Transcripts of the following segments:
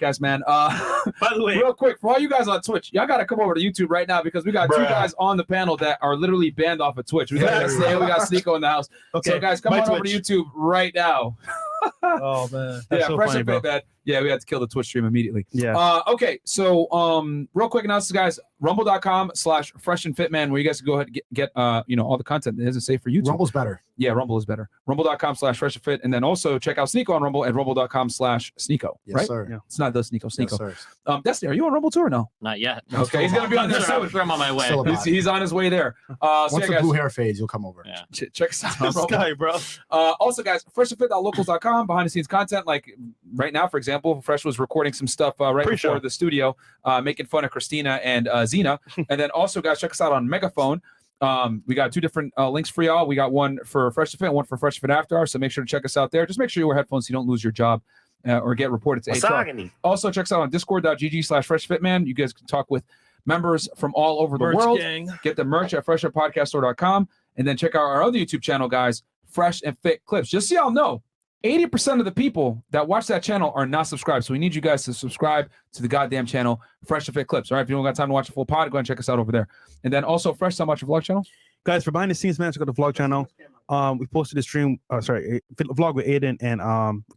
podcast, man. By the way, real quick, for all you guys on Twitch, y'all got to come over to YouTube right now because we got two guys on the panel that are literally banned off of Twitch. We got Sneako in the house. Okay. So, guys, come on over to YouTube right now. Oh, man. That's so Fresh funny, and Fit, man. Yeah, we had to kill the Twitch stream immediately. Yeah. Okay, so real quick announcements, guys. Rumble.com/freshandfitman, where you guys can go ahead and get all the content that isn't safe for YouTube. Rumble's better. Yeah, Rumble is better. Rumble.com/freshandfit, and then also check out Sneako on Rumble at rumble.com/Sneako. Yes, right? sir. Yeah. It's not the Sneako. Yes, sir. Destiny, are you on Rumble too or no? Not yet. Okay, he's gonna be on there soon. I'm on my way. He's on his way there. Once the blue hair fades, you'll come over. Yeah. Check us out. Sky, bro. Also, guys, freshandfit.locals.com, behind the scenes content. Like right now, for example, Fresh was recording some stuff right before the studio, making fun of Christina and Zena. And then also, guys, check us out on Megaphone. We got two different links for y'all. We got one for Fresh to Fit, one for Fresh to Fit After Hours. So make sure to check us out there. Just make sure you wear headphones so you don't lose your job or get reported to HR. Also, check us out on discord.gg/freshfitman. You guys can talk with members from all over the world. Gang. Get the merch at freshfitpodcaststore.com. And then check out our other YouTube channel, guys, Fresh and Fit Clips. Just so y'all know, 80% of the people that watch that channel are not subscribed. So we need you guys to subscribe to the goddamn channel, Fresh and Fit Clips. All right, if you don't got time to watch a full pod, go ahead and check us out over there. And then also, Fresh, how about your vlog channel? Guys, for behind the scenes, man, check out the vlog channel. We posted a stream, a vlog with Aiden and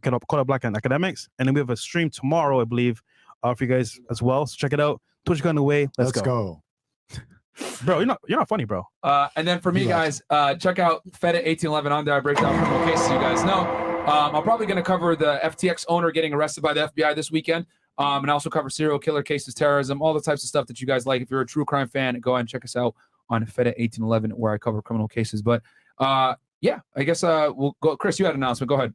called up Black and Academics. And then we have a stream tomorrow, I believe, for you guys as well. So check it out. Twitch got away. Let's go. Bro, you're not funny, bro. And then for me, guys, check out Fed at 1811 on there. I break down criminal cases, you guys know. I'm probably going to cover the FTX owner getting arrested by the FBI this weekend. And also cover serial killer cases, terrorism, all the types of stuff that you guys like. If you're a true crime fan, go ahead and check us out on Fed at 1811, where I cover criminal cases. But yeah, I guess we'll go. Chris, you had an announcement. Go ahead.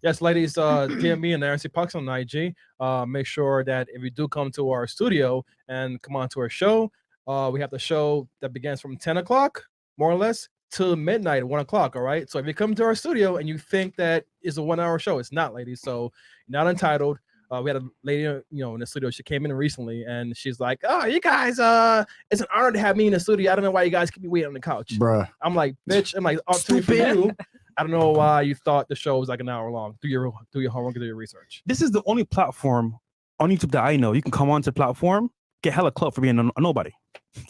Yes, ladies, DM me and RNC Pucks on IG. Make sure that if you do come to our studio and come on to our show, we have the show that begins from 10 o'clock, more or less, till midnight, 1 o'clock, all right? So if you come to our studio and you think that is a 1 hour show, it's not, ladies. So you're not entitled. We had a lady, in the studio. She came in recently, and she's like, "Oh, you guys, it's an honor to have me in the studio. I don't know why you guys keep me waiting on the couch." Bruh. I'm like, "Bitch," I'm like, "Stupid for you." I don't know why you thought the show was like an hour long. Do your homework, do your research. This is the only platform on YouTube that I know. You can come onto the platform, get hella clout for being a nobody.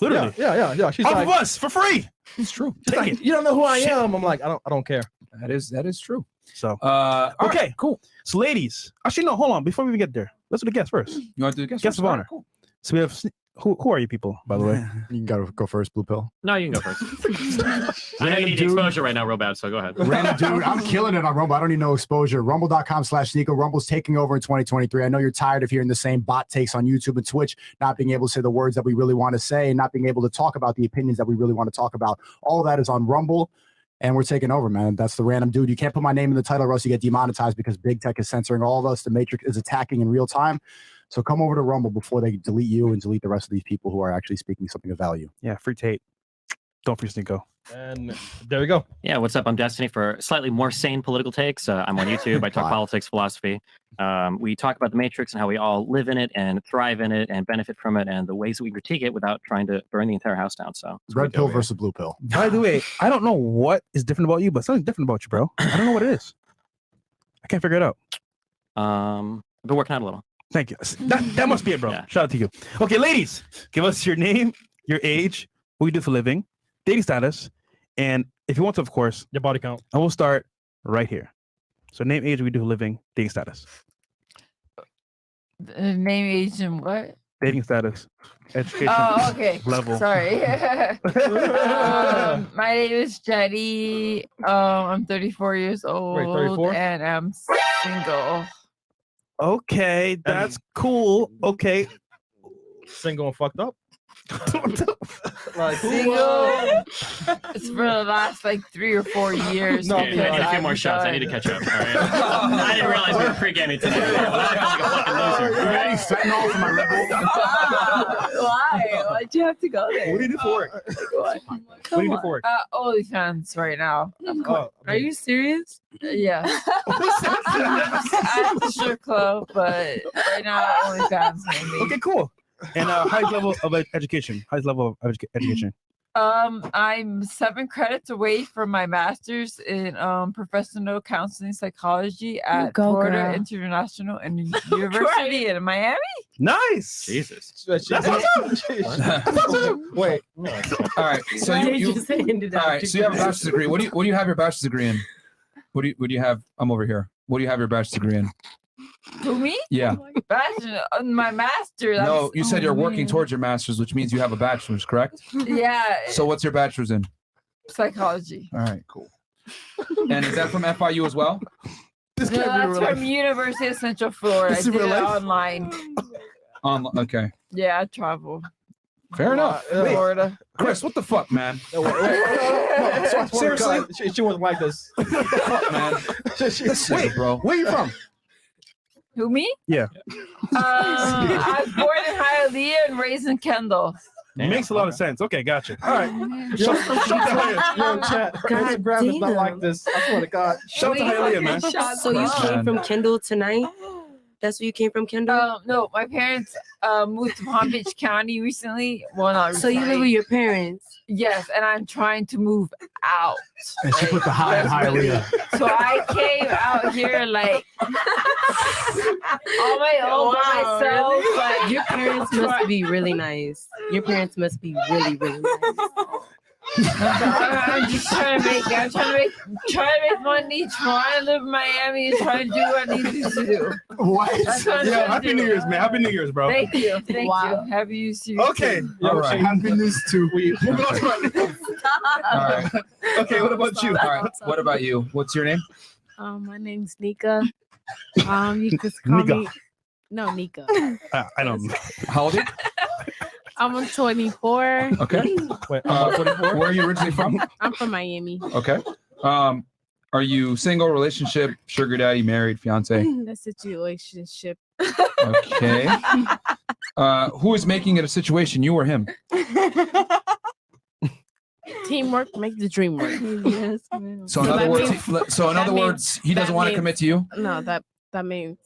Literally. Yeah. She's off like, of us for free. It's true. She's like, "You don't know who I am." I'm like, I don't care. That is true. So okay, right, cool. So ladies, actually no, hold on. Before we even get there, let's do the guests first. You want to do the guests? Guest of honor. Cool. So we have who are you people, by the way? You can go first, Blue Pill. No, you can go first. I know you need exposure right now real bad, so go ahead. Random dude, I'm killing it on Rumble. I don't need no exposure. Rumble.com/Sneako. Rumble's taking over in 2023. I know you're tired of hearing the same bot takes on YouTube and Twitch, not being able to say the words that we really want to say, and not being able to talk about the opinions that we really want to talk about. All of that is on Rumble. And we're taking over, man. That's the random dude. You can't put my name in the title or else you get demonetized because big tech is censoring all of us. The Matrix is attacking in real time. So come over to Rumble before they delete you and delete the rest of these people who are actually speaking something of value. Yeah, free Tate. Don't free Sneako. And there we go. Yeah, what's up? I'm Destiny for slightly more sane political takes. I'm on YouTube. I talk politics, philosophy. We talk about the Matrix and how we all live in it and thrive in it and benefit from it and the ways that we critique it without trying to burn the entire house down. So Red pill versus blue pill. By the way, I don't know what is different about you, but something's different about you, bro. I don't know what it is. I can't figure it out. I've been working out a little. Thank you. That must be it, bro. Yeah. Shout out to you. Okay, ladies, give us your name, your age, what you do for a living, dating status, and if you want to, of course, your body count. And we'll start right here. So name, age, what you do for a living, dating status. Name, age, and what? Dating status. Education. Oh, okay. Level. Sorry. My name is Jenny. I'm 34 years old. Wait, 34? And I'm single. Okay, that's cool. Okay. Single and fucked up? Like single. It's for the last like 3 or 4 years. No, I need a few more shots. I need to catch up. All right. I didn't realize we were pre-gaming today. I feel like a fucking loser. Ready? Fentanyl for my Red Bull. Why? Why'd you have to go there? What do you do for work? What do you do for work? OnlyFans right now. Are you serious? Yeah. I'm a strip club, but right now OnlyFans mainly. Okay, cool. And highest level of education. Highest level of education. I'm 7 credits away from my master's in professional counseling psychology at Florida girl. International University in Miami. Nice. Jesus. That's Wait. All right. So you just ended all up. right. So you have a bachelor's degree. What do you have your bachelor's degree in? What do you have? I'm over here. What do you have your bachelor's degree in? Who, me? Yeah. Bachelor, my master. No, you said you're working man. towards your master's, which means you have a bachelor's, correct? Yeah. So what's your bachelor's in? Psychology. All right, cool. And is that from FIU as well? No, that's from University of Central Florida. I did it online. Okay. Yeah, I travel. Fair enough. Florida. Chris, what the fuck, man? Seriously? She wasn't like this. What the fuck, man? Wait, bro. Where you from? Who, me? Yeah. I was born in Hialeah and raised in Kendall. Makes a lot of sense. Okay, gotcha. All right. Yo, in chat. Instagram is not like this. I swear to God. Shout out to Hialeah, man. So you came from Kendall tonight? That's where you came from, Kendall? No, my parents moved to Palm Beach County recently. Well, not So you live recently. with your parents? Yes, and I'm trying to move out. And she put the high in Hialeah. So I came out here like on my own by myself. Like Your parents must be really nice. Your parents must be really, really nice. I'm just trying to make money, trying to live in Miami, and trying to do what I need to do. What? That's what I'm Yeah, trying to Happy do. New Year's, man. Happy New Year's, bro. Thank you. Thank Wow. you. Happy New Year's to you. Okay. too. All right. Happy news to Moving on to my All right. Okay, what about you? All right. What about you? What's your name? My name's Nika. You can just call Nika. me. No, Nika. I don't know. How old are you? I'm 24. Okay. Wait, Where are you originally from? I'm from Miami. Okay. Are you single, relationship, sugar daddy, married, fiance? That's a situationship. Okay. Who is making it a situation, you or him? Teamwork make the dream work. Yes, ma'am. So in So other that words, means- he doesn't that want to means- commit to you. No, that means.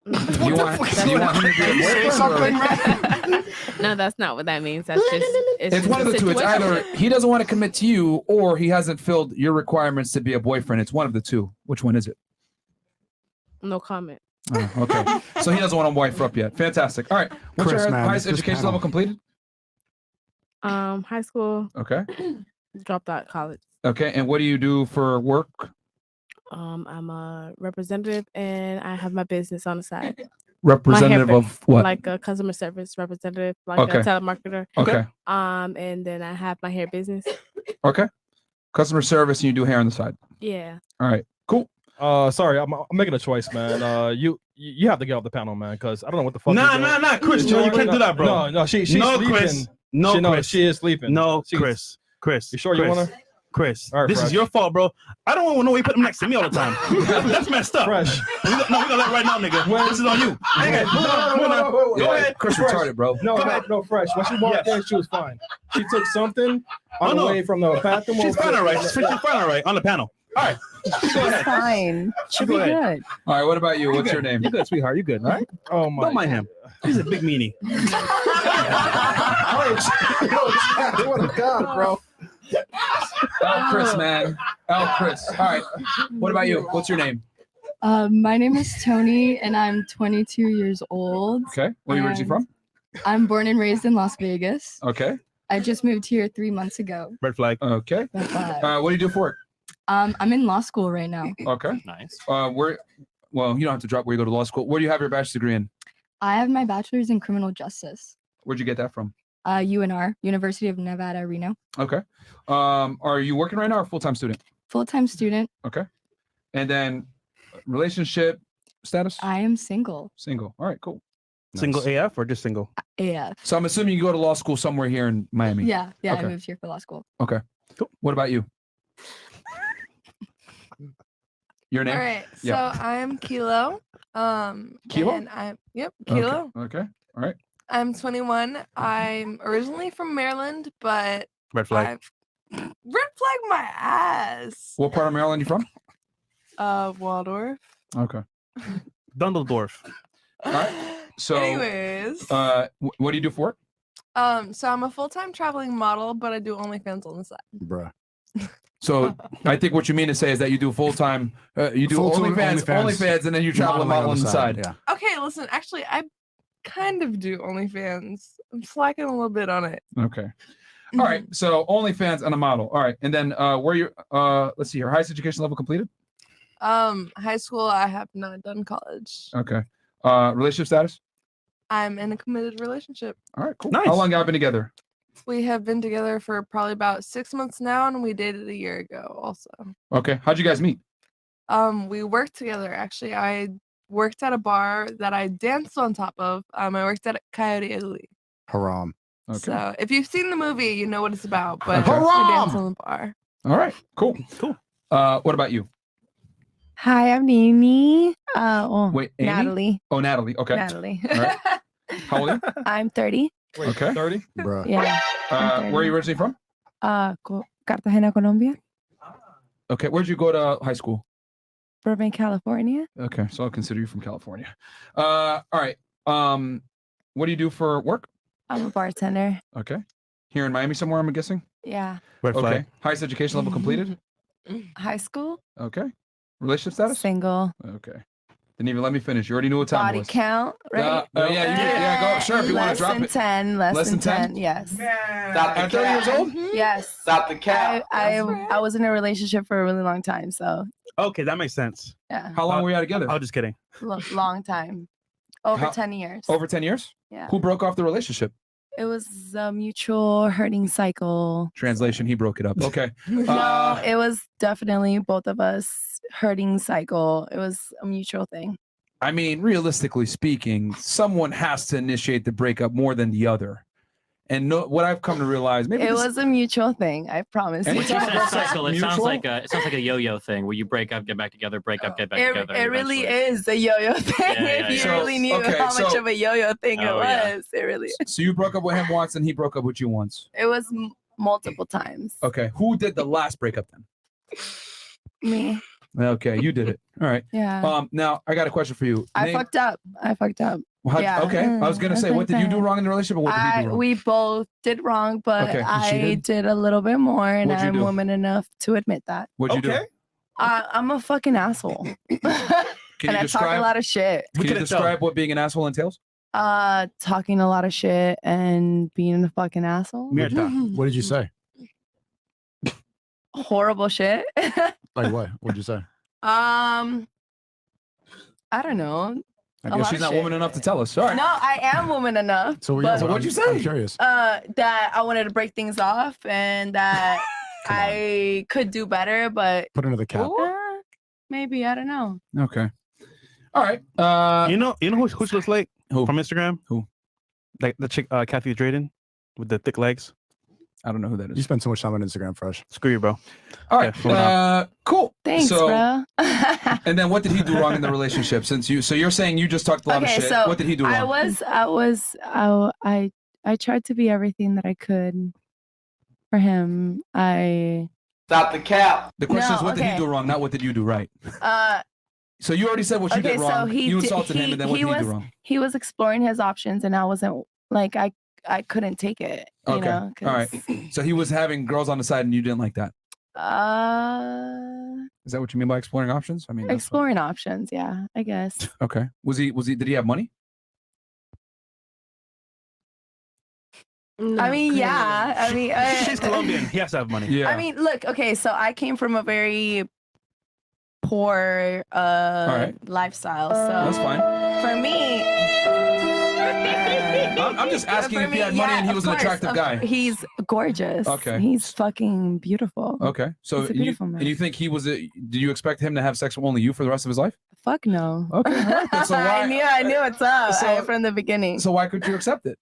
You want him to be a boyfriend? something, or- man. No, that's not what that means. That's just. It's just one of a the two. It's either situationship. he doesn't want to commit to you, or he hasn't filled your requirements to be a boyfriend. It's one of the two. Which one is it? No comment. Oh, okay. So he doesn't want to wife up yet. Fantastic. All right. What's Chris, your man, highest this education panel. level completed? High school, Okay. dropped out of college. Okay. And what do you do for work? I'm a representative and I have my business on the side. Representative of what? Like a customer service representative, like Okay. a telemarketer. Okay. And then I have my hair business. Okay. Customer service, and you do hair on the side. Yeah. All right. Cool. Sorry, I'm making a choice, man. You have to get off the panel, man, because I don't know what the fuck. Nah, you're doing. nah, Chris, you can't do that, bro. No, she's No, sleeping. Chris. No, Chris. She is sleeping. No, She's- Chris. You sure you Chris. wanna? Chris, All right, this Fresh. is your fault, bro. I don't want to know why you put them next to me all the time. That's messed up. Fresh. We gonna let right now, nigga. This is on you. Nigga, move on, move on. Go Go ahead. Chris Fresh. retarded, bro. No, Go no, ahead. no, Fresh. When she walked Yes. in, she was fine. She took something on the no. way from the bathroom. She's fine, all right. She's fine, all right. On the panel. All right. Go ahead. Fine. Should Go be ahead. good. All right. What about you? What's your name? You good, sweetheart? You good, all right? Oh my! Don't mind him. He's a big meanie. What a god, bro. Chris, man. Chris. All right. What about you? What's your name? My name is Tony, and I'm 22 years old. Okay. Where are you originally from? I'm born and raised in Las Vegas. Okay. I just moved here 3 months ago. Red flag. Okay. But, What do you do for work? I'm in law school right now. Okay. Nice. Where? Well, you don't have to drop where you go to law school. Where do you have your bachelor's degree in? I have my bachelor's in criminal justice. Where'd you get that from? UNR, University of Nevada, Reno. Okay. Are you working right now or a full-time student? Full-time student. Okay. And then relationship status? I am single. Single. All right, cool. Single AF or just single? AF. So I'm assuming you go to law school somewhere here in Miami. Yeah, I Okay. moved here for law school. Okay. Cool. What about you? Your name? All right. So Yeah. I'm Kilo. Kilo? And I'm Kilo. Okay. All right. I'm 21. I'm originally from Maryland, but Red flag. I've red flag my ass. What part of Maryland you from? Waldorf. Okay. Dundledorf. All right. So Anyways, what do you do for work? So I'm a full-time traveling model, but I do OnlyFans on the side. Bruh. So I think what you mean to say is that you do full-time, you do OnlyFans, and then you travel a model on the side. Yeah. Okay, listen. Actually, I kind of do OnlyFans. I'm slacking a little bit on it. Okay. All right. So OnlyFans and a model. All right. And then where you let's see, your highest education level completed? High school. I have not done college. Okay. Relationship status? I'm in a committed relationship. All right, cool. Nice. How long y'all been together? We have been together for probably about 6 months now, and we dated a year ago also. Okay. How'd you guys meet? We worked together actually. I worked at a bar that I danced on top of. I worked at Coyote Italy. Haram. Okay. So if you've seen the movie, you know what it's about. But Okay. we danced on the bar. All right. Cool. Cool. What about you? Hi, I'm Nini. Wait, Amy? Natalie. Oh, Natalie. Okay. Natalie. All right. How old are you? I'm 30. Wait, Okay. 30? Bruh. Yeah. Where are you originally from? Cartagena, Colombia. Okay. Where'd you go to high school? Burbank, California. Okay. So I'll consider you from California. All right. What do you do for work? I'm a bartender. Okay. Here in Miami somewhere, I'm guessing? Yeah. Red flag. Okay. Highest education level completed? High school. Okay. Relationship status? Single. Okay. Didn't even let me finish. You already knew what time Body it was. count, right? Yeah, you did. Yeah, go. Sure, if you want to drop Less it. than 10. Less than 10. Yes. At 30 years old? Yes. Stop the cap. I was in a relationship for a really long time, so Okay, that makes sense. yeah, How long were you together? I was just kidding. long time. Over How- 10 years. Over 10 years? Yeah. Who broke off the relationship? It was a mutual hurting cycle. Translation, he broke it up. Okay. No, it was definitely both of us hurting cycle. It was a mutual thing. I mean, realistically speaking, someone has to initiate the breakup more than the other. And what I've come to realize, maybe It this- was a mutual thing. I promise. And you. When you said cycle, it sounds Mutual? like a yo-yo thing where you break up, get back together, break up, get back together. It really eventually. is a yo-yo thing. yeah, if you yeah. really knew Okay, how much so- of a yo-yo thing it Oh, yeah. was, it really So you broke up with him once and he broke up with you once. it was multiple times. Okay. Who did the last breakup then? Me. Okay, you did it. All right. Yeah. Now I got a question for you. I fucked up. Yeah. Okay. I was gonna say, what did you do wrong in the relationship, or what did he do wrong? We both did wrong, but Okay, you I cheated? did a little bit more, and What'd you I'm do? woman enough to admit that. What'd you do? I'm a fucking asshole. Can and you I talk a describe? lot of shit. Can you describe what being an asshole entails? Talking a lot of shit and being a fucking asshole. What did you say? Horrible shit. Like what? What'd you say? I don't know. I A guess lot she's of not shit. woman enough to tell us. All right. No, I am woman enough. So, but- So what'd you say? I'm curious. That I wanted to break things off and that I could do better, but Put another cap. maybe I don't know. Okay. All right. You know who she looks like? Who? From Instagram? Who? Like the chick, Kathy Drayden, with the thick legs. I don't know who that is. You spend too much time on Instagram, Fresh. Screw you, bro. All right. moving on. Cool. Thanks, so, bro. And then what did he do wrong in the relationship? So you're saying you just talked a lot of shit. What did he do wrong? I tried to be everything that I could for him. Stop the cap. The question No, is, what did he okay. do wrong? Not what did you do right? Uh So you already said what you did wrong. You insulted him, and then what did he do wrong? He was exploring his options, and I wasn't like I couldn't take it. You Okay. know, All right. So he was having girls on the side, and you didn't like that. Is that what you mean by exploring options? I mean, that's exploring options. Yeah, I guess. okay. Was he? Did he have money? I mean, yeah. I mean, She's Colombian. He has to have money. Yeah. I mean, look. Okay, so I came from a very poor lifestyle. So That's fine. For me, I'm just asking if he had money and he was an attractive guy. He's gorgeous. Okay. He's fucking beautiful. Okay. So He's a you, beautiful man. and you think he was? Did you expect him to have sex with only you for the rest of his life? Fuck no. Okay. All right, then. So why? I knew what's up So- from the beginning. So why couldn't you accept it?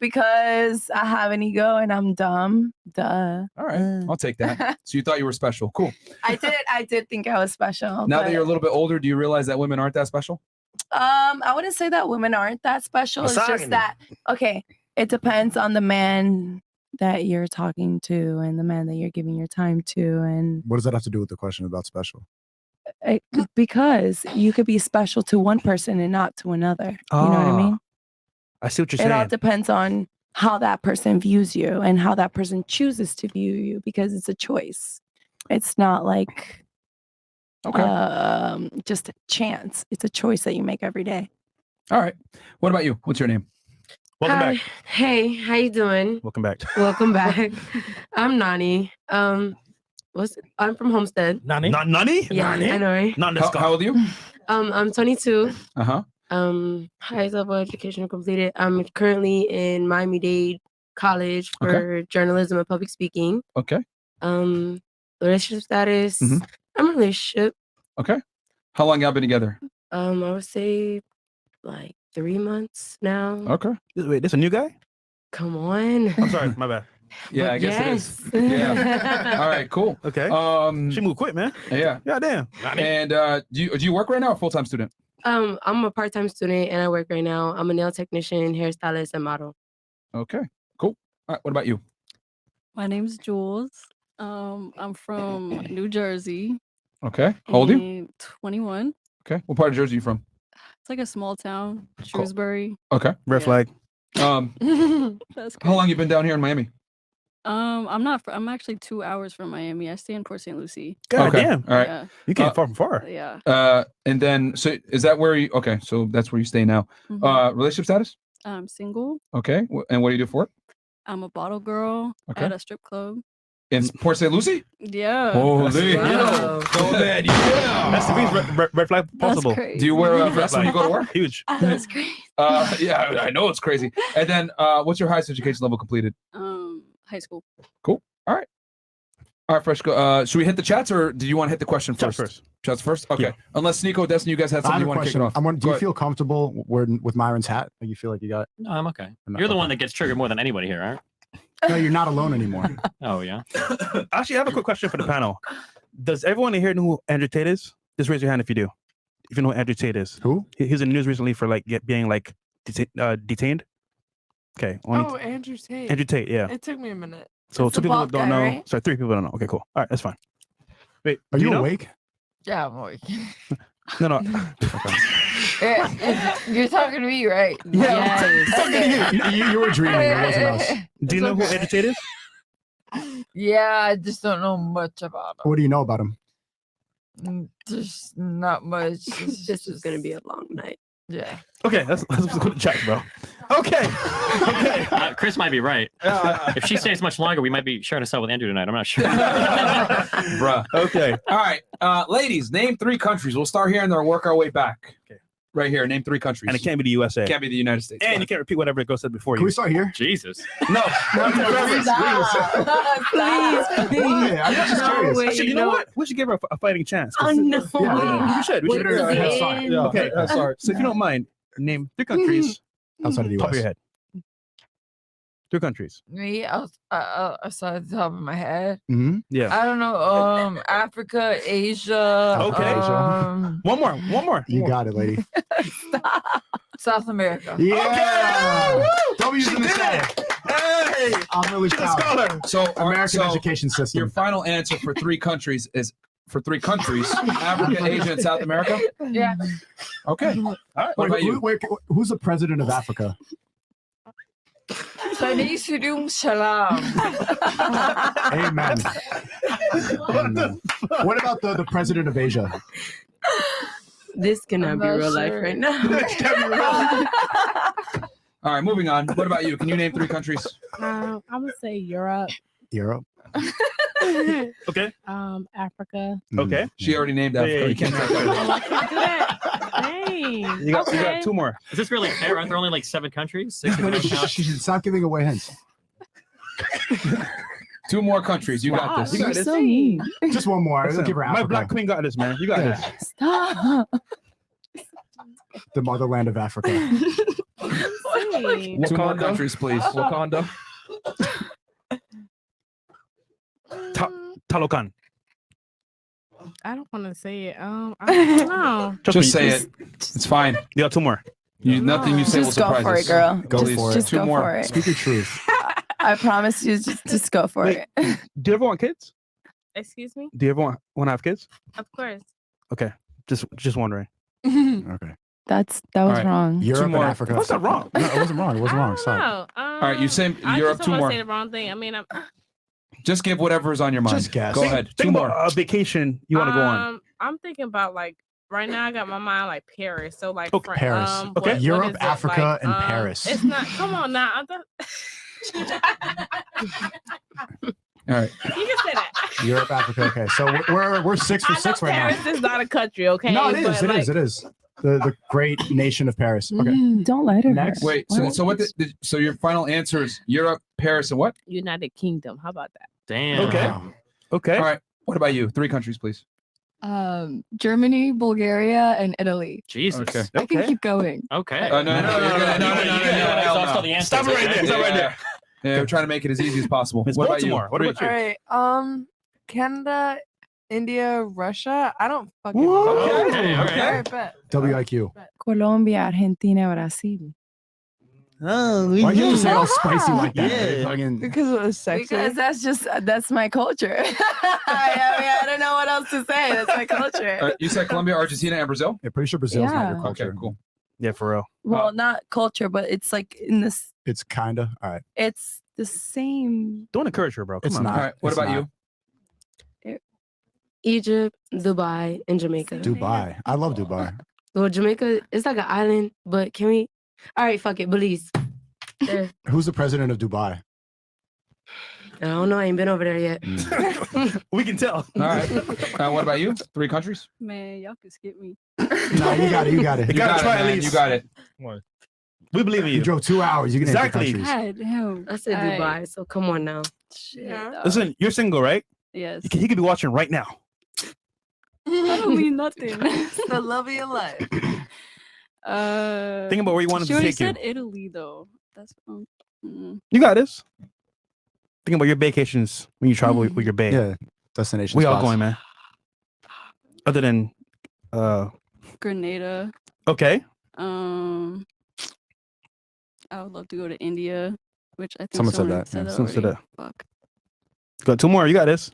Because I have an ego and I'm dumb. Duh. All right, I'll take that. So you thought you were special. Cool. I did think I was special. Now but, that you're a little bit older, do you realize that women aren't that special? I wouldn't say that women aren't that special. It's just that it depends on the man that you're talking to and the man that you're giving your time to, and What does that have to do with the question about special? because you could be special to one person and not to another. You know what I mean? I see what you're It all saying. depends on how that person views you and how that person chooses to view you, because it's a choice. It's not like just a chance. It's a choice that you make every day. All right. What about you? What's your name? Welcome Hi. back. Hey, how you doing? Welcome back. Welcome back. I'm Nani. I'm from Homestead. Nani? Not Nani? Yeah, I know, right? Not How old are you? I'm 22. Uh-huh. Highest level education completed. I'm currently in Miami-Dade College for journalism and public speaking. Okay. Relationship status. Mhm. I'm in a relationship. Okay. How long y'all been together? I would say like 3 months now. Okay. Wait, this a new guy? Come on. I'm sorry, my bad. Yeah, I guess it is. Yeah. All right, cool. Okay. She moved quick, man. Yeah. Yeah, damn. And do you work right now or full-time student? I'm a part-time student and I work right now. I'm a nail technician, hairstylist, and model. Okay, cool. All right, what about you? My name's Jules. I'm from New Jersey. Okay. How old are you? and 21. Okay. What part of Jersey are you from? It's like a small town, Shrewsbury. Okay. Red flag. That's How long you been down here in Miami? I'm actually 2 hours from Miami. I stay in Port St. Lucie. God Okay. damn. All right. Yeah. You came far from far. Yeah. And then, so is that where you, okay, so that's where you stay now. Relationship status? I'm single. Okay. And what do you do for work? I'm a bottle girl Okay. at a strip club. In Port St. Lucie? Yeah. Holy. Wow. Go bad. Yeah. That's the biggest red flag possible. crazy. Do you wear a vest when you go to work? Huge. That's great. Yeah, I know it's crazy. And then, what's your highest education level completed? High school. Cool. All right. All right, Fresh. Should we hit the chats or do you want to hit the question first? Chats first? Okay. Yeah. Unless Sneako, Destiny, you guys had I something have you a want to kick it question. off. Do you feel comfortable with Myron's hat? Or you feel like you got? No, I'm okay. No, You're the okay. one that gets triggered more than anybody here, right? No, you're not alone anymore. Oh yeah. Actually, I have a quick question for the panel. Does everyone here know who Andrew Tate is? Just raise your hand if you do. If you know who Andrew Tate is. Who? He was in the news recently for like being like detained. Okay. Oh, Andrew Tate. Andrew Tate, yeah. It took me a minute. So It's two the people bald don't guy, know. right? Sorry, 3 people don't know. Okay, cool. All right, that's fine. Wait, Are do you know? awake? Yeah, I'm awake. No. You're talking to me, right? Yeah. Talking to you. You were dreaming. It wasn't us. Do you know who Andrew Tate is? Yeah, I just don't know much about What do you know about him? him. Just not much. This is gonna be a long night. Yeah. Okay, let's go to the chat, bro. Okay. Chris might be right. If she stays much longer, we might be sharing a cell with Andrew tonight. I'm not sure. Bruh. Okay. All right. Ladies, name 3 countries. We'll start here and then work our way back. Okay. Right here. Name 3 countries. And it can't be the USA. Can't be the United States. And you can't repeat whatever the girl said before Can you. we start here? Jesus. No. Please, Why? I'm just curious. Actually, you know what? We should give her a fighting chance. Oh no. Yeah. We should. Give her a head start. Yeah. Okay. Sorry. So if you don't mind, name 3 countries Outside of the top of your US. head. 3 countries. Me, outside the top of my head. Mm-hmm. Yeah. I don't know. Africa, Asia. Okay. One more. You got it, lady. South America. Yeah. W's in the did chat. Hey. I'm really She's a proud. scholar. So, American education Your system. final answer for 3 countries is for 3 countries: Africa, Asia, and South America. Yeah. Okay. All right. What about you? Who's the president of Africa? Salam. Salam. Amen. Amen. What about the president of Asia? This cannot I'm be not real life sure. right now. All right. Moving on. What about you? Can you name 3 countries? I'm gonna say Europe. Europe. Okay. Africa. Okay. She already named Africa. Yeah, You can't take that. Do that. Dang. You got 2 more. Is this really fair? Aren't there only like 7 countries? 6 No, she should stop giving away hints. 2 more countries. You got this. You got this. So mean. Just one more. Listen, Give her my Africa. black queen got this, man. You got this. Stop. The motherland of Africa. Dang. 2 more Wakanda? countries, please. Wakanda. Talokan. I don't want to say it. I don't know. Just say it. It's fine. You got 2 more. Nothing you say will Just go surprise for us. it, girl. Go Please. for it. Just 2 go more. for it. Speak your truth. I promise you, just go for Wait. it. Do you ever want kids? Excuse me? Do you ever want to have kids? Of course. Okay. Just wondering. Okay. That was wrong. Europe and more. Africa. What's that wrong? No, it wasn't wrong. It wasn't wrong. Sorry. Oh, All right, you say I Europe. just Two don't more. want to say the wrong thing. I mean, Just give whatever's on your mind. Just guess. Go ahead. Think Two more. about a vacation you want to go on. I'm thinking about like right now. I got my mind like Paris. So like Okay. Paris. Okay. what Europe, is it? Africa, Like, and Paris. It's not. Come on now. All right. You can say that. Europe, Africa. Okay, so we're 6 for I know 6 right Paris now. is not a country. Okay. No, it is. But, It like, is. It is. The great nation of Paris. Okay. Don't lie to her. Next. Wait. So what? So your final answer is Europe, Paris, and what? United Kingdom. How about that? Damn. Okay. Okay. All right. What about you? 3 countries, please. Germany, Bulgaria, and Italy. Jesus. Okay. I can keep going. Okay. No. Stop it right there. Stop right there. Yeah, we're trying to make it as easy as possible. It's What about you? Baltimore. What about All you? right. Canada, India, Russia. I don't fucking know. Okay, all right. All right, bet. WIQ. Colombia, Argentina, Brazil. Oh, Why you have to say it all spicy like that? Yeah. Fucking- Because it was sexy. Because that's my culture. I don't know what else to say. That's my culture. You said Colombia, Argentina, and Brazil? Yeah, pretty sure Brazil's not your Yeah. culture. Okay, cool. Yeah, for real. Well, not culture, but it's like in this. It's kinda all right. It's the same. Don't encourage her, bro. Come It's on. not. All right. What It's about not. you? Egypt, Dubai, and Jamaica. Dubai. I love Dubai. Well, Jamaica is like an island, but can we? All right, fuck it, Belize. There. Who's the president of Dubai? I don't know. I ain't been over there yet. We can tell. All right. What about you? 3 countries? Man, y'all can skip me. No, you got it. You got it. You gotta try it, at man. least. You got it. We believe in You you. drove 2 hours. You can Exactly. name 3 countries. God damn. I said Alright. Dubai, so come on now. Shit. Yeah. Listen, you're single, right? Yes. He could be watching right now. I don't mean nothing. The love of your life. Think about where you wanted She to already take you. said Italy though. That's You got this. Think about your vacations when you travel with your babe. Yeah, destination. We all spots. going, man. Other than, Grenada. okay. I would love to go to India, which I think Someone said that, said yeah. Someone said already. that. Fuck. Got 2 more. You got this.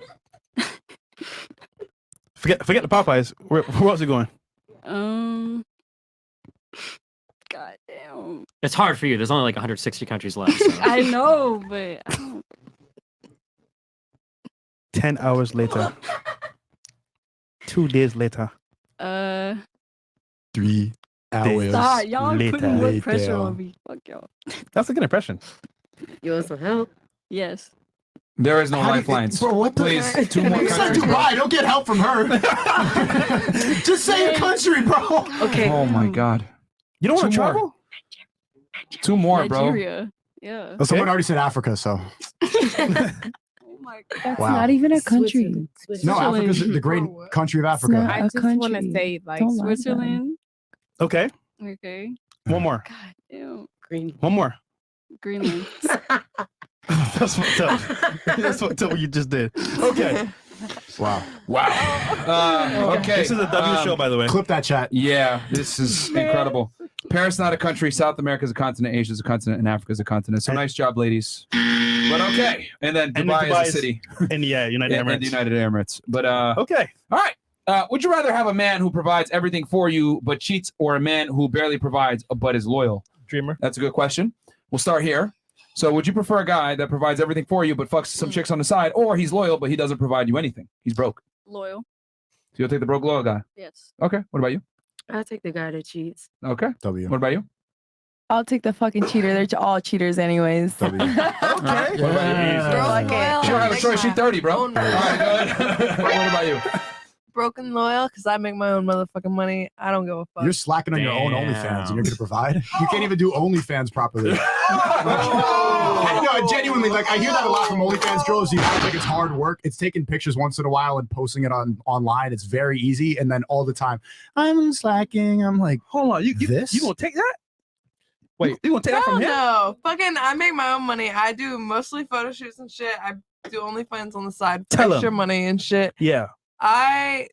Forget the Popeyes. Where else are you going? God damn. It's hard for you. There's only like 160 countries left. So. I know, but I don't. 10 hours later. 2 days later. 3 hours. Stop, y'all later. putting more Later. pressure on me. Fuck y'all. That's a good impression. You want some help? Yes. There is no How do you- lifelines. Bro, what the Please, heck? 2 more You said countries. bro. Dubai. Don't get help from her. Just say a country, bro. Okay. Oh my God. You don't want 2 to more. travel? 2 more, bro. Nigeria. Yeah. Okay. Someone already said Africa, so. Oh my god. That's Wow. not even a country. Switzerland. No, Switzerland. Africa's the great country of Africa. not- I A just want to country. say like Don't lie to them. Switzerland. Okay. Okay. One more. God damn. Green. One more. Greenland. That's fucked up. That's fucked up what you just did. Okay. Wow. Wow. Okay. This is a W show, by the way. Clip that chat. Yeah, this is incredible. Paris not a country. South America is a continent. Asia is a continent, and Africa is a continent. So nice job, ladies. But okay. And then Dubai is a city. And yeah, United And Emirates. the United Emirates. But Okay. all right. Would you rather have a man who provides everything for you but cheats, or a man who barely provides but is loyal? Dreamer. That's a good question. We'll start here. So would you prefer a guy that provides everything for you but fucks some chicks on the side, or he's loyal but he doesn't provide you anything? He's broke. Loyal. So you'll take the broke loyal guy. Yes. Okay. What about you? I'll take the guy that cheats. Okay. W. What about you? I'll take the fucking cheater. They're all cheaters, anyways. W. Okay. What about you? Fuck it. She don't have a choice. She's 30, bro. Oh, All no. right, go ahead. What about you? Broken loyal because I make my own motherfucking money. I don't give a fuck. You're slacking on your own Damn. OnlyFans and you're going to provide? You can't even do OnlyFans properly. No, genuinely, like I hear that a lot from OnlyFans girls. You act like it's hard work. It's taking pictures once in a while and posting it online. It's very easy. And then all the time, I'm slacking. I'm like, Hold on. You This? gonna take that? Wait. You gonna take that Hell from him? no. Fucking, I make my own money. I do mostly photo shoots and shit. I do OnlyFans on the side for Tell extra him. money and shit. Yeah. I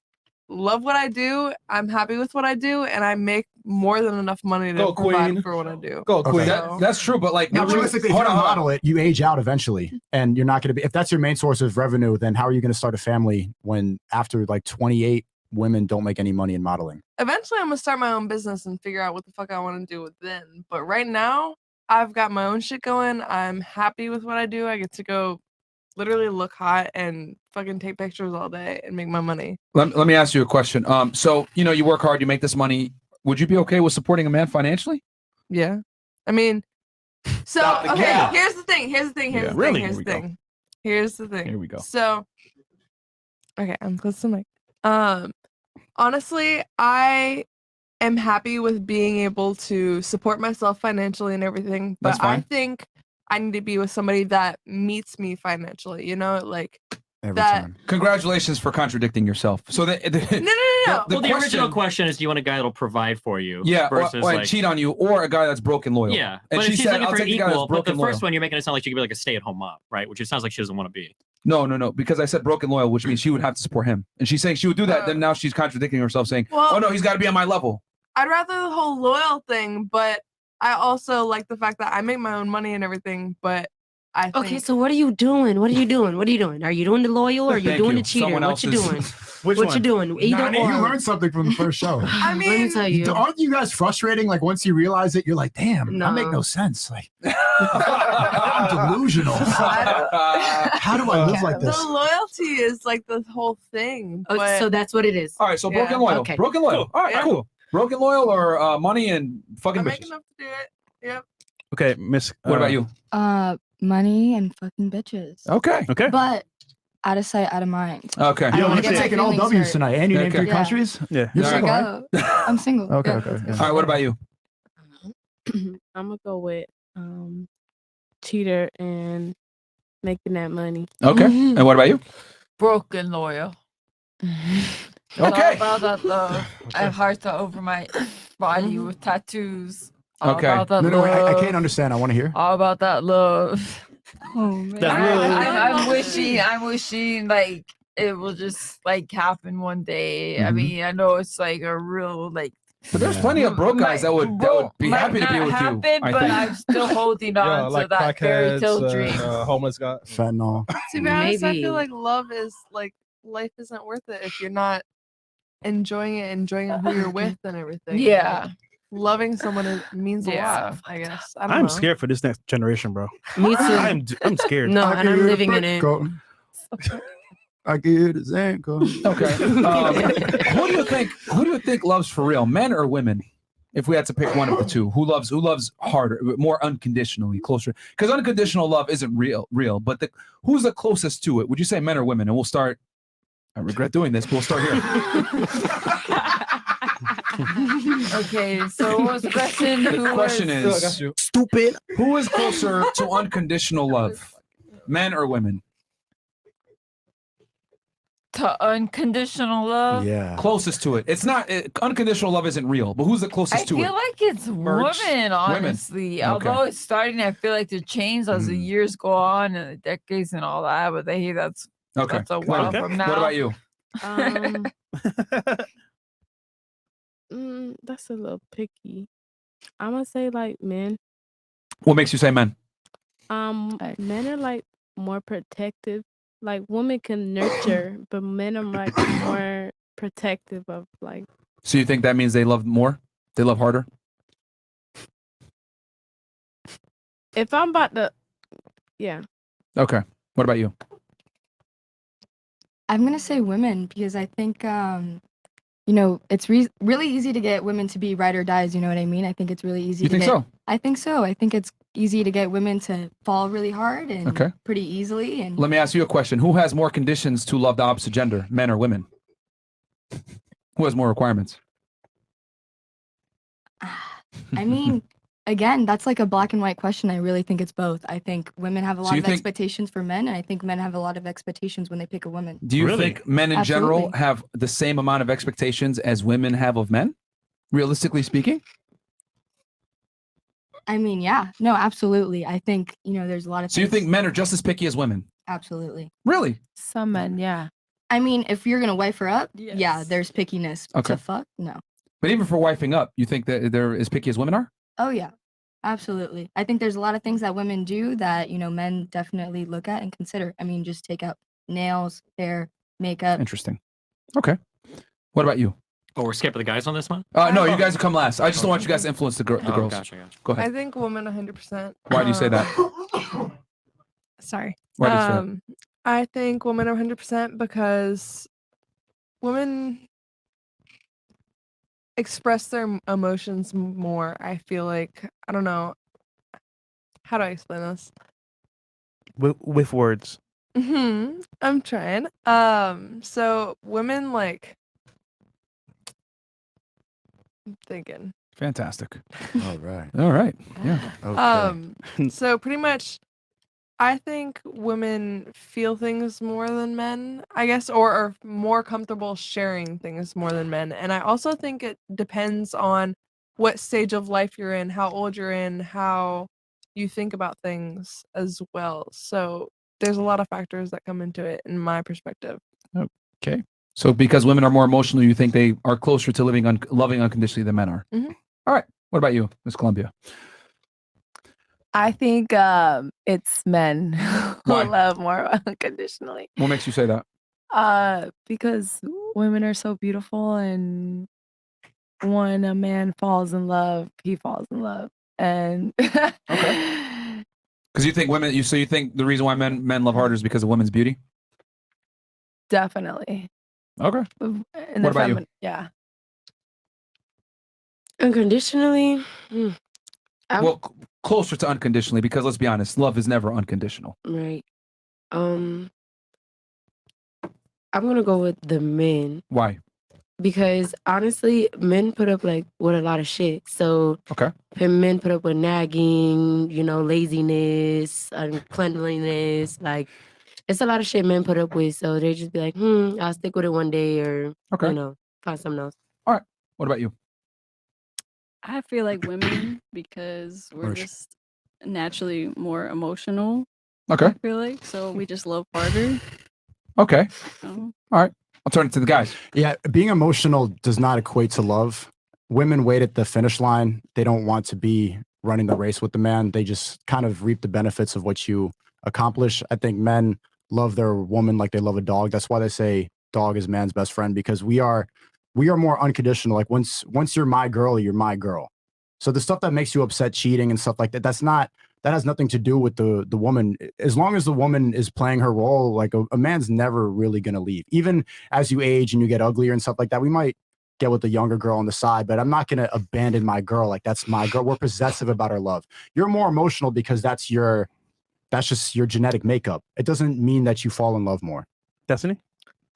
love what I do. I'm happy with what I do, and I make more than enough money to Go, provide queen. for what I do. Go, Okay. Queen. That's true, but like, now would you- realistically, if hold you on, hold on. model it, you age out eventually, and you're not going to be. If that's your main source of revenue, then how are you going to start a family when after like 28 women don't make any money in modeling? Eventually, I'm gonna start my own business and figure out what the fuck I want to do with then. But right now, I've got my own shit going. I'm happy with what I do. I get to go literally look hot and fucking take pictures all day and make my money. Let me ask you a question. So you work hard, you make this money. Would you be okay with supporting a man financially? Yeah, I mean, so okay. cap. Here's the thing. Here's the thing. Here's the thing. Here's the thing. Here's the thing. Here we go. So, okay, I'm close to the mic. Honestly, I am happy with being able to support myself financially and everything, but That's fine. I think I need to be with somebody that meets me financially, like Every that. time. Congratulations for contradicting yourself. So No. The original question is, do you want a guy that'll provide for you? Yeah, versus or like cheat on you, or a guy that's broken loyal. Yeah, and but she if she's said, looking "I'll for take the guy that's equal." But the broken first loyal." one, you're making it sound like she could be like a stay-at-home mom, right? Which it sounds like she doesn't want to be. No, because I said broken loyal, which means she would have to support him, and she's saying she would do that. Then now she's contradicting herself, saying, Well- "Oh no, he's got to be on my level." I'd rather the whole loyal thing, but I also like the fact that I make my own money and everything. But I think, Okay, so what are you doing? What are you doing? What are you doing? Are you doing the loyal or are you Thank doing you. the cheater? Someone What you else's- doing? Which what one? you doing? Either Nani, or. you learned something from the first show. I mean, Let me tell you. Aren't you guys frustrating? Like once you realize it, you're like, damn, I make no sense. Like I'm delusional. How do I live like this? the loyalty is like the whole thing. Oh, But so that's what it is. All right, so broken Yeah. loyal, Okay. broken loyal. Cool. All right, Yeah. cool. Broken loyal or money and fucking I make bitches. enough to do it. Yep. Okay, Miss. What about you? Money and fucking bitches. Okay. Okay. But out of sight, out of mind. Okay. I Yo, don't you're get my taking all feelings W's hurt. tonight, and you named Okay. 3 countries. Yeah. You're There single, you right? I'm single. Okay, yeah. okay. All right, what about you? I'm gonna go with cheater and making that money. Okay. And what about you? Broken loyal. It's all Okay. about that love. I have heart over my body with tattoos. All Okay. about that No, wait, I love. can't understand. I want to hear. All about that love. Oh man. I'm wishing like it will just like happen one day. I Mhm. mean, I know it's like a real like But there's plenty of broke guys that would be might happy to be not with you. happen, I but think. I'm still holding Yeah, on to like that fairy crackheads, tale dream. homeless guy. Fentanyl. To be honest, I Maybe. feel like love is like life isn't worth it if you're not enjoying who you're with and everything. Yeah. Loving someone means a Yeah. lot, I guess. I don't I'm know. scared for this next generation, bro. Me too. I'm scared. No, and I'm living in it. I can hear the sand go. Okay. Who do you think loves for real, men or women? If we had to pick one of the two, who loves harder, more unconditionally, closer? Because unconditional love isn't real. But who's the closest to it? Would you say men or women? And we'll start. I regret doing this, but we'll start here. Okay, so what was the question? The question is, stupid. Who is closer to unconditional love, men or women? To unconditional love? Yeah. Closest to it. It's not unconditional love isn't real, but who's the closest I to feel it? like it's Merch? women, honestly. Okay. Although it's starting, I feel like the change as the years go on and the decades and all that. But hey, that's Okay. a while from now. What about you? That's a little picky. I'm gonna say like men. What makes you say men? Men are like more protective. Like women can nurture, but men are like more protective of like. So you think that means they love more? They love harder? If I'm about to, yeah. Okay. What about you? I'm gonna say women because I think it's really easy to get women to be ride or dies. You know what I mean? I think it's really easy. You think so? I think so. I think it's easy to get women to fall really hard and Okay. pretty easily. And Let me ask you a question. Who has more conditions to love the opposite gender, men or women? Who has more requirements? I mean, again, that's like a black and white question. I really think it's both. I think women have a lot you of think- expectations for men, and I think men have a lot of expectations when they pick a woman. Do you think men in general Absolutely. have the same amount of expectations as women have of men? Realistically speaking? I mean, yeah, no, absolutely. I think there's a lot of. So you things- think men are just as picky as women? Absolutely. Really? Some men, yeah. I mean, if you're gonna wife her up, yeah, there's pickiness. Okay. To fuck, no. But even for wifing up, you think that they're as picky as women are? Oh yeah, absolutely. I think there's a lot of things that women do that men definitely look at and consider. I mean, just take out nails, hair, makeup. Interesting. Okay. What about you? Oh, we're skipping the guys on this one? No, you guys will come last. I just don't want you guys to influence the girls. Gotcha. Go ahead. I think women 100%. Why do you say that? Sorry. Why do you say that? I think women are 100% because women express their emotions more. I feel like, I don't know. How do I explain this? With words. I'm trying. So women like, I'm thinking. Fantastic. All right. All right. Yeah. Okay. So pretty much, I think women feel things more than men, I guess, or are more comfortable sharing things more than men. And I also think it depends on what stage of life you're in, how old you're in, how you think about things as well. So there's a lot of factors that come into it in my perspective. Okay. So because women are more emotional, you think they are closer to loving unconditionally than men are. Mhm. All right. What about you, Miss Columbia? I think it's men who Why? love more unconditionally. What makes you say that? Because women are so beautiful, and when a man falls in love, he falls in love. And Okay. Because you think women, you think the reason why men love harder is because of women's beauty? definitely. Okay. And What about you? Yeah. Unconditionally. Well, closer to unconditionally, because let's be honest, love is never unconditional. Right. I'm gonna go with the men Why? because honestly, men put up like with a lot of shit. So Okay. men put up with nagging, laziness, uncleanliness. Like it's a lot of shit men put up with. So they just be like, I'll stick with it one day, or Okay. find something else. All right. What about you? I feel like women because we're Marsh. just naturally more emotional. Okay. I feel like so we just love harder. Okay. Oh. All right. I'll turn it to the guys. Yeah, being emotional does not equate to love. Women wait at the finish line. They don't want to be running the race with the man. They just kind of reap the benefits of what you accomplish. I think men love their woman like they love a dog. That's why they say dog is man's best friend, because we are more unconditional. Like once you're my girl, you're my girl. So the stuff that makes you upset, cheating and stuff like that, that has nothing to do with the woman. As long as the woman is playing her role, like a man's never really going to leave. Even as you age and you get uglier and stuff like that, we might get with the younger girl on the side, but I'm not going to abandon my girl. Like that's my girl. We're possessive about our love. You're more emotional because that's just your genetic makeup. It doesn't mean that you fall in love more. Destiny?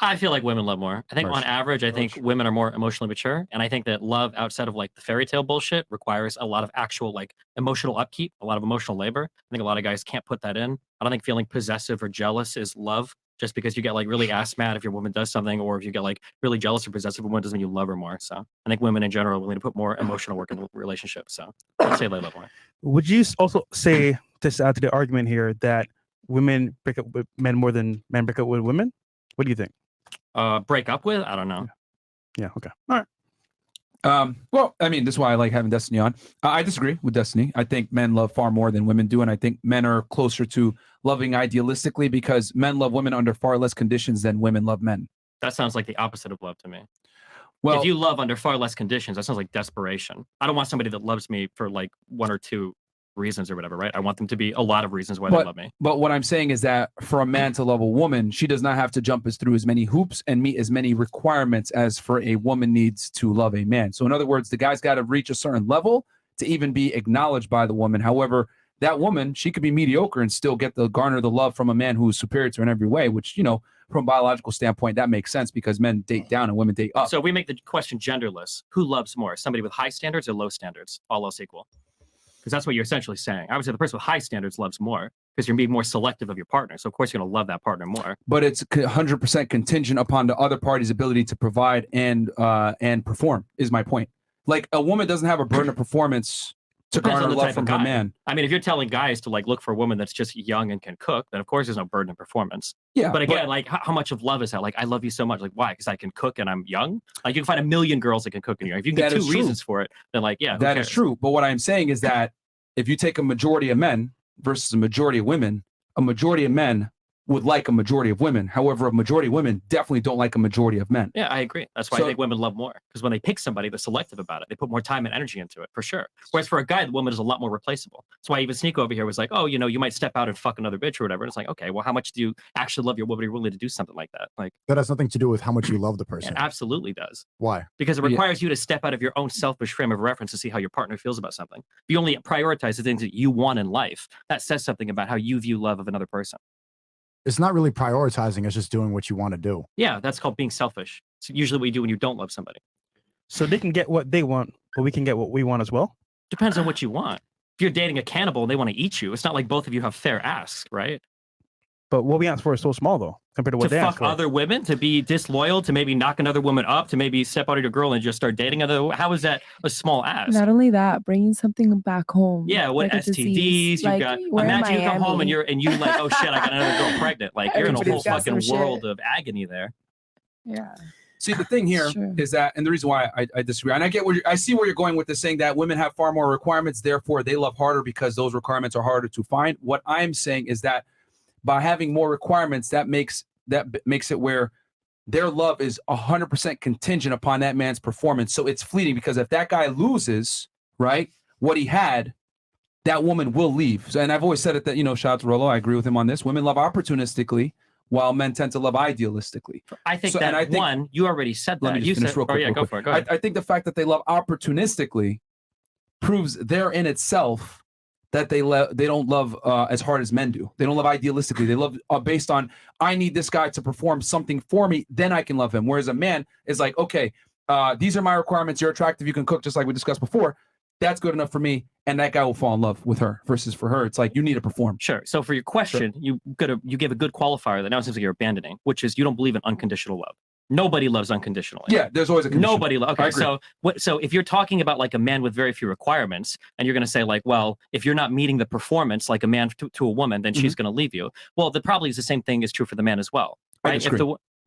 I feel like women love more. I think on average, I think women are more emotionally mature. And I think that love outside of like the fairy tale bullshit requires a lot of actual like emotional upkeep, a lot of emotional labor. I think a lot of guys can't put that in. I don't think feeling possessive or jealous is love. Just because you get like really ass mad if your woman does something, or if you get like really jealous or possessive of a woman, doesn't mean you love her more. So I think women in general are willing to put more emotional work in relationships. So I'd say they love more. Would you also say, just to add to the argument here, that women break up with men more than men break up with women? What do you think? Break up with? I don't know. Yeah. Okay. All right. Well, I mean, this is why I like having Destiny on. I disagree with Destiny. I think men love far more than women do, and I think men are closer to loving idealistically because men love women under far less conditions than women love men. That sounds like the opposite of love to me. Well, if you love under far less conditions, that sounds like desperation. I don't want somebody that loves me for like one or two reasons or whatever, right? I want them to be a lot of reasons why they love me. But what I'm saying is that for a man to love a woman, she does not have to jump through as many hoops and meet as many requirements as for a woman needs to love a man. So in other words, the guy's got to reach a certain level to even be acknowledged by the woman. However, that woman, she could be mediocre and still get garner the love from a man who is superior to her in every way, which, from a biological standpoint, that makes sense because men date down and women date up. So we make the question genderless. Who loves more? Somebody with high standards or low standards? All else equal. Because that's what you're essentially saying. I would say the person with high standards loves more because you're being more selective of your partner. So of course you're going to love that partner more. But it's 100% contingent upon the other party's ability to provide and perform, is my point. Like a woman doesn't have a burden of performance to garner love from her man. I mean, if you're telling guys to like look for a woman that's just young and can cook, then of course there's no burden of performance. Yeah. But again, like how much of love is that? Like, I love you so much. Like, why? Because I can cook and I'm young. Like, you can find a million girls that can cook and you're young. If you can get two reasons for it, then like, yeah, that is true. But what I'm saying is that if you take a majority of men versus a majority of women would like a majority of women. However, a majority of women definitely don't like a majority of men. Yeah, I agree. That's why I think women love more. Because when they pick somebody, they're selective about it. They put more time and energy into it, for sure. Whereas for a guy, the woman is a lot more replaceable. That's why even Sneako over here was like, oh, you know, you might step out and fuck another bitch or whatever. And it's like, okay, well, how much do you actually love your woman? Are you willing to do something like that? Like, that has nothing to do with how much you love the person. It absolutely does. Why? Because it requires you to step out of your own selfish frame of reference to see how your partner feels about something. If you only prioritize the things that you want in life, that says something about how you view love of another person. It's not really prioritizing, it's just doing what you want to do. Yeah, that's called being selfish. It's usually what you do when you don't love somebody. So they can get what they want, but we can get what we want as well? Depends on what you want. If you're dating a cannibal and they want to eat you, it's not like both of you have fair asks, right? But what we ask for is so small, though, compared to what to they ask fuck for. other women, to be disloyal, to maybe knock another woman up, to maybe step out of your girl and just start dating another. How is that a small ask? Not only that, bringing something back home. Yeah, what like a STDs disease. you Like, got? we're in Imagine you come home and Miami. you like, oh shit, I got another girl pregnant. Like you're in a whole Everybody's got fucking some world shit. of agony there. Yeah. See, the thing here is that, and the reason why I disagree, and I get I see where you're going with this, saying that women have far more requirements, therefore they love harder because those requirements are harder to find. What I'm saying is that by having more requirements, that makes it where their love is 100% contingent upon that man's performance. So it's fleeting, because if that guy loses, right, what he had, that woman will leave. So, and I've always said it that, you know, shout out to Rolo, I agree with him on this. Women love opportunistically, while men tend to love idealistically. I think and I think, one, you already said that. let me just You finish said, real quick. oh yeah, real go quick. for it. Go ahead. I think the fact that they love opportunistically proves there in itself that they don't love as hard as men do. They don't love idealistically. They love based on, I need this guy to perform something for me, then I can love him. Whereas a man is like, okay, these are my requirements. You're attractive. You can cook, just like we discussed before. That's good enough for me, and that guy will fall in love with her. Versus for her, it's like you need to perform. Sure. So for your question, you give a good qualifier that now it seems like you're abandoning, which is you don't believe in unconditional love. Nobody loves unconditionally. Yeah, there's always a condition. Nobody. Okay, so so if you're talking about like a man with very few requirements, and you're going to say like, well, if you're not meeting the performance like a man to a woman, then she's going to leave you. Well, that probably is the same thing is true for the man as well, right?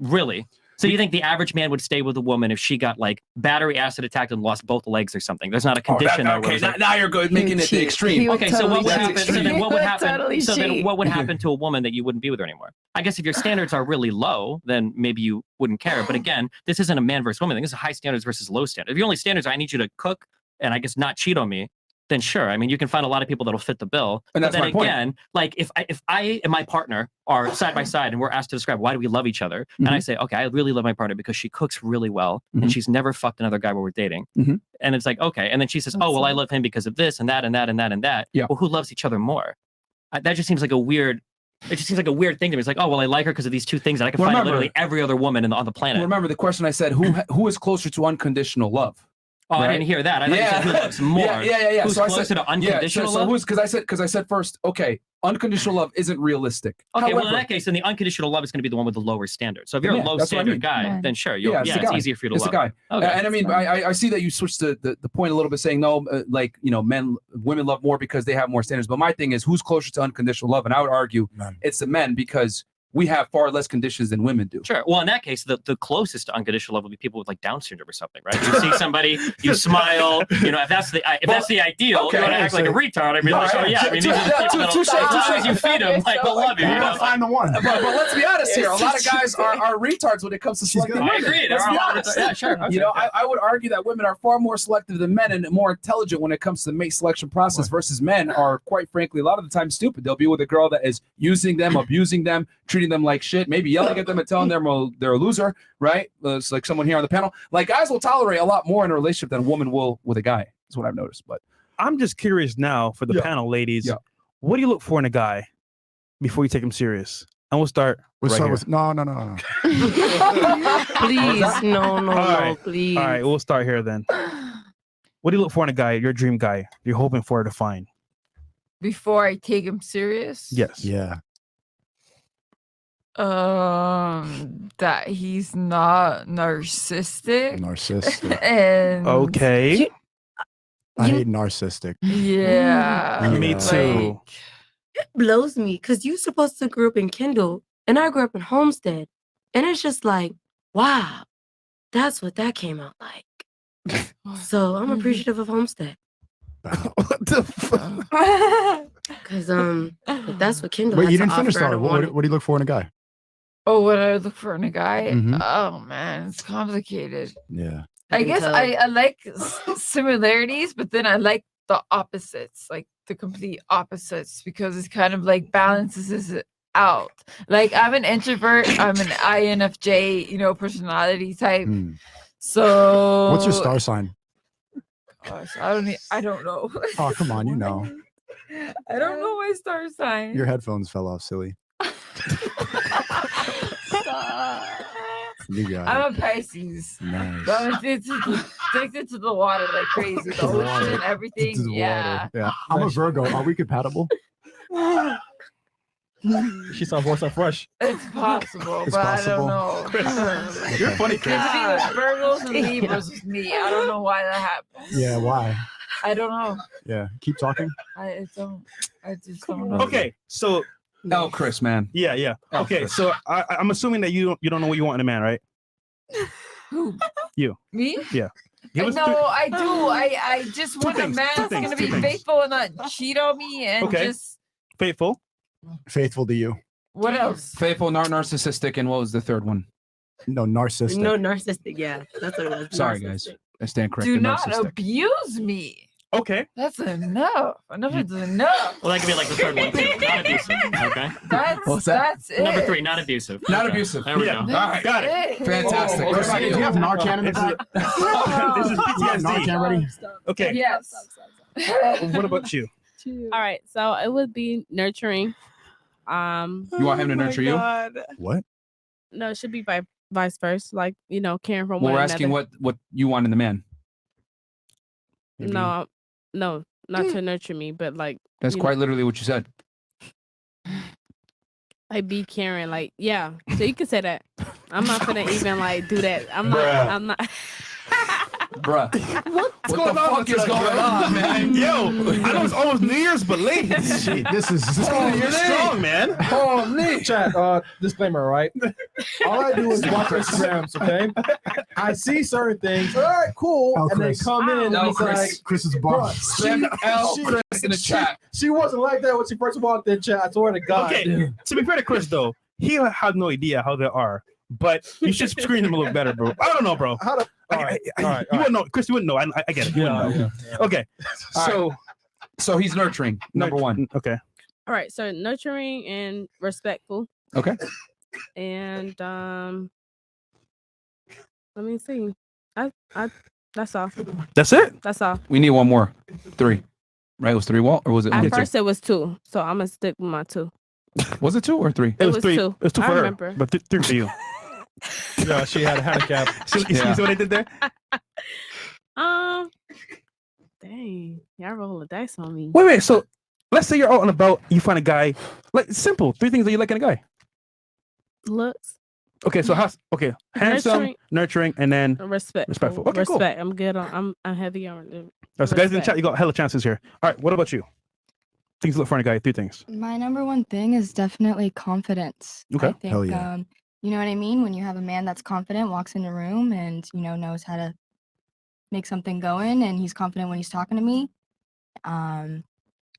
Really. So you think the average man would stay with a woman if she got like battery acid attacked and lost both legs or something? There's not a condition. Okay, now you're good, making it the extreme. Okay, so what would happen? So then what would happen? Totally So then cheat. what would happen to a woman that you wouldn't be with her anymore? I guess if your standards are really low, then maybe you wouldn't care. But again, this isn't a man versus woman thing. This is high standards versus low standards. If your only standards are I need you to cook and I guess not cheat on me, then sure. I mean, you can find a lot of people that'll fit the bill. And but that's then my point. again, like if I and my partner are side by side and we're asked to describe why do we love each other, and I say, okay, I really love my partner because she cooks really well and she's never fucked another guy while we're dating. And it's like, okay. And then she says, oh, well, I love him because of this and that and that and that and that. Yeah. Well, who loves each other more? That just seems like a weird. It just seems like a weird thing to me. It's like, oh, well, I like her because of these two things that I can find literally every other woman on the planet. Remember the question I said: who is closer to unconditional love? Oh, Right? I didn't hear that. I thought you said who loves more. Yeah. Who's So I closer said to unconditional so love? who's because I said first, okay, unconditional love isn't realistic. Okay, well, in However, that case, then the unconditional love is going to be the one with the lower standard. So if you're a low that's what I standard mean. guy, then sure, it's it's the guy. easier for you to It's love. the guy. Okay. And I mean, I see that you switched the point a little bit, saying no, like, you know, women love more because they have more standards. But my thing is, who's closer to unconditional love? And I would argue it's the men, because we have far less conditions than women do. Sure. Well, in that case, the closest to unconditional love would be people with like Down syndrome or something, right? You see somebody, you smile. You know, if that's the ideal, okay, you want to act like a retard. I'd be like, oh yeah, I mean, these are the people that'll, as long as you feed them, like they'll love you. You You gotta know? find the one. But let's be honest here. A lot of guys are retards when it comes to selecting I women. agree. Let's There be are a lot of honest. retards. Yeah, sure. You know, Okay. I would argue that women are far more selective than men and more intelligent when it comes to the mate selection process, versus men are, quite frankly, a lot of the time stupid. They'll be with a girl that is using them, abusing them, treating them like shit, maybe yelling at them and telling them they're a loser, right? It's like someone here on the panel. Like, guys will tolerate a lot more in a relationship than a woman will with a guy. That's what I've noticed. But I'm just curious now for the panel, ladies. Yeah. What do you look for in a guy before you take him serious? And we'll start. We'll right start here. with no. Please, no, please. All right, we'll start here then. What do you look for in a guy, your dream guy, you're hoping for to find? Before I take him serious? Yes. Yeah. That he's not narcissistic. Narcissistic. And Okay. I hate narcissistic. yeah. Me too. It blows me because you're supposed to grow up in Kendall and I grew up in Homestead. And it's just like, wow, that's what that came out like. So I'm appreciative of Homestead. What the fuck? Because if that's what Kendall Wait, has you to didn't finish offer, I though. don't What, want what do you look for in a guy? Oh, what I look for in a guy? Mhm. Oh man, it's complicated. Yeah. I can guess tell. I like similarities, but then I like the opposites, like the complete opposites, because it's kind of like balances it out. Like I'm an introvert, I'm an INFJ, personality type. So What's your star sign? Gosh, I don't know. Oh, come on, you know. I don't know my star sign. Your headphones fell off, silly. You got I'm it. a Pisces. Nice. But I'm addicted to the water like crazy. The ocean, everything. To the Yeah. water. Yeah. I'm a Virgo. Are we compatible? She sounds worse than fresh. It's possible, It's but possible. I don't know. You're funny, It's Virgos and Libras with me. I don't know why that happens. Yeah, why? I don't know. Yeah. Keep talking. I just don't know. Okay, so Chris, man. Yeah. Oh, Okay, Chris. so I'm assuming that you don't know what you want in a man, right? Who? You. Me? Yeah. Give us No, three- I do. I just want a things, man two that's things, gonna two be things. faithful and not cheat on me and Okay. just Faithful. Faithful to you. what else? Faithful, not narcissistic, and what was the third one? No, narcissistic. No, narcissistic. Yeah, that's what it was. Sorry, guys. I stand Do corrected. not Narcissistic. abuse me. Okay. That's enough. Enough is enough. Well, that could be like the third one too. Not abusive. Okay. That's it. Number 3, not abusive. Not Okay. abusive. There we Yeah. go. All right. Got it. Hey. Fantastic. What about Do you? you have Narcan in the back? This is PTSD. Narcan ready? Okay. Yes. What about you? All right, so it would be nurturing. You want him to nurture you? What? No, it should be vice versa. Like caring for Well, one we're another. asking what you want in the man. No, not to nurture me, but like That's you quite literally what you said. like be caring. Like yeah, so you can say that. I'm not gonna even like do that. I'm not. Bruh. What's What going the on? fuck is going on, man? Yo, I know it's almost New Year's, but late. Shit, this is You're strong, man. Chat, disclaimer, right? All I do is watch Instagrams, okay? I see certain things. All right, cool. Oh, and then Chris. come in and No, it's Chris. like, Chris is bro, bum. Send L Chris in the chat. She wasn't like that when she first walked in chat. I swear to God. Okay, to be fair to Chris, though, he had no idea how they are, but you should screen him a little better, bro. I don't know, bro. How the, all right, all right. You wouldn't know, Chris. You wouldn't know. I get it. You wouldn't know. Okay, So he's nurturing. Number one. Okay. All right, so nurturing and respectful, Okay. and let me see. I that's all. That's it. That's all. We need one more. 3. Right? It was 3, Walt, or was it At only first it was 2, so I'm gonna stick with my 2. 2? Was it 2 or 3? It was 3. 2. It was 2 I for her, remember. but 3 for you. Yeah, she had a handicap. You see what I did there? Dang, y'all roll the dice on me. Wait. So let's say you're out and about. You find a guy. Like simple 3 things that you like in a guy. Looks, Okay. So handsome, nurturing, and then respectful. Okay, cool. Respect. I'm good on. I'm heavy on the. All right, so guys in the respect. chat, you got hella chances here. All right, what about you? Things to look for in a guy. 3 things. My number one thing is definitely confidence. Okay. I think, Hell yeah. you know what I mean? When you have a man that's confident, walks in the room and, knows how to make something going and he's confident when he's talking to me.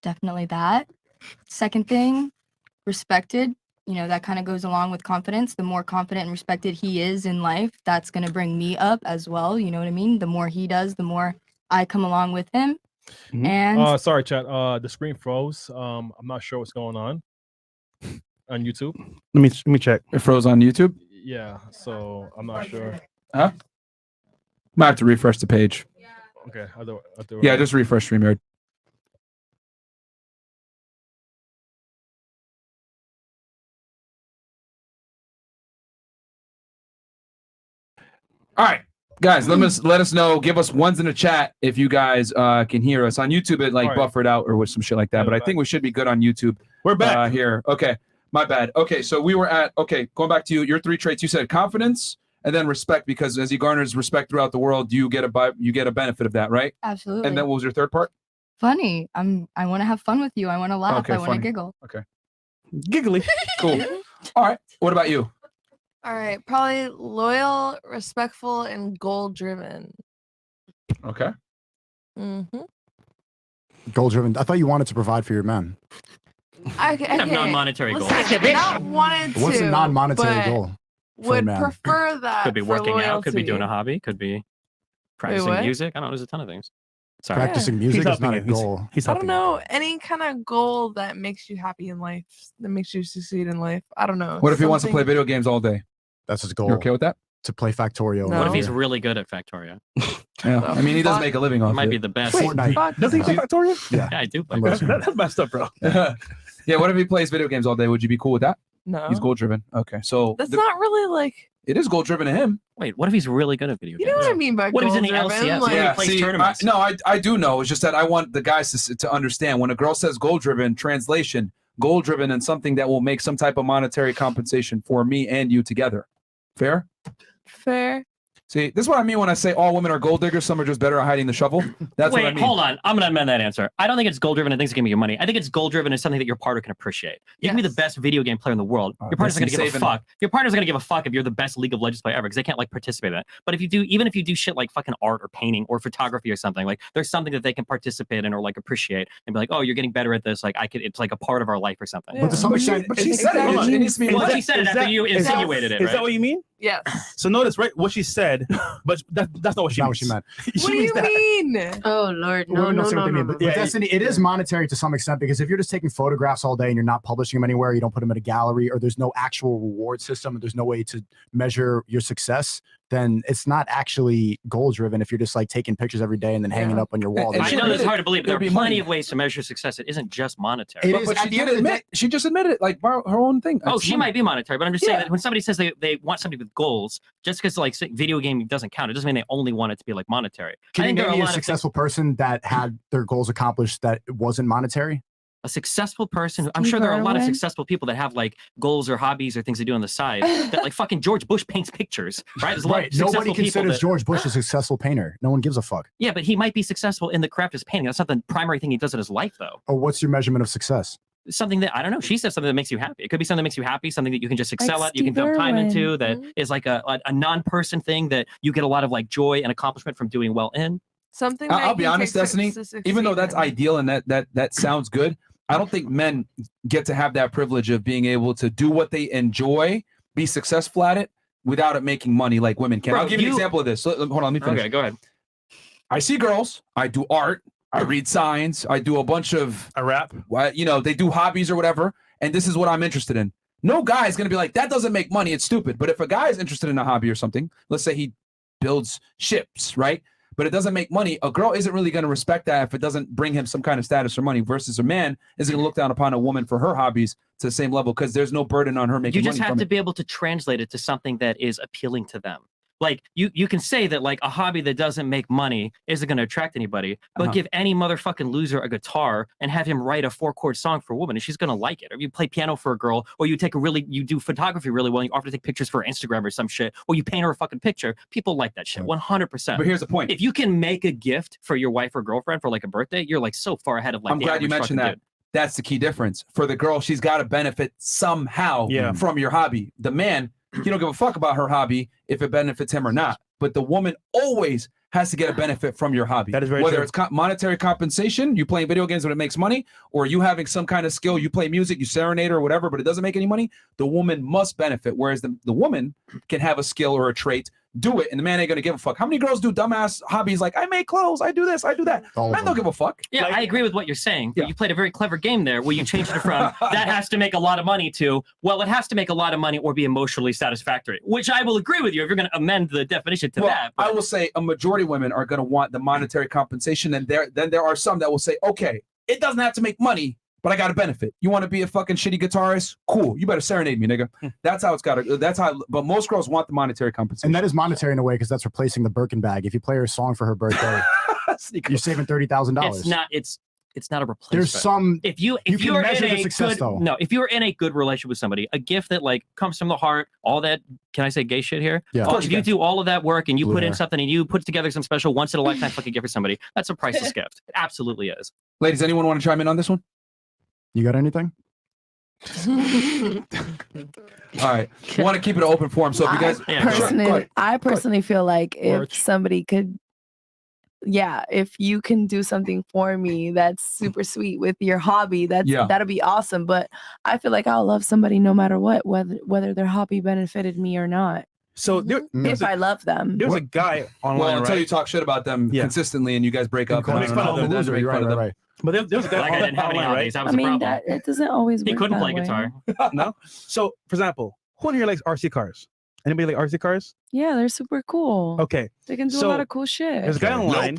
Definitely that. Second thing, respected. That kind of goes along with confidence. The more confident and respected he is in life, that's going to bring me up as well. You know what I mean? The more he does, the more I come along with him. Mhm. And Sorry, chat. The screen froze. I'm not sure what's going on YouTube. Let me check. It froze on YouTube? Yeah, so I'm not sure. Huh? Might have to refresh the page. Okay, I'll do it. Yeah, just refresh StreamYard. All right, guys, let us know. Give us ones in the chat if you guys can hear us on YouTube. It like All right. buffered out or with some shit like that. Yeah, But I we're think we should be good on YouTube. We're back. Here. Okay, my bad. Okay, so we were at going back to your 3 traits. You said confidence and then respect, because as he garners respect throughout the world, you get a benefit of that, right? absolutely. And then what was your third part? funny. I want to have fun with you. I want to laugh. Okay, I want to funny. giggle. Okay, Giggly. cool. All right, what about you? All right, probably loyal, respectful, and goal driven. Okay. Mm-hmm. Goal driven. I thought you wanted to provide for your men. I have non-monetary goals. Not wanted to. What's a non-monetary but goal? for a Would man? prefer that. Could be for working out. Could be loyalty. doing a hobby. Could be practicing what? music. I don't know. There's a ton of things. Sorry. Practicing music is not a goal. I don't know any kind of goal that makes you happy in life, that makes you succeed in life. I don't know. What if he wants to Something- play video games all day? That's his goal. You okay with that? To play Factorio. What if he's really good at Factorio? Yeah, I mean, he does make a living off He might it. be the best. Fortnite. Does he play Factorio? Yeah. I do play. That's messed up, bro. Yeah, what if he plays video games all day? Would you be cool with that? No. He's goal driven. Okay, so That's not really like. it is goal driven to him. Wait, what if he's really good at video You games? know what I mean by What if he's in the goal-driven? LCS? Like, Yeah, he plays tournaments. I do know. It's just that I want the guys to understand when a girl says goal driven, translation, goal driven and something that will make some type of monetary compensation for me and you together. Fair? Fair. See, this is what I mean when I say all women are gold diggers. Some are just better at hiding the shovel. That's Wait, what I mean. hold on. I'm going to amend that answer. I don't think it's goal driven and things that give me your money. I think it's goal driven and something that your partner can appreciate. You can be the best video game player in the world. Your partner's that's going to give a saving- fuck. Your partner's going to give a fuck if you're the best League of Legends player ever because they can't like participate in it. But if you do, even if you do shit like fucking art or painting or photography or something, like there's something that they can participate in or like appreciate and be like, oh, you're getting better at this. Like it's like a part of our life or something. But to some extent, But she said it. It needs to be Well, like- she said it after you insinuated it, Is right? that what you mean? Yes. So notice, right? What she said, but that's not what she Not meant. what she meant. What do you mean? Oh Lord, Well, no. see what they mean. But Destiny, it is monetary to some extent because if you're just taking photographs all day and you're not publishing them anywhere, you don't put them in a gallery, or there's no actual reward system, and there's no way to measure your success, then it's not actually goal driven. If you're just like taking pictures every day and then hanging up on your wall, I know it's hard to believe, but there are There'd be plenty money. of ways to measure success. It isn't just monetary. It But, is but at she the end did of the admit. She just admitted it, like her own thing. Oh, That's she money. might be monetary, but I'm just saying Yeah. that when somebody says they want somebody with goals, just because like say, video game doesn't count, it doesn't mean they only want it to be like monetary. Can I you think there name are me a a lot of successful person that had their goals accomplished that wasn't monetary? a successful person. I'm sure there are a lot of successful people that have like goals or hobbies or things they do on the side. That like fucking George Bush paints pictures, right? There's a lot of Nobody successful people considers that- George Bush a successful painter. No one gives a fuck. Yeah, but he might be successful in the craft of painting. That's not the primary thing he does in his life, though. Or what's your measurement of success? Something that I don't know. She said something that makes you happy. It could be something that makes you happy, something that you can just excel Like at, you can Steve dump time Irwin. into, that is like a non-person thing that you get a lot of like joy and accomplishment from doing well in. Something. That I'll be you honest, take Destiny. success Even though in. that's ideal and that sounds good, I don't think men get to have that privilege of being able to do what they enjoy, be successful at it, without it making money like women can. Bro, I'll give you an you- example of this. Hold on, let me finish. Okay, go ahead. I see girls. I do art. I read signs. I do a bunch of a rap. They do hobbies or whatever. And this is what I'm interested in. No guy is going to be like, that doesn't make money. It's stupid. But if a guy is interested in a hobby or something, let's say he builds ships, right? But it doesn't make money. A girl isn't really going to respect that if it doesn't bring him some kind of status or money versus a man is going to look down upon a woman for her hobbies to the same level because there's no burden on her making You just money have from to it. be able to translate it to something that is appealing to them. Like you can say that like a hobby that doesn't make money isn't going to attract anybody, but give any motherfucking loser a guitar and have him write a 4-chord song for a woman and she's going to like it. Or you play piano for a girl, or you do photography really well and you offer to take pictures for Instagram or some shit, or you paint her a fucking picture. People like that shit 100%. But here's the point. If you can make a gift for your wife or girlfriend for like a birthday, you're like so far ahead of like I'm the glad you average mentioned fucking that. dude. That's the key difference. For the girl, she's got to benefit somehow Yeah. from your hobby. The man, he don't give a fuck about her hobby if it benefits him or not. But the woman always has to get a benefit from your hobby. That is very Whether true. it's monetary compensation, you playing video games when it makes money, or you having some kind of skill, you play music, you serenade or whatever, but it doesn't make any money, the woman must benefit. Whereas the woman can have a skill or a trait, do it, and the man ain't gonna give a fuck. How many girls do dumbass hobbies like I make clothes, I do this, I do that? Men don't give a fuck. Yeah, I agree with what you're saying, but you played a very clever game there where you changed it from that has to make a lot of money to, well, it has to make a lot of money or be emotionally satisfactory, which I will agree with you if you're going to amend the definition to Well, that. I will say a majority of women are going to want the monetary compensation, and then there are some that will say, okay, it doesn't have to make money, but I got to benefit. You want to be a fucking shitty guitarist? Cool. You better serenade me, nigga. That's how it's got to. That's how. But most girls want the monetary compensation. And that is monetary in a way because that's replacing the Birkin bag. If you play her a song for her birthday, you're saving $30,000. It's not a replacement. There's some. If you can are measure in the a success good, though. no, if you're in a good relationship with somebody, a gift that like comes from the heart, all that, can I say gay shit here? Yeah. Of course If you you can. do all of that work and you Blue put in hair. something and you put together some special once in a lifetime fucking gift for somebody, that's a priceless gift. It absolutely is. Ladies, anyone want to chime in on this one? You got anything? All right. We want to keep it an open forum. So if you guys, I personally feel like if somebody could yeah, if you can do something for me that's super sweet with your hobby, that'll be awesome. But I feel like I'll love somebody no matter what, whether their hobby benefited me or not. So if I love them, there's a guy online. Well, until right? you talk shit about them consistently and you guys break up, Make fun of them. then make fun of them. Right. But there's a guy Like I didn't have any online, hobbies. That was I the mean, problem. it doesn't always work. He couldn't that play way. guitar. No. So, for example, who in here likes RC cars? Anybody like RC cars? Yeah, they're super cool. Okay. They can do a So, lot of cool shit. There's a guy online.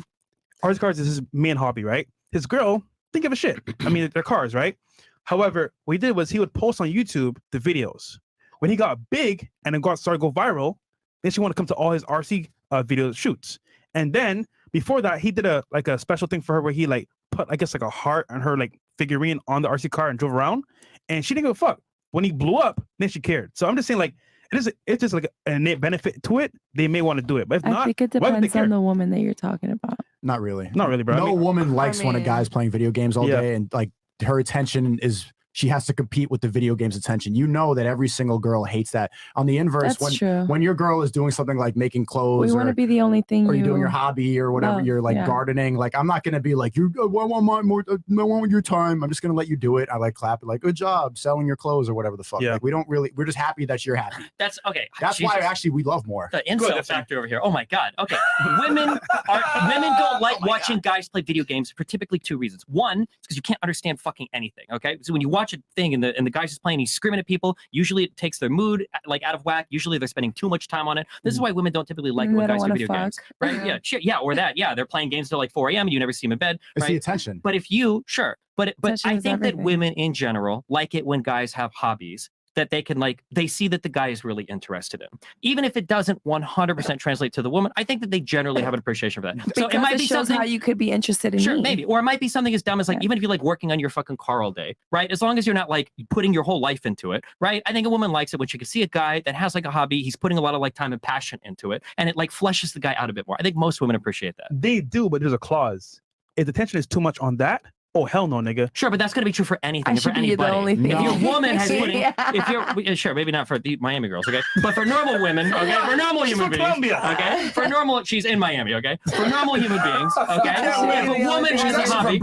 RC cars is his main hobby, right? His girl didn't give a shit. I mean, they're cars, right? However, what he did was he would post on YouTube the videos. When he got big and then started to go viral, then she wanted to come to all his RC video shoots. And then before that, he did a special thing for her where he like put, I guess, like a heart on her like figurine on the RC car and drove around. And she didn't give a fuck. When he blew up, then she cared. So I'm just saying, like, it's just like an innate benefit to it. They may want to do it, but if I not, think it why would they depends care? on the woman that you're talking about. Not really. Not really, bro. No I mean, woman likes when a mean- guy's playing video games all day and like her attention is she has to compete with the video game's attention. You know that every single girl hates that. On the inverse, That's true. when your girl is doing something like making clothes We want or to be the only thing or you you're doing your hobby or whatever, love, you're like yeah. gardening. Like, I'm not going to be like, I want your time. I'm just going to let you do it. I like clap it, like, good job selling your clothes or whatever the fuck. Yeah. Like, we're just happy that you're happy. That's okay. That's Jesus. why actually we love more. The incel factor over here. Oh my god. Okay. Women don't like watching guys play video games for typically two reasons. One, it's because you can't understand fucking anything. Okay. So when you watch a thing and the guy's just playing, he's screaming at people. Usually it takes their mood like out of whack. Usually they're spending too much time on it. This is why women don't typically like it They when don't guys do wanna video games. Right? Yeah. Shit. Yeah. Or that. Yeah. They're playing games till like 4 a.m. and you never see them in bed. It's right? the attention. But if you but Attention I is think that everything. women in general like it when guys have hobbies that they can they see that the guy is really interested in. Even if it doesn't 100% translate to the woman, I think that they generally have an appreciation for that. So Because it might be shows something how you could be interested in Sure, me. maybe. Or it might be something as dumb as like, even if you're like working on your fucking car all day, right? As long as you're not like putting your whole life into it, right? I think a woman likes it when she can see a guy that has like a hobby, he's putting a lot of like time and passion into it, and it like fleshes the guy out a bit more. I think most women appreciate that. they do, but there's a clause. If the attention is too much on that, oh hell no, nigga. Sure, but that's going to be true for anything, I and for should be the anybody. only thing. If your woman has putting, Yeah. if you're sure, maybe not for the Miami girls, okay, but for normal women, okay, for normal She's human from beings, Colombia. okay, for normal, she's in Miami, okay, for normal human beings, okay, if a woman has a hobby, if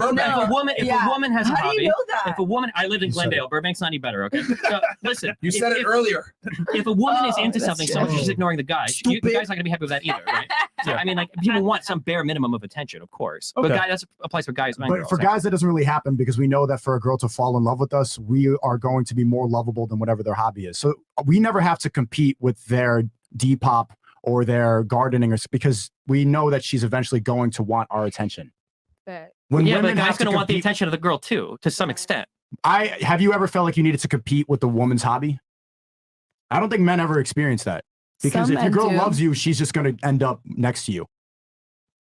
a woman has a How do hobby, you know that? if a woman, I live in You said Glendale, Burbank's not any better, okay. So listen, You said it earlier. If a woman is Oh, into that's something so much true. she's ignoring the guy, the guy's not gonna be happy with that either, right? So, I mean, like people want some bare minimum of attention, of course, but Okay. that applies for guys and But girls. for guys, that doesn't really happen because we know that for a girl to fall in love with us, we are going to be more lovable than whatever their hobby is. So we never have to compete with their Depop or their gardening, or because we know that she's eventually going to want our attention. When yeah, but the women guy's have to going to want the compete- attention of the girl too, to some extent. Have you ever felt like you needed to compete with the woman's hobby? I don't think men ever experience that. Because Some if your men girl do. loves you, she's just going to end up next to you.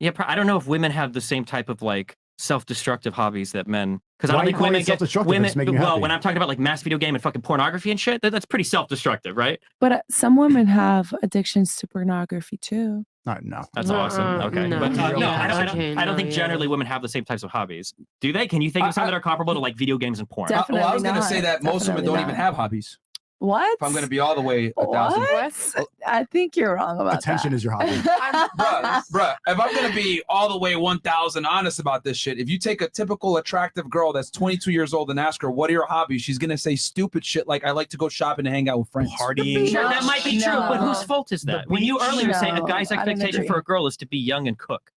Yeah, I don't know if women have the same type of like self-destructive hobbies that men. Because I Why don't are you think calling women it get self-destructive if women. it's making you Well, happy? when I'm talking about like mass video game and fucking pornography and shit, that's pretty self-destructive, right? But some women have addictions to pornography too. No. That's awesome. Okay, no. but no, Okay, I don't no, think yeah. generally women have the same types of hobbies. Do they? Can you think of some that are comparable to like video games and porn? Definitely Well, I was going to not. say that most women Definitely don't not. even have hobbies. What? If I'm going to be all the way 1,000. What? I think you're wrong about Attention that. is your hobby. Bruh, if I'm going to be all the way 1,000 honest about this shit, if you take a typical attractive girl that's 22 years old and ask her, what are your hobbies? She's going to say stupid shit like, I like to go shopping and hang out with friends. Partying. Sure, that might be true, but whose No. fault is that? When you earlier say a No, guy's I don't expectation agree. for a girl is to be young and cook.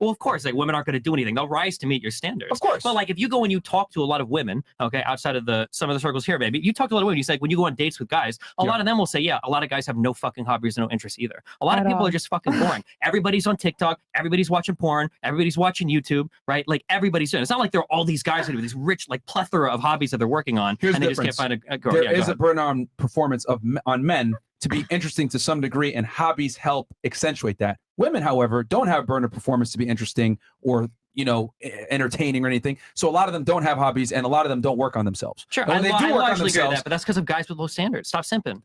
Well, of course, like women aren't going to do anything. They'll rise to meet your standards. Of course. But like if you go and you talk to a lot of women, okay, outside of some of the circles here, maybe you talk to a lot of women, you say when you go on dates with guys, a lot of them will say, yeah, a lot of guys have no fucking hobbies, no interests either. A lot of At people all. are just fucking boring. Everybody's on TikTok, everybody's watching porn, everybody's watching YouTube, right? Like everybody's doing it. It's not like there are all these guys that have these rich, like plethora of hobbies that they're working on, Here's and the they just can't difference. find a girl. There Yeah, go is a ahead. burden on performance on men to be interesting to some degree, and hobbies help accentuate that. Women, however, don't have a burden of performance to be interesting or entertaining or anything. So a lot of them don't have hobbies, and a lot of them don't work on themselves. Sure, And when I they do largely work on agree with themselves, that, but that's because of guys with low standards. Stop simping.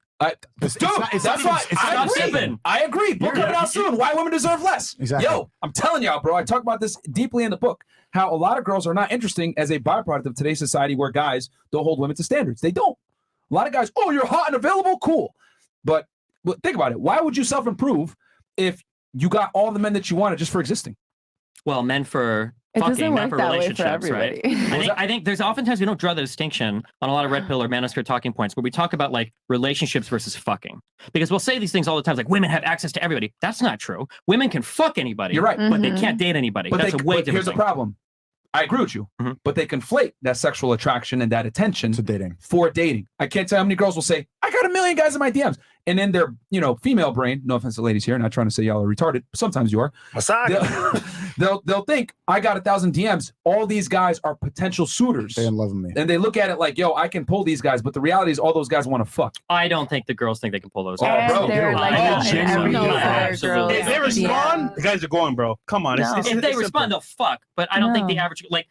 It's dude, not- it's that's not why even- it's I not agree. simping. I agree. Book coming out soon. Why women deserve less. Exactly. Yo, I'm telling y'all, bro. I talk about this deeply in the book. How a lot of girls are not interesting as a byproduct of today's society, where guys don't hold women to standards. They don't. A lot of guys, oh, you're hot and available, cool. But think about it. Why would you self-improve if you got all the men that you wanted just for existing? Well, men for It doesn't fucking, not work for that way for relationships, right? everybody. I think there's oftentimes we don't draw the distinction on a lot of red pill or manosphere talking points where we talk about like relationships versus fucking. Because we'll say these things all the time, like women have access to everybody. That's not true. Women can fuck anybody. You're right. But they can't date anybody. But That's a way but different here's the thing. problem. I agree with you, but they conflate that sexual attraction and that attention to dating. For dating. I can't tell how many girls will say, I got a million guys in my DMs. And in their, female brain, no offense to ladies here, not trying to say y'all are retarded, but sometimes you are. They'll think, I got 1,000 DMs. All these guys are potential suitors. They in love with me. And they look at it like, yo, I can pull these guys, but the reality is all those guys want to fuck. I don't think the girls think they can pull those Oh, guys. bro. They're like that in every other Absolutely. If they respond, the guys are going, bro. Come on. No. If they respond, they'll fuck. But I don't think the No. average, like,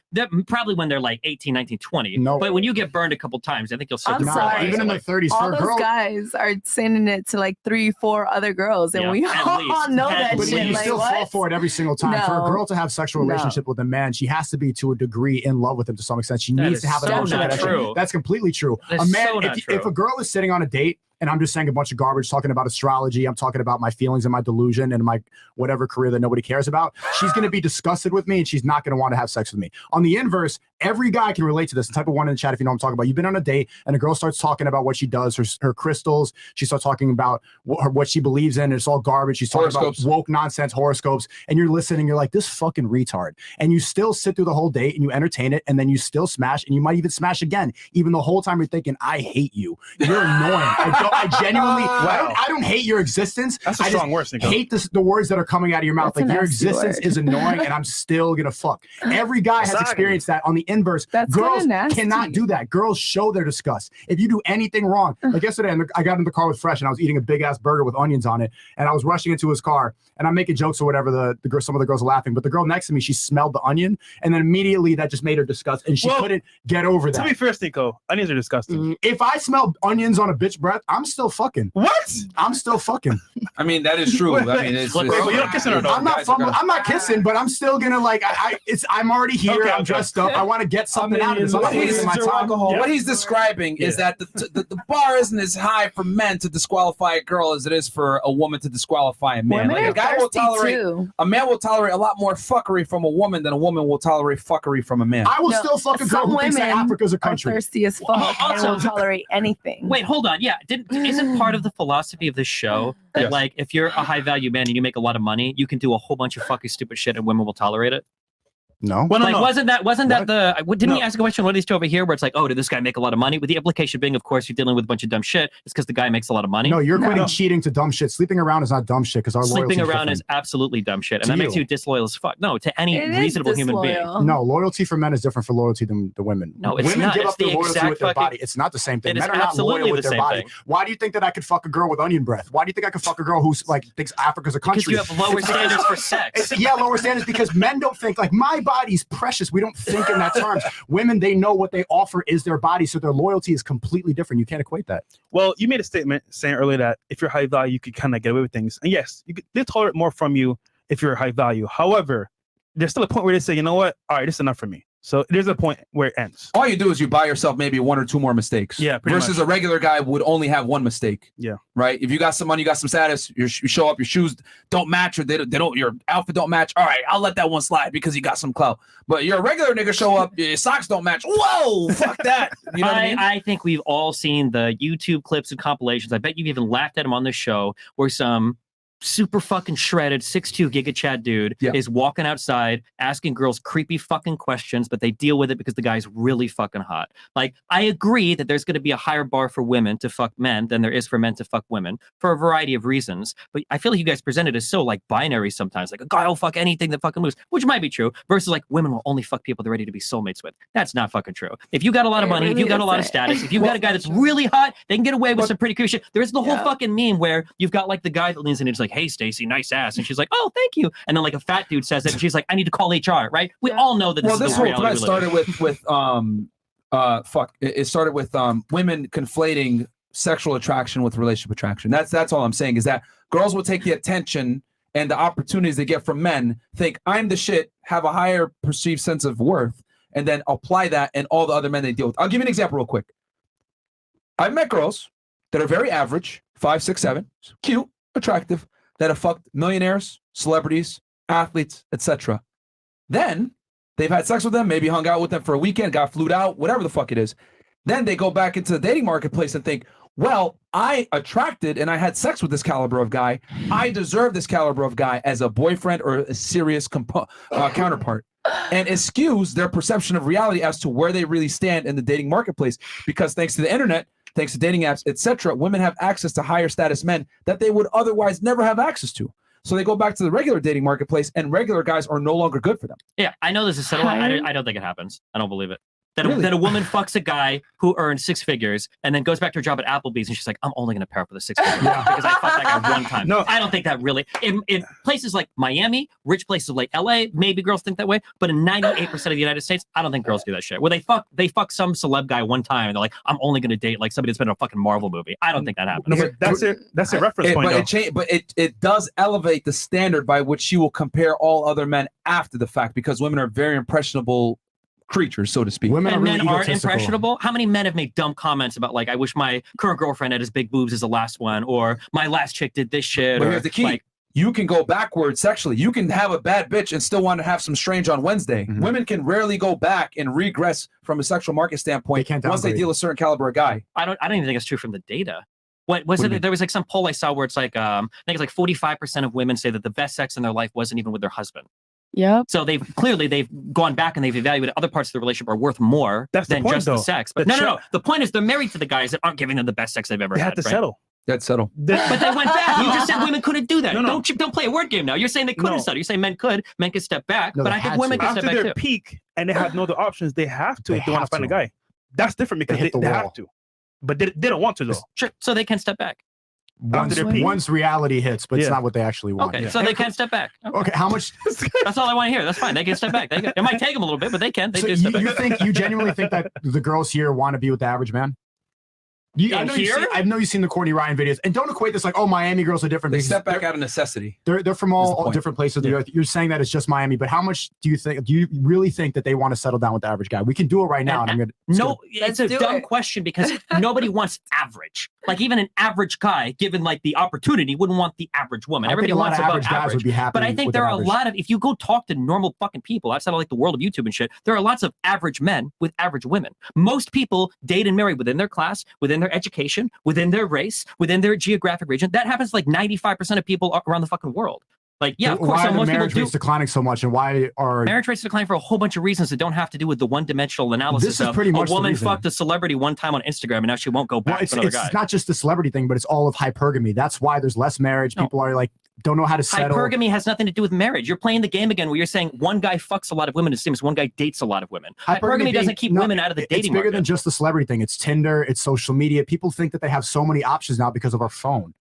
probably when they're like 18, 19, 20. No. But when you get burned a couple times, I think you'll start I'm to sorry. Even in their 30s, All for a those girl. guys are sending it to like 3-4 other girls, and Yeah, we at all least. know At that But shit. you Like, still what? fall for it every single time. For a No. girl to have sexual No. relationship with a man, she has to be to a degree in love with him to some extent. She That needs is to have an so emotional not connection. true. That's completely true. That A is man, so not if true. a girl is sitting on a date and I'm just saying a bunch of garbage, talking about astrology, I'm talking about my feelings and my delusion and my whatever career that nobody cares about, she's going to be disgusted with me and she's not going to want to have sex with me. On the inverse, every guy can relate to this. Type of one in the chat if you know what I'm talking about. You've been on a date and a girl starts talking about what she does, her crystals. She starts talking about what she believes in. It's all garbage. She's talking Horoscopes. about woke nonsense, horoscopes, and you're listening. You're like, this fucking retard. And you still sit through the whole date and you entertain it, and then you still smash, and you might even smash again. Even the whole time you're thinking, I hate you. You're annoying. I genuinely, I don't hate your existence. That's a I just strong word, Sneako. hate the words that are coming out of your mouth. That's Like a your nasty existence word. is annoying, and I'm still gonna fuck. Every guy has experienced that. On the inverse, That's girls kinda nasty. cannot do that. Girls show their disgust. If you do anything wrong, like yesterday, I got in the car with Fresh, and I was eating a big ass burger with onions on it, and I was rushing into his car, and I'm making jokes or whatever. Some of the girls are laughing, but the girl next to me, she smelled the onion, and then immediately that just made her disgust, and she couldn't get over To be that. fair, Sneako, onions are disgusting. If I smell onions on a bitch breath, I'm still fucking. What? I'm still fucking. I mean, that is true. Wait, I mean, it's wait, you're not kissing her, though. I'm not Guys are fumbling. gonna- I'm not kissing, but I'm still gonna like. I'm already here. Okay, I'm okay. dressed up. I want to get something out of this. I'm not What wasting my he's, time. what he's describing is that the bar isn't as high for men to disqualify a girl as it is for a woman to disqualify a man. Women Like are a guy will thirsty, tolerate too. a man will tolerate a lot more fuckery from a woman than a woman will tolerate fuckery from a man. I will No, still fuck a girl some who thinks that women Africa's a are country. thirsty as fuck and will tolerate anything. Wait, hold on. Yeah, isn't part of the philosophy of this show that Yes. like if you're a high value man and you make a lot of money, you can do a whole bunch of fucking stupid shit and women will tolerate it? No. Well, no, Like, no. wasn't that the? Didn't we No. ask a question? What is to over here? Where it's like, oh, did this guy make a lot of money? With the implication being, of course, you're dealing with a bunch of dumb shit. It's because the guy makes a lot of money. No, you're equating No. cheating to dumb shit. Sleeping around is not dumb shit because our Sleeping loyalty around is different. absolutely dumb shit, and To that makes you. you disloyal as fuck. No, to any It is reasonable human being. disloyal. No, loyalty for men is different for loyalty than the women. No, it's women not. give It's up their the loyalty exact with their fucking- body. It's not the same thing. It is Men are not absolutely loyal with the their same body. thing. Why do you think that I could fuck a girl with onion breath? Why do you think I could fuck a girl who's like thinks Africa's a Because country? you have lower standards for sex. Yeah, lower standards because men don't think like my body's precious. We don't think in that terms. Women, they know what they offer is their body, so their loyalty is completely different. You can't equate that. Well, you made a statement saying earlier that if you're high value, you could kind of get away with things. And yes, they tolerate more from you if you're high value. However, there's still a point where they say, you know what? All right, this is enough for me. So there's a point where it ends. All you do is you buy yourself maybe one or two more mistakes. Yeah, pretty versus much. a regular guy would only have one mistake. Yeah. Right. If you got some money, you got some status. You show up, your shoes don't match, or they don't. Your outfit don't match. All right, I'll let that one slide because you got some clout. But you're a regular nigga. Show up, your socks don't match. Whoa, fuck that. You know what I mean? I think we've all seen the YouTube clips and compilations. I bet you've even laughed at him on this show where some super fucking shredded 6'2" Giga Chad dude is walking outside asking girls creepy fucking questions, but they deal with it because the guy's really fucking hot. Like, I agree that there's going to be a higher bar for women to fuck men than there is for men to fuck women for a variety of reasons. But I feel like you guys present it as so like binary sometimes, like a guy will fuck anything that fucking moves, which might be true, versus like women will only fuck people they're ready to be soulmates with. That's not fucking true. If you got a lot of money, if you got a lot of status, if you've got a guy that's really hot, they can get away with some pretty cool shit. There's the whole fucking meme where you've got like the guy that leans in and is like, hey, Stacey, nice ass. And she's like, oh, thank you. And then like a fat dude says it and she's like, I need to call HR, right? We all know that this is the whole reality thread we live in. started it started with women conflating sexual attraction with relationship attraction. That's all I'm saying is that girls will take the attention and the opportunities they get from men, think I'm the shit, have a higher perceived sense of worth, and then apply that in all the other men they deal with. I'll give you an example real quick. I've met girls that are very average, 5, 6, 7, cute, attractive, that have fucked millionaires, celebrities, athletes, etc. Then they've had sex with them, maybe hung out with them for a weekend, got flued out, whatever the fuck it is. Then they go back into the dating marketplace and think, well, I attracted and I had sex with this caliber of guy. I deserve this caliber of guy as a boyfriend or a serious counterpart. And it skews their perception of reality as to where they really stand in the dating marketplace. Because thanks to the internet, thanks to dating apps, etc., women have access to higher status men that they would otherwise never have access to. So they go back to the regular dating marketplace and regular guys are no longer good for them. Yeah, I know this is settled. I don't think it happens. I don't believe it. That, Really? that a woman fucks a guy who earns 6 figures and then goes back to her job at Applebee's and she's like, I'm only going to pair up with a 6 figure because I fucked that guy one time. No. I don't think that really. In places like Miami, rich places like LA, maybe girls think that way. But in 98% of the United States, I don't think girls do that shit. Where they fuck some celeb guy one time and they're like, I'm only going to date like somebody that's been in a fucking Marvel movie. I don't think that happens. No, but that's a reference point. But it does elevate the standard by which she will compare all other men after the fact, because women are very impressionable creatures, so to speak. And men aren't impressionable. How many men have made dumb comments about like, I wish my current girlfriend had as big boobs as the last one, or my last chick did this shit. But Or here's the key. like, You can go backwards sexually. You can have a bad bitch and still want to have some strange on Wednesday. Women can rarely go back and regress from a sexual market standpoint once they deal with a certain caliber of guy. I don't even think it's true from the data. What was it? There was like some poll I saw where it's like, I think it's like 45% of women say that the best sex in their life wasn't even with their husband. Yep. So they've gone back and they've evaluated other parts of the relationship are worth more than point, just though. the sex. But no. The point is they're married to the guys that aren't giving them the best sex they've ever They had. have to right? settle. That's settle. But they went back. You just said women couldn't do that. No. Don't play a word game now. You're saying they couldn't settle. You're saying men could. Men could step back. No, but they I think had women to. can step After back their too. peak and they have no other options, they have to if they want have to find a to. guy. That's different because hit they the have wall. to. But they don't want to though. Sure. So they can step back. Once reality hits, but it's Yeah. not what they actually want. Okay, so they can step back. Okay, how much? That's all I want to hear. That's fine. They can step back. It might take them a little bit, but they can. They So do step back. you genuinely think that the girls here want to be with the average man? I know you've seen the Courtney Ryan videos, and don't equate this like, oh, Miami girls are different. They step back out of necessity. They're from all different places of the earth. You're saying that it's just Miami, but how much do you really think that they want to settle down with the average guy? We can do it right now. It's a dumb question because nobody wants average. Like even an average guy, given like the opportunity, wouldn't want the average woman. I think Everybody a lot wants of above average guys would be happy But I think with there an are a average. lot of, if you go talk to normal fucking people outside of like the world of YouTube and shit, there are lots of average men with average women. Most people date and marry within their class, within their education, within their race, within their geographic region. That happens to like 95% of people around the fucking world. Like, yeah, of course, why so are the most people marriage do. rates declining so much, and why are Marriage rates decline for a whole bunch of reasons that don't have to do with the one-dimensional analysis This is of pretty much a the woman reason. fucked a celebrity one time on Instagram and now she won't go back it's with another guy. not just the celebrity thing, but it's all of hypergamy. That's why there's less marriage. People are like don't know how to settle. Hypergamy has nothing to do with marriage. You're playing the game again where you're saying one guy fucks a lot of women, it seems one guy dates a lot of women. Hypergamy doesn't keep women out of the It's dating bigger market. than just the celebrity thing. It's Tinder, it's social media. People think that they have so many options now because of our phone.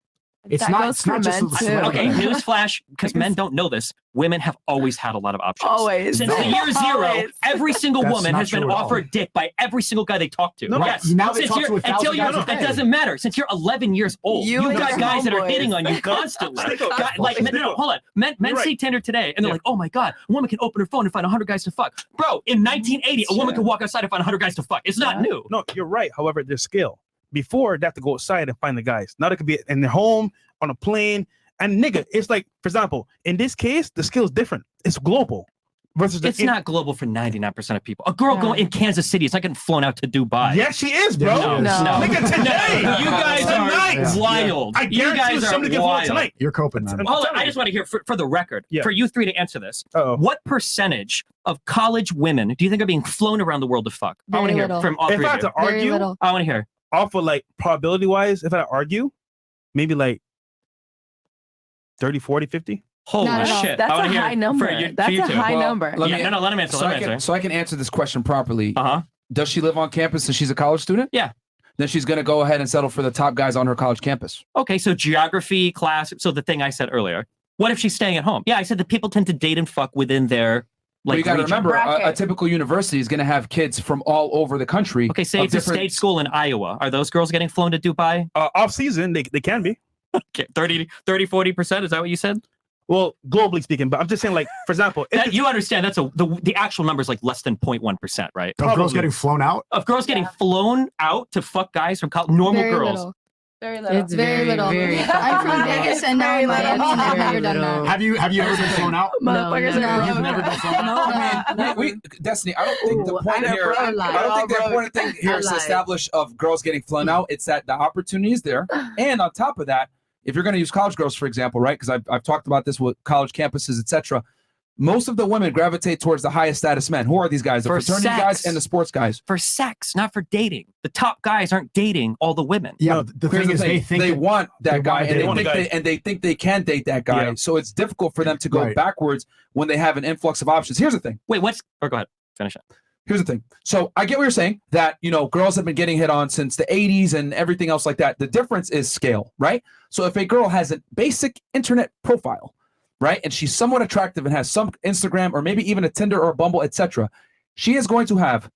It's That not. goes It's not for just men, the too. celebrity Okay, thing. newsflash, because men don't know this, women have always had a lot of options. Always. Since the year zero, Always. every single That's woman not has been true at all. offered dick by every single guy they talk to. No, yes. now they Since talk you're- to 1,000 guys a that day. doesn't matter. Since you're 11 years old, You you and got your guys that are homeboys. hitting on you constantly. Sneako. Like, men, no, hold on. Men You're see right. Tinder today, and they're like, oh my God, a woman can open her phone and find 100 guys to fuck. Bro, in 1980, a woman could walk outside and find 100 guys to fuck. It's not new. No, you're right. However, there's skill. Before, they have to go outside and find the guys. Now they could be in their home, on a plane. And nigga, it's like, for example, in this case, the skill is different. It's global. Versus It's not global for 99% of people. A girl going in Kansas City is not getting flown out to Dubai. Yes, she is, bro. No. Nigga, today. You guys Tonight. are wild. I You guarantee guys you are somebody can vote wild. tonight. You're coping, man. Hold on, I just want to hear, for the record, Yeah. for you three to answer this, Uh-oh. what percentage of college women do you think are being flown around the world to fuck? I want to Very hear little. from all If three I of had you. to argue, little. I want to hear. off of like probability wise, if I argue, maybe like 30, 40, 50. Holy Not at all. shit. That's I wanna a hear high number. for you- That's for you a two. high Well, number. let me- Let him answer. So I can answer this question properly. Uh-huh. Does she live on campus and she's a college student? Yeah. Then she's going to go ahead and settle for the top guys on her college campus. Okay, so geography, class, so the thing I said earlier. What if she's staying at home? Yeah, I said that people tend to date and fuck within their But you got to region. remember, a Bracket. typical university is going to have kids from all over the country. Okay, say of it's a different- state school in Iowa. Are those girls getting flown to Dubai? Off season, they can be. Okay, 30, 40%? Is that what you said? Well, globally speaking, but I'm just saying, like, for example, if That, you understand that's the actual number is like less than 0.1%, right? Are girls Probably. getting flown out? Of girls getting flown out to fuck guys from college, normal Very girls. little. Very little. It's very, little. very I'm from fucking Vegas and now in Miami, and I've never done that. Have you ever been flown out? Motherfuckers no. are You've never been flown out? No, Destiny, I don't think the Ooh, point I here. I don't think the important thing here is to lied. establish of girls getting flown out. It's that the opportunity is there, and on top of that, if you're going to use college girls, for example, right? Because I've talked about this with college campuses, etc. Most of the women gravitate towards the highest status men. Who are these guys? The For fraternity sex. guys and the sports guys. For sex, not for dating. The top guys aren't dating all the women. Yeah, No, the Here's thing the is, thing. they think they that want that they guy, want and to they, date think the they, and they think they can date that guy. Yeah. So it's difficult for them to go Right. backwards when they have an influx of options. Here's the thing. Wait, what's? Or go ahead. Finish it. Here's the thing. So I get what you're saying, that, you know, girls have been getting hit on since the 80s and everything else like that. The difference is scale, right? So if a girl has a basic internet profile, right, and she's somewhat attractive and has some Instagram or maybe even a Tinder or a Bumble, etc., she is going to have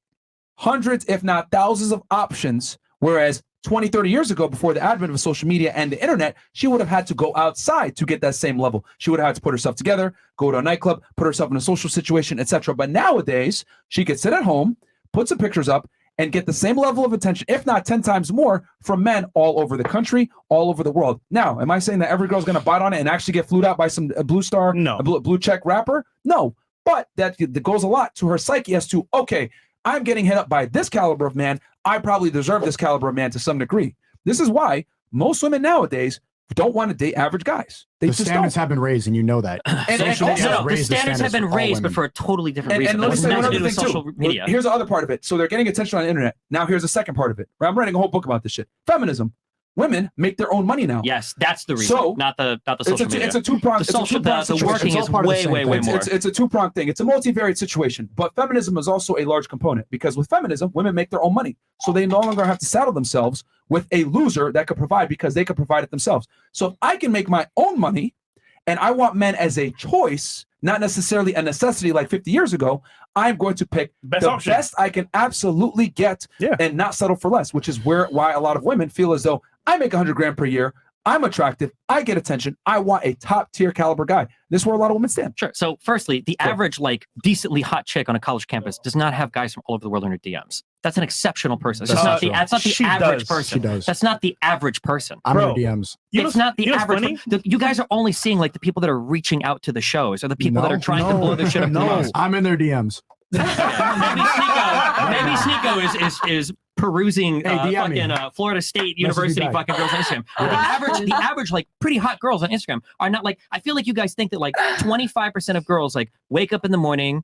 hundreds, if not thousands of options, whereas 20, 30 years ago, before the advent of social media and the internet, she would have had to go outside to get that same level. She would have had to put herself together, go to a nightclub, put herself in a social situation, etc. But nowadays, she could sit at home, put some pictures up, and get the same level of attention, if not 10 times more, from men all over the country, all over the world. Now, am I saying that every girl's going to bite on it and actually get flued out by some blue star, No. a blue check rapper? No. But that goes a lot to her psyche as to, okay, I'm getting hit up by this caliber of man. I probably deserve this caliber of man to some degree. This is why most women nowadays don't want to date average guys. They the just standards don't. have been raised, and you know that. Social media has the raised standards have been for all raised, but women. for a totally different reason. And let me That say has one nothing other to do thing with too. social media. Here's the other part of it. So they're getting attention on the internet. Now here's the second part of it. I'm writing a whole book about this shit. Feminism. Women make their own money now. Yes, that's the reason. So not the social media. It's a two-pronged. The social, the working is way more. It's a two-pronged thing. It's a multivariate situation. But feminism is also a large component, because with feminism, women make their own money. So they no longer have to saddle themselves with a loser that could provide, because they could provide it themselves. So if I can make my own money, and I want men as a choice, not necessarily a necessity like 50 years ago, I'm going to pick the best I can absolutely get and not settle for less, which is why a lot of women feel as though I make 100 grand per year. I'm attractive. I get attention. I want a top tier caliber guy. This is where a lot of women stand. Sure. So firstly, the average like decently hot chick on a college campus does not have guys from all over the world in her DMs. That's an exceptional person. That's not the average person. She does. That's not the average person. I'm in her DMs. It's not the average. You guys are only seeing like the people that are reaching out to the shows, or the people that are trying to blow their shit up. No, I'm in their DMs. Maybe Sneako is perusing DM me. fucking Florida State Message me University back. fucking girls on Instagram. The average like pretty hot girls on Instagram are not like, I feel like you guys think that like 25% of girls like wake up in the morning,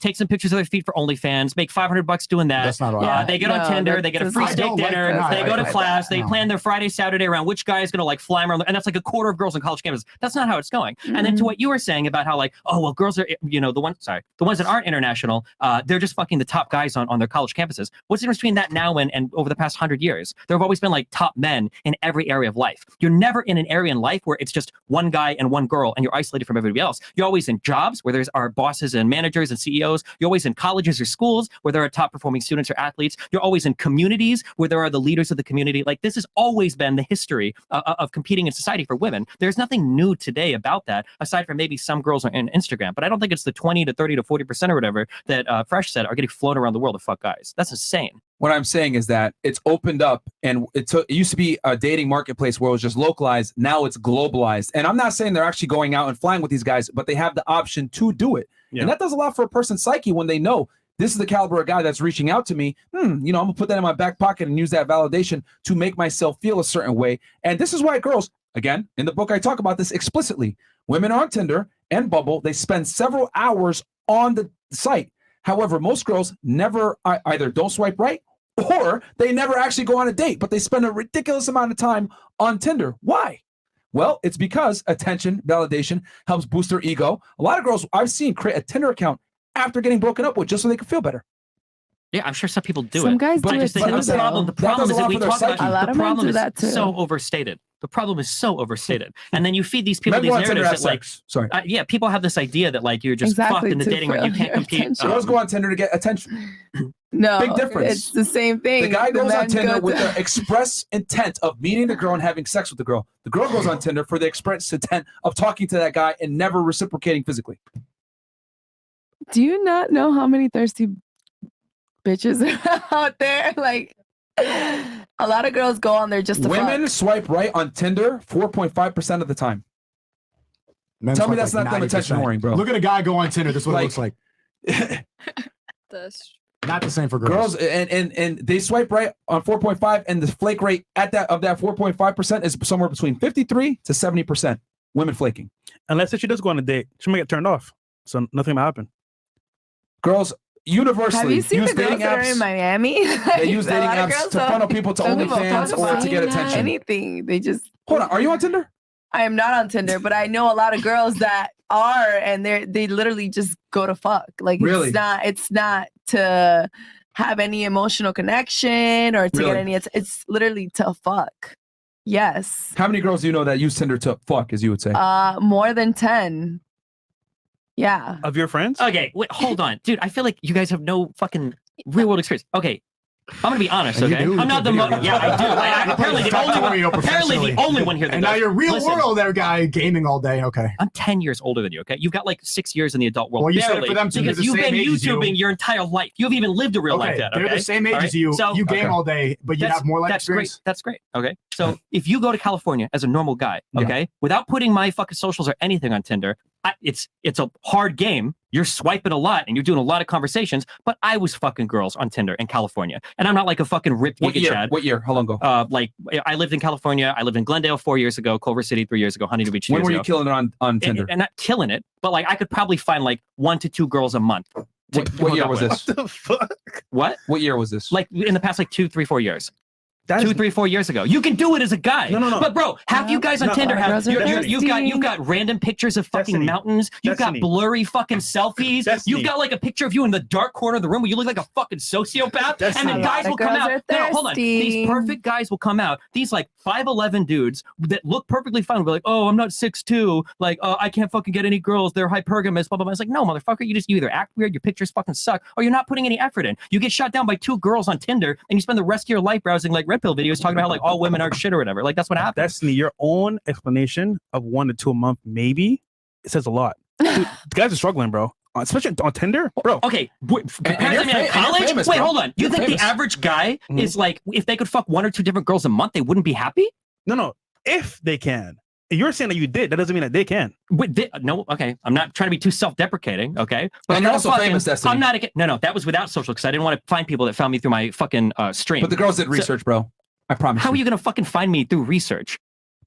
take some pictures of their feet for OnlyFans, make $500 doing that. That's not right. They get on Tinder, they get a free steak dinner, they go to class, they plan their Friday, Saturday around which guy is gonna like fly around, and that's like a quarter of girls on college campuses. That's not how it's going. And then to what you were saying about how like, oh well, girls are, you know, the ones that aren't international, they're just fucking the top guys on their college campuses. What's the difference between that now and over the past 100 years? There have always been like top men in every area of life. You're never in an area in life where it's just one guy and one girl and you're isolated from everybody else. You're always in jobs where there's our bosses and managers and CEOs. You're always in colleges or schools where there are top performing students or athletes. You're always in communities where there are the leaders of the community. Like, this has always been the history of competing in society for women. There's nothing new today about that, aside from maybe some girls are in Instagram. But I don't think it's the 20 to 30 to 40% or whatever that Fresh said are getting flown around the world to fuck guys. That's insane. What I'm saying is that it's opened up, and it used to be a dating marketplace where it was just localized. Now it's globalized. And I'm not saying they're actually going out and flying with these guys, but they have the option to do it. Yeah. And that does a lot for a person's psyche when they know this is the caliber of guy that's reaching out to me. You know, I'm gonna put that in my back pocket and use that validation to make myself feel a certain way. And this is why girls, again, in the book, I talk about this explicitly. Women on Tinder and Bumble, they spend several hours on the site. However, most girls never either don't swipe right, or they never actually go on a date, but they spend a ridiculous amount of time on Tinder. Why? Well, it's because attention, validation helps boost their ego. A lot of girls I've seen create a Tinder account after getting broken up with just so they can feel better. Yeah, I'm sure some people do Some it. guys but do I just it think too, the problem though. is that we talk about A lot the of men problem do is that too. so overstated. The problem is so overstated. And then you feed these people Men these go on Tinder narratives to that have like, sex. Sorry. Yeah, people have this idea that like you're just fucked in the dating market. You can't compete. Girls go on Tinder to get attention. No, Big difference. It's the same thing. The guy goes on men Tinder go with to- the express intent of meeting the girl and having sex with the girl. The girl goes on Tinder for the express intent of talking to that guy and never reciprocating physically. Do you not know how many thirsty bitches are out there? Like, A lot of girls go on there just to Women fuck. swipe right on Tinder 4.5% of the time. Men Tell me swipe that's like not them 90%. attention whoring, bro. Look at a guy go on Tinder. This is what it looks like. That's Not the same for girls. And they swipe right on 4.5, and the flake rate at that 4.5% is somewhere between 53 to 70%. Women flaking. Unless if she does go on a date, she might get turned off. So nothing might happen. Girls universally Have you seen use the girls dating that are apps. in Miami? They use A dating lot of apps girls to don't- funnel people to some people OnlyFans don't or to get find attention. Anything. They just Hold on. Are you on Tinder? I am not on Tinder, but I know a lot of girls that are, and they literally just go to fuck. Like Really? it's not to have any emotional connection or to Really? get any. It's literally to fuck. Yes. How many girls do you know that use Tinder to fuck, as you would say? More than 10. Yeah. Of your friends? Okay, wait, hold on, dude. I feel like you guys have no fucking real world experience. Okay, I'm gonna be honest. And you Okay, do? I'm not the Video most. games. Yeah, I do. Apparently, the only Factorio one. Apparently, professionally. the only one here. That And now does. you're real Listen, world there, guy, gaming all day. Okay. I'm 10 years older than you. Okay, you've got like 6 years in the adult world. Well, you said it barely, for them too, they're because the you've same been age as you. YouTubing your entire life. You haven't even lived a real life yet. They're Okay? the same age All right? as you. So, You game okay. all day, but you have more life That's experience. great. That's great. Okay. So if you go to California as a normal guy, okay, without putting my fucking socials or anything on Tinder, it's a hard game. You're swiping a lot and you're doing a lot of conversations, but I was fucking girls on Tinder in California. And I'm not like a fucking ripped What Giga year? Chad. What year? How long ago? Like I lived in California. I lived in Glendale 4 years ago, Culver City 3 years ago, Huntington Beach 2 When years were you ago. killing it on Tinder? And not killing it, but like I could probably find like 1 to 2 girls a month. What year was this? What the fuck? What? What year was this? Like in the past like 2, 3, 4 years. That's 2, 3, 4 years ago. You can do it as a guy. No. But bro, half you guys on No, Tinder have girls are you've got random pictures of fucking Destiny. mountains. You've Destiny. got blurry fucking selfies. Destiny. You've got like a picture of you in the dark corner of the room where you look like a fucking sociopath. Destiny. And then A guys lot will of come girls out. are No, hold on. These thirsty. perfect guys will come out. These like 5'11" dudes that look perfectly fine will be like, oh, I'm not 6'2". Like, I can't fucking get any girls. They're hypergamous. Blah blah blah. It's like, no, motherfucker. You either act weird, your pictures fucking suck, or you're not putting any effort in. You get shot down by 2 girls on Tinder, and you spend the rest of your life browsing like red pill videos talking about how like all women are shit or whatever. Like that's what happens. Destiny, your own explanation of 1 to 2 a month, maybe, it says a lot. Dude, guys are struggling, bro. Especially on Tinder, bro. Okay, compared you're to me in fa- and you're college. famous, Wait, bro. hold on. You You're think famous. the average guy Mhm. is like, if they could fuck 1 or 2 different girls a month, they wouldn't be happy? No. If they can. If you're saying that you did, that doesn't mean that they can. No, okay. I'm not trying to be too self-deprecating, okay? And I'm you're not also fucking- famous, Destiny. I'm not against. No, that was without social because I didn't want to find people that found me through my fucking stream. But the girls did So- research, bro. I promise. How are you gonna fucking find me through research?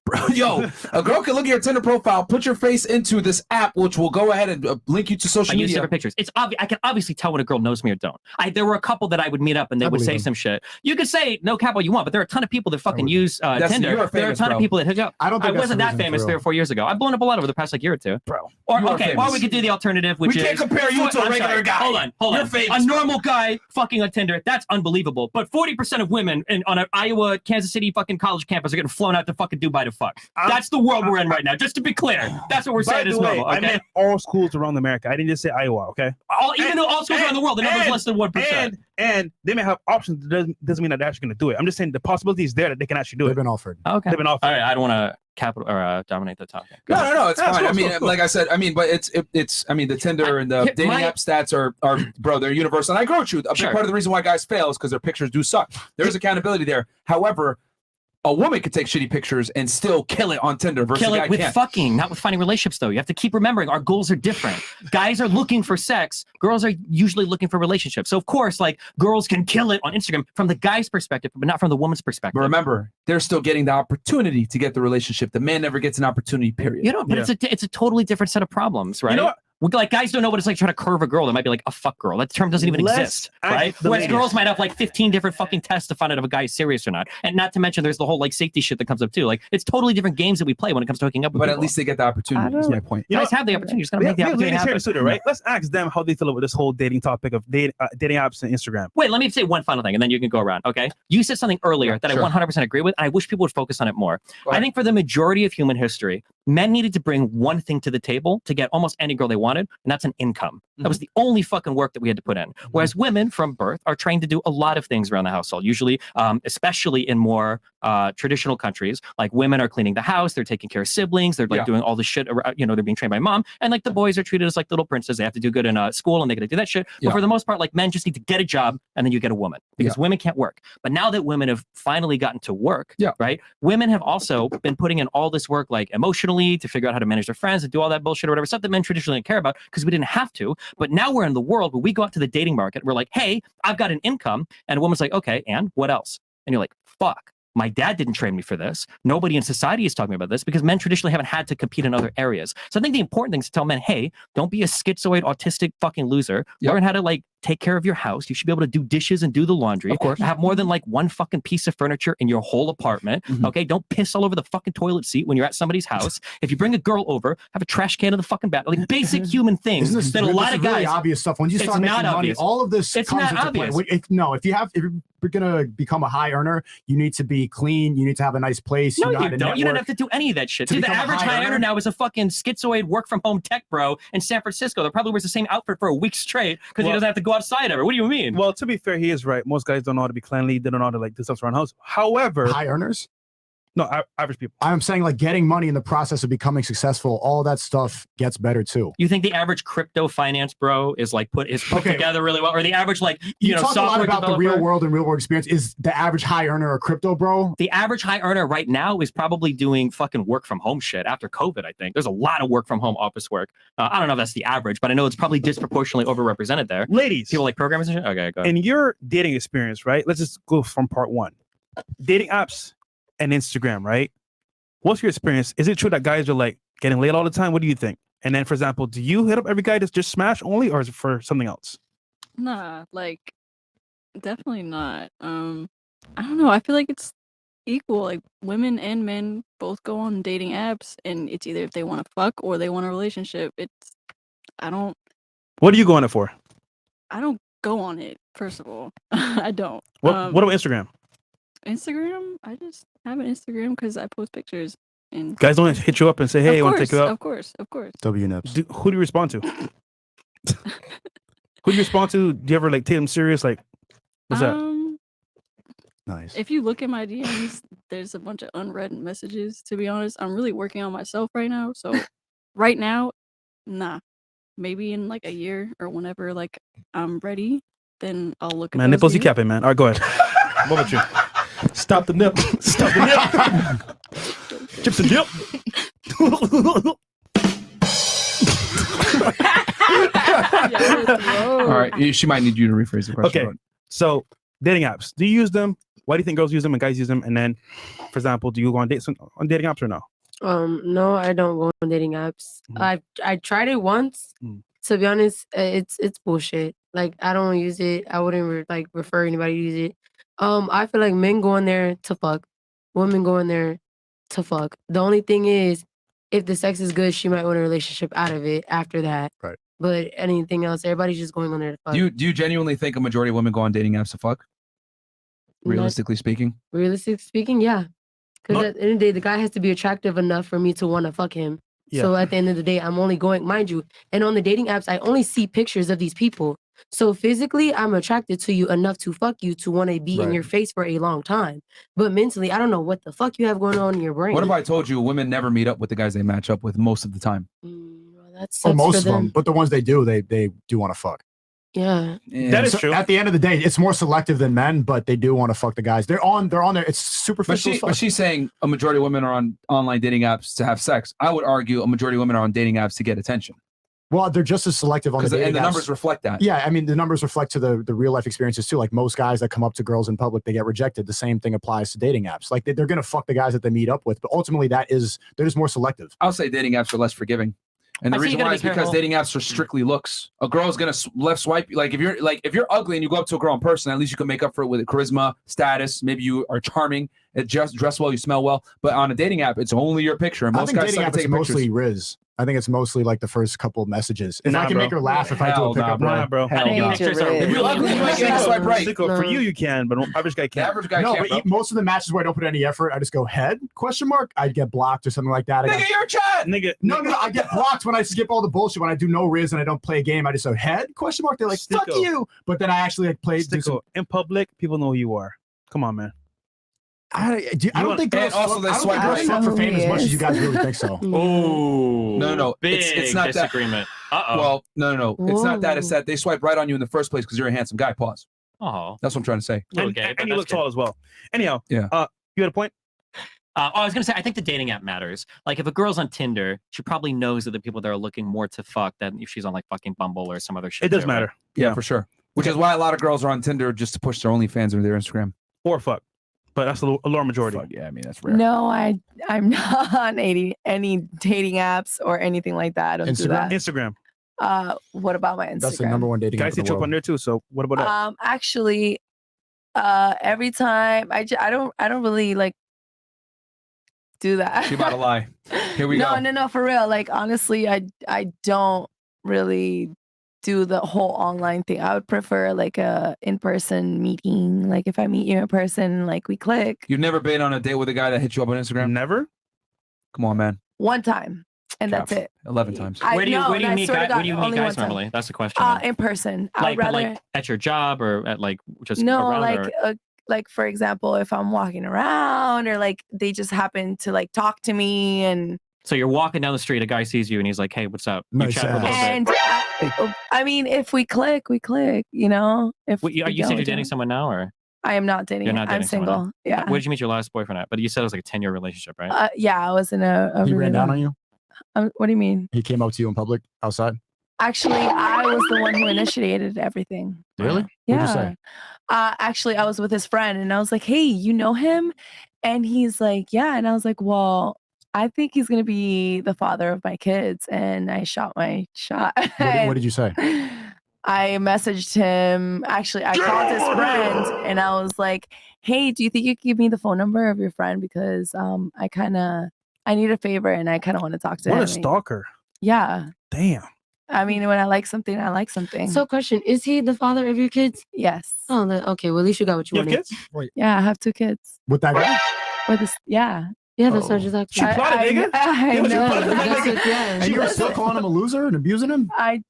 Bro, yo, a girl can look at your Tinder profile, put your face into this app, which will go ahead and link you to I social use media. different pictures. It's obvious. I can obviously tell when a girl knows me or don't. There were a couple that I would meet up and they I would believe say them. some shit. You could say no cap all you want, but there are a ton of people that fucking use Destiny, Tinder. you are There are a famous, ton bro. of people that hook up. I don't think I that's wasn't the that reason, for famous real. 3 or 4 years ago. I've blown up a lot over the past like year or two. Bro, Or you are okay, famous. or we could do the alternative, which We can't is compare you to a I'm regular sorry. guy. Hold on. You're famous, A bro. normal guy fucking on Tinder, that's unbelievable. But 40% of women on an Iowa, Kansas City fucking college campus are getting flown out to fucking Dubai to fuck. That's the world we're in right now. Just to be clear, that's what we're By saying the is way, normal. I Okay, meant all schools around America. I didn't just say Iowa, okay? even though all schools around the world, the number is less than 1%. And they may have options. Doesn't mean that they're actually going to do it. I'm just saying the possibility is there that they can actually do They've it. been offered. Okay. They've been offered. All right, I don't want to capital or dominate the topic. No, it's That's fine. cool, I mean, cool, cool. like I said, I mean, but it's I mean, the Tinder and the dating app stats are bro, they're universal. And I agree with you. A big part of the reason why guys fail is because their pictures do suck. There's accountability there. However, a woman could take shitty pictures and still kill it on Tinder versus Kill a guy it with can't. fucking, not with finding relationships, though. You have to keep remembering our goals are different. Guys are looking for sex. Girls are usually looking for relationships. So, of course, like, girls can kill it on Instagram from the guy's perspective, but not from the woman's perspective. But remember, they're still getting the opportunity to get the relationship. The man never gets an opportunity, period. You know, but it's a totally different set of problems, right? You know what? Like, guys don't know what it's like trying to curve a girl. That might be like a fuck girl. That term doesn't even exist, right? Whereas girls might have like 15 different fucking tests to find out if a guy is serious or not. And not to mention there's the whole like safety shit that comes up too. Like, it's totally different games that we play when it comes to hooking up with But people. at least they get the opportunity, is my point. You guys have the opportunity. You just gotta We make the have opportunity ladies here in happen. the studio, right? Let's ask them how they feel about this whole dating topic of dating apps and Instagram. Wait, let me say one final thing, and then you can go around, okay? You said something earlier that sure. I 100% agree with, and I wish people would focus on it more. I think for the majority of human history, men needed to bring one thing to the table to get almost any girl they wanted, and that's an income. That was the only fucking work that we had to put in. Whereas women from birth are trained to do a lot of things around the household, usually, especially in more traditional countries, like women are cleaning the house, they're taking care of siblings, they're like doing all the shit, you know, they're being trained by mom, and like the boys are treated as like little princes. They have to do good in school and they got to do that shit. But for the most part, like men just need to get a job and then you get a woman because women can't work. But now that women have finally gotten to work, right? Women have also been putting in all this work, like emotionally, to figure out how to manage their friends and do all that bullshit or whatever stuff that men traditionally didn't care about because we didn't have to. But now we're in the world where we go out to the dating market. We're like, hey, I've got an income, and a woman's like, okay, and what else? And you're like, fuck. My dad didn't train me for this. Nobody in society is talking about this because men traditionally haven't had to compete in other areas. So I think the important thing is to tell men, hey, don't be a schizoid, autistic fucking loser. Learn how to like take care of your house. You should be able to do dishes and do the laundry. Of course. Have more than like one fucking piece of furniture in your whole apartment. Okay. Don't piss all over the fucking toilet seat when you're at somebody's house. If you bring a girl over, have a trash can in the fucking bath. Like basic human things that a lot of guys. Really obvious stuff. When you start making money, all of this comes into play. If you're gonna become a high earner, you need to be clean. You need to have a nice place. No, you don't. You don't have to do any of that shit. Dude, the average high earner now is a fucking schizoid work from home tech bro in San Francisco that probably wears the same outfit for a week straight because he doesn't have to go outside ever. What do you mean? Well, to be fair, he is right. Most guys don't know how to be cleanly. They don't know how to like do stuff around the house. However, high earners? No, average people. I'm saying like getting money in the process of becoming successful, all that stuff gets better too. You think the average crypto finance bro is like put together really well, or the average like you know talk a lot about developer? The real world and real world experience. Is the average high earner a crypto bro? The average high earner right now is probably doing fucking work from home shit after COVID. I think there's a lot of work from home office work. I don't know if that's the average, but I know it's probably disproportionately overrepresented there. Ladies, people like programmers and shit. Okay, go ahead. In your dating experience, right? Let's just go from part one. Dating apps and Instagram, right? What's your experience? Is it true that guys are like getting laid all the time? What do you think? And then, for example, do you hit up every guy that's just smash only, or is it for something else? Nah, like definitely not. I don't know. I feel like it's equal. Like women and men both go on dating apps, and it's either if they want to fuck or they want a relationship. I don't. What are you going it for? I don't go on it. First of all, I don't. What about Instagram? Instagram, I just have an Instagram because I post pictures. And guys don't hit you up and say, "Hey, I want to take you out." Of course. WNIPs. Who do you respond to? Who do you respond to? Do you ever like take them serious? Like, what's that? Nice. If you look at my DMs, there's a bunch of unread messages. To be honest, I'm really working on myself right now. So, right now, nah. Maybe in like a year or whenever like I'm ready, then I'll look at. Man, nipples, you capping, man. All right, go ahead. What about you? Stop the nip. Stop the nip. Chips and dip. All right, she might need you to rephrase the question. Okay, so dating apps. Do you use them? Why do you think girls use them and guys use them? And then, for example, do you go on dates on dating apps or no? No, I don't go on dating apps. I tried it once. To be honest, it's bullshit. Like I don't use it. I wouldn't refer anybody to use it. I feel like men go in there to fuck, women go in there to fuck. The only thing is, if the sex is good, she might want a relationship out of it after that. Right. But anything else, everybody's just going on there to fuck. Do you genuinely think a majority of women go on dating apps to fuck? Realistically speaking? Realistically speaking, yeah. Because at the end of the day, the guy has to be attractive enough for me to want to fuck him. Yeah. So at the end of the day, I'm only going, mind you, and on the dating apps, I only see pictures of these people. So physically, I'm attracted to you enough to fuck you to want to be in your face for a long time. But mentally, I don't know what the fuck you have going on in your brain. What if I told you women never meet up with the guys they match up with most of the time? That's or most of them, but the ones they do want to fuck. Yeah. That is true. At the end of the day, it's more selective than men, but they do want to fuck the guys. They're on there. It's superficial. But she's saying a majority of women are on online dating apps to have sex. I would argue a majority of women are on dating apps to get attention. Well, they're just as selective on the dating apps. And the numbers reflect that. Yeah, I mean, the numbers reflect to the real life experiences too. Like most guys that come up to girls in public, they get rejected. The same thing applies to dating apps. Like they're going to fuck the guys that they meet up with, but ultimately they're just more selective. I'll say dating apps are less forgiving. And the reason why is because dating apps are strictly looks. A girl's gonna left swipe. Like if you're ugly and you go up to a girl in person, at least you can make up for it with charisma, status. Maybe you are charming, dress well, you smell well. But on a dating app, it's only your picture. And most guys dating apps is mostly Riz. I think it's mostly like the first couple of messages. And I can make her laugh if I do a pickup. Bro. If you're ugly, you might get swipe right. For you can, but average guy can't. The average guy no, can't. But most of the matches where I don't put any effort, I just go head ? I'd get blocked or something like that. Nigga, you're a chat. Nigga, no, I get blocked when I skip all the bullshit. When I do no Riz and I don't play a game, I just go head ? They're like, fuck you. But then I actually like play in public. People know who you are. Come on, man. I don't think girls also they swipe right. fuck for fame as much as you guys really think so. Oh, no. Big It's not disagreement. that. Well, no. It's not that. It's that they swipe right on you in the first place because you're a handsome guy. Pause. Oh, that's what I'm trying to say. And you look tall as well. Anyhow, yeah. You had a point. I was gonna say, I think the dating app matters. Like, if a girl's on Tinder, she probably knows that the people that are looking more to fuck than if she's on like fucking Bumble or some other shit. It does too, matter. right? Yeah, for sure. Which is why a lot of girls are on Tinder just to push their OnlyFans or their Instagram. Or fuck. But that's a lower majority. Fuck, yeah, I mean, that's rare. No, I'm not on any dating apps or anything like that. I don't do that. Instagram. What about my Instagram? That's the number one dating app. Guys hit you up on there too. So what about that? Actually, every time I don't really like do that. She about to lie. Here we go. No, for real. Like, honestly, I don't really do the whole online thing. I would prefer like a in-person meeting. Like, if I meet you in person, like, we click. You've never been on a date with a guy that hit you up on Instagram? Never? Come on, man. One time. And that's it. 11 times. Where do you meet guys normally? That's the question. In person. Like at your job or at like just no, around, like for example, if I'm walking around or like they just happen to like talk to me and. So you're walking down the street, a guy sees you and he's like, "Hey, what's up?" You chat for a little and bit. I mean, if we click, we click. You know, if you said you're dating someone now, or I am not dating. You're not dating I'm single. someone now. Yeah. Where did you meet your last boyfriend at? But you said it was like a 10-year relationship, right? Yeah, I was in a He ran down on you? What do you mean? He came up to you in public outside? Actually, I was the one who initiated everything. Really? Yeah. What'd you say? Actually, I was with his friend and I was like, "Hey, you know him?" And he's like, "Yeah." And I was like, "Well, I think he's going to be the father of my kids." And I shot my shot. What did you say? I messaged him. Actually, I called his friend and I was like, "Hey, do you think you could give me the phone number of your friend? Because I need a favor and I kind of want to talk to him." What a stalker. Yeah. Damn. I mean, when I like something, I like something. So, question: is he the father of your kids? Yes. Oh, okay. Well, at least you got what you wanted. Yeah, I have 2 kids. With that guy? With this, yeah. Yeah, that's what I just She plotted, nigga. I know. And you were still calling him a loser and abusing him? I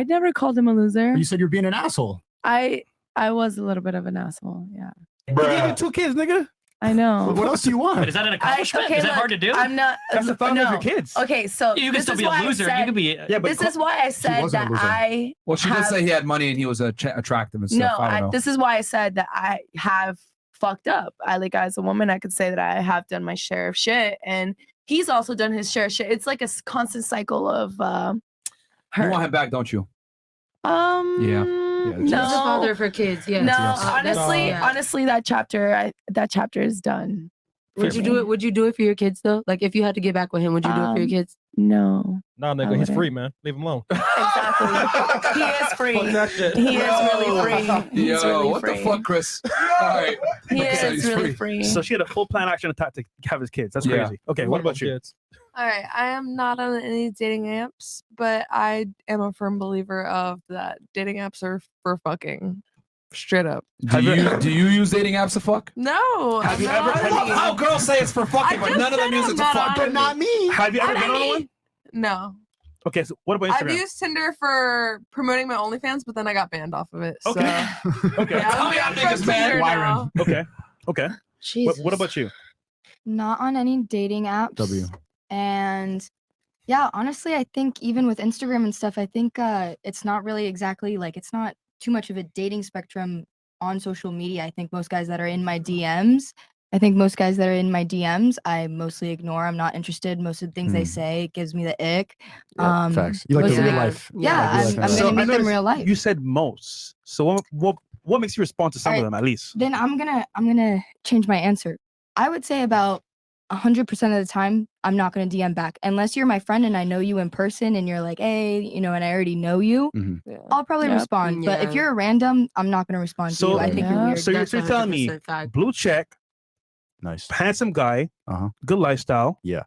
never called him a loser. You said you're being an asshole. I was a little bit of an asshole. Yeah. You gave me 2 kids, nigga. I know. What else do you want? But is that an accomplishment? Is that hard to do? I'm not. That's the father of your kids. Okay, so You can this still is be a why I loser. said- You could be. Yeah, but This is why I said wasn't a that loser. I. Well, she did say he had money and he was attractive and stuff. No, I don't know. this is why I said that I have fucked up. As a woman, I could say that I have done my share of shit, and he's also done his share of shit. It's like a constant cycle of You hurt. want him back, don't you? Yeah. He's the father of her kids. Yeah. No, Yes. honestly, that chapter is done. Would you do it? Would you do it for your kids though? Like, if you had to get back with him, would you do it for your kids? No. Nah, nigga, he's free, man. Leave him alone. Exactly. He is free. Fuck that shit. He is really free. He's really what free. the fuck, Chris? All right. He So is he's really free. So she had a full plan action attack to have his kids. That's Yeah. crazy. Okay, what about you? All right, I am not on any dating apps, but I am a firm believer of that dating apps are for fucking. Straight up. Do you use dating apps to fuck? No. Have you ever? I love how girls say it's for fucking, but none of them use it to fuck. But not me. Have you ever been on one? No. Okay, so what about I've Instagram? used Tinder for promoting my OnlyFans, but then I got banned off of it. So. Okay. Okay. Yeah, Tell me how I'm niggas from banned Tinder now. Okay. Okay. What about you? Not on any dating apps. W. And yeah, honestly, I think even with Instagram and stuff, I think it's not really exactly like it's not too much of a dating spectrum on social media. I think most guys that are in my DMs, I mostly ignore. I'm not interested. Most of the things they say gives me the ick. Facts. You like most the of real it- life. Yeah, real life I'm guy. gonna I meet them noticed real life. You said most. So what makes you respond to some of Alright. them at least? Then I'm gonna change my answer. I would say about 100% of the time, I'm not gonna DM back unless you're my friend and I know you in person and you're like, hey, and I already know you. I'll probably Yep. respond. But if Yeah. you're a random, I'm not gonna respond to So you. I think you're weird. So you're That's telling me 100% fact. blue check, Nice. handsome guy, Uh-huh. good lifestyle. Yeah.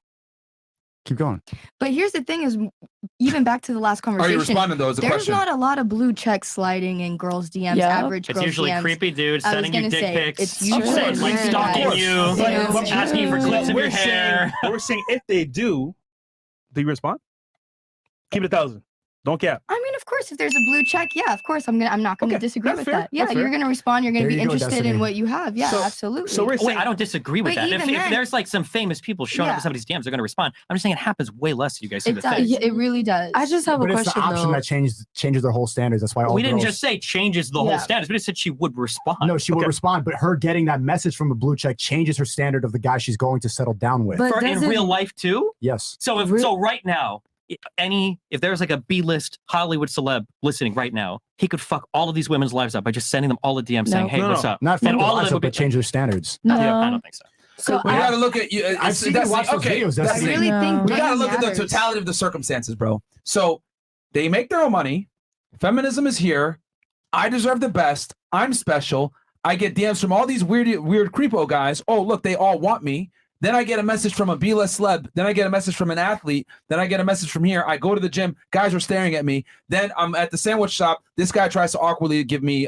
Keep going. But here's the thing: is even back to the last Are conversation. you responding though? Is the There's question? not a lot of blue checks sliding in girls' DMs. Yeah. Average It's girls' usually DMs. creepy dudes I was sending you gonna dick say, pics, it's usually saying, like weird. stalking Of you, course. But asking for clips of your we're hair. we're saying if they do you respond? Keep it 1,000. Don't cap. I mean, of course, course, if there's a blue check, yeah, of course, I'm not gonna disagree that's with fair, that. Yeah, that's you're fair. gonna respond. You're gonna There be you go, interested Destiny. in what you have. Yeah, absolutely. So we're Wait, saying, I don't disagree with But that. If even then- there's like some famous people showing up Yeah. in somebody's DMs, they're going to respond. I'm just saying it happens way less than you guys seem It to does. think. It really does. I just have But a it's the question option though. that changes their whole standards. That's why all We didn't girls- just say changes the whole Yeah. status. We just said she would respond. No, she would respond, but her getting that message from a blue check changes her standard of the guy she's going to settle down with. But In doesn't- real life too. Yes. So right now, if there's like a B-list Hollywood celeb listening right now, he could fuck all of these women's lives up by just sending them all a DM saying, "Hey, what's up?" Not and from all of them would but be change their standards. I don't think so. So We gotta look at you. I've seen you watch those videos. That's I really think we gotta game look at the matters. totality of the circumstances, bro. So they make their own money. Feminism is here. I deserve the best. I'm special. I get DMs from all these weird creepo guys. Oh, look, they all want me. Then I get a message from a B-list celeb. Then I get a message from an athlete. Then I get a message from here. I go to the gym. Guys are staring at me. Then I'm at the sandwich shop. This guy tries to awkwardly give me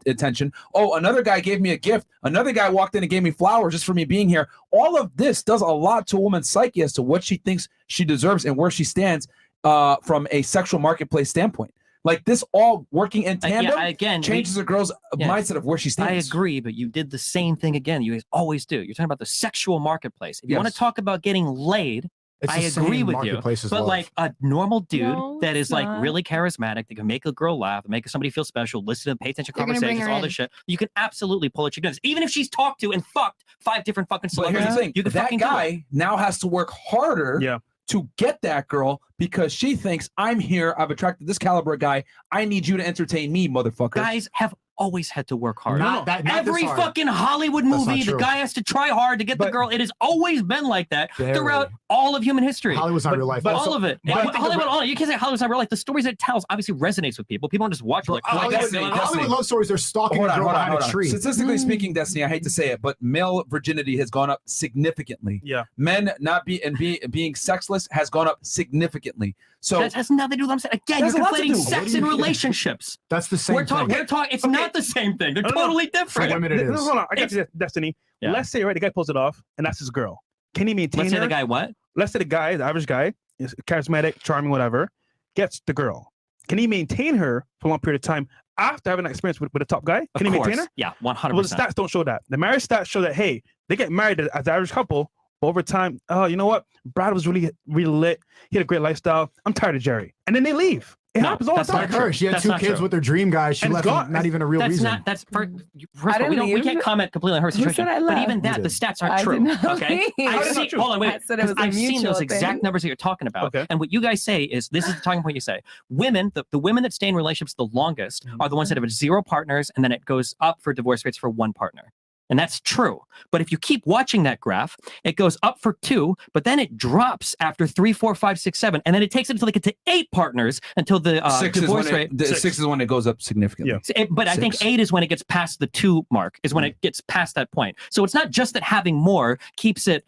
attention. Oh, another guy gave me a gift. Another guy walked in and gave me flowers just for me being here. All of this does a lot to a woman's psyche as to what she thinks she deserves and where she stands from a sexual marketplace standpoint. Like this all working in tandem changes a girl's mindset of where she stands. I agree, but you did the same thing again. You guys always do. You're talking about the sexual marketplace. If you want to talk about getting laid, It's I the agree same with you. marketplace as But love. like a normal dude No, that is it's like not. really charismatic, that can make a girl laugh, make somebody feel special, listen to pay attention to They're gonna bring conversations, her all in. this shit. You can absolutely pull it. Even if she's talked to and fucked 5 different fucking But here's celebrities, the thing: you can that fucking do it. guy now has to work harder to get that girl because she thinks I'm here. I've attracted this caliber of guy. I need you to entertain me, motherfucker. Guys have always had to work hard. Not this Every hard. fucking Hollywood That's movie, not the true. guy has to try hard to get the girl. It has always been like that Very. throughout all of human history. Hollywood's not real life. But Also, all of it. but I think the- You can't say Hollywood's not real life. The stories it tells obviously resonates with people. People don't just watch it like, Hollywood love stories. They're stalking a girl behind a tree. Statistically speaking, Destiny, I hate to say it, but male virginity has gone up significantly. Yeah. Men not being sexless has gone up significantly. So that has nothing to do with what I'm saying. Again, Has you're a lot to conflating do. sex and relationships. That's the same We're talking. It's not the same thing. They're totally different. Hold on, I got you, Destiny. Yeah. Let's say the guy pulls it off, and that's his girl. Can he maintain Let's say her? the guy what? Let's say the guy, the average guy, is charismatic, charming, whatever, gets the girl. Can he maintain her for a long period of time after having that experience with a top guy? Can he maintain her? Yeah, 100%. Well, the stats don't show that. The marriage stats show that, hey, they get married as the average couple, but over time, oh, you know what? Brad was really lit. He had a great lifestyle. I'm tired of Jerry. And then they leave. It happens all the time. Like her, she had That's 2 not kids true. with her dream guy. She And left it's for gone. not even a real That's reason. not. That's first of all, didn't we leave. can't comment completely on her Who situation. said I But left? even that, You the did. stats aren't I true. did not Okay, leave. I've seen. Hold on, wait. I said it was a I've seen mutual those exact thing. numbers that you're talking about. Okay. And what you guys say is this is the talking point. You say women, the women that stay in relationships the longest are the ones that have 0 partners, and then it goes up for divorce rates for 1 partner. And that's true. But if you keep watching that graph, it goes up for 2, but then it drops after 3, 4, 5, 6, 7, and then it takes it until they get to 8 partners until the divorce rate. Six is when it goes up significantly. Yeah. But I think 8 is when it gets past the 2 mark, is when it gets past that point. So it's not just that having more keeps it,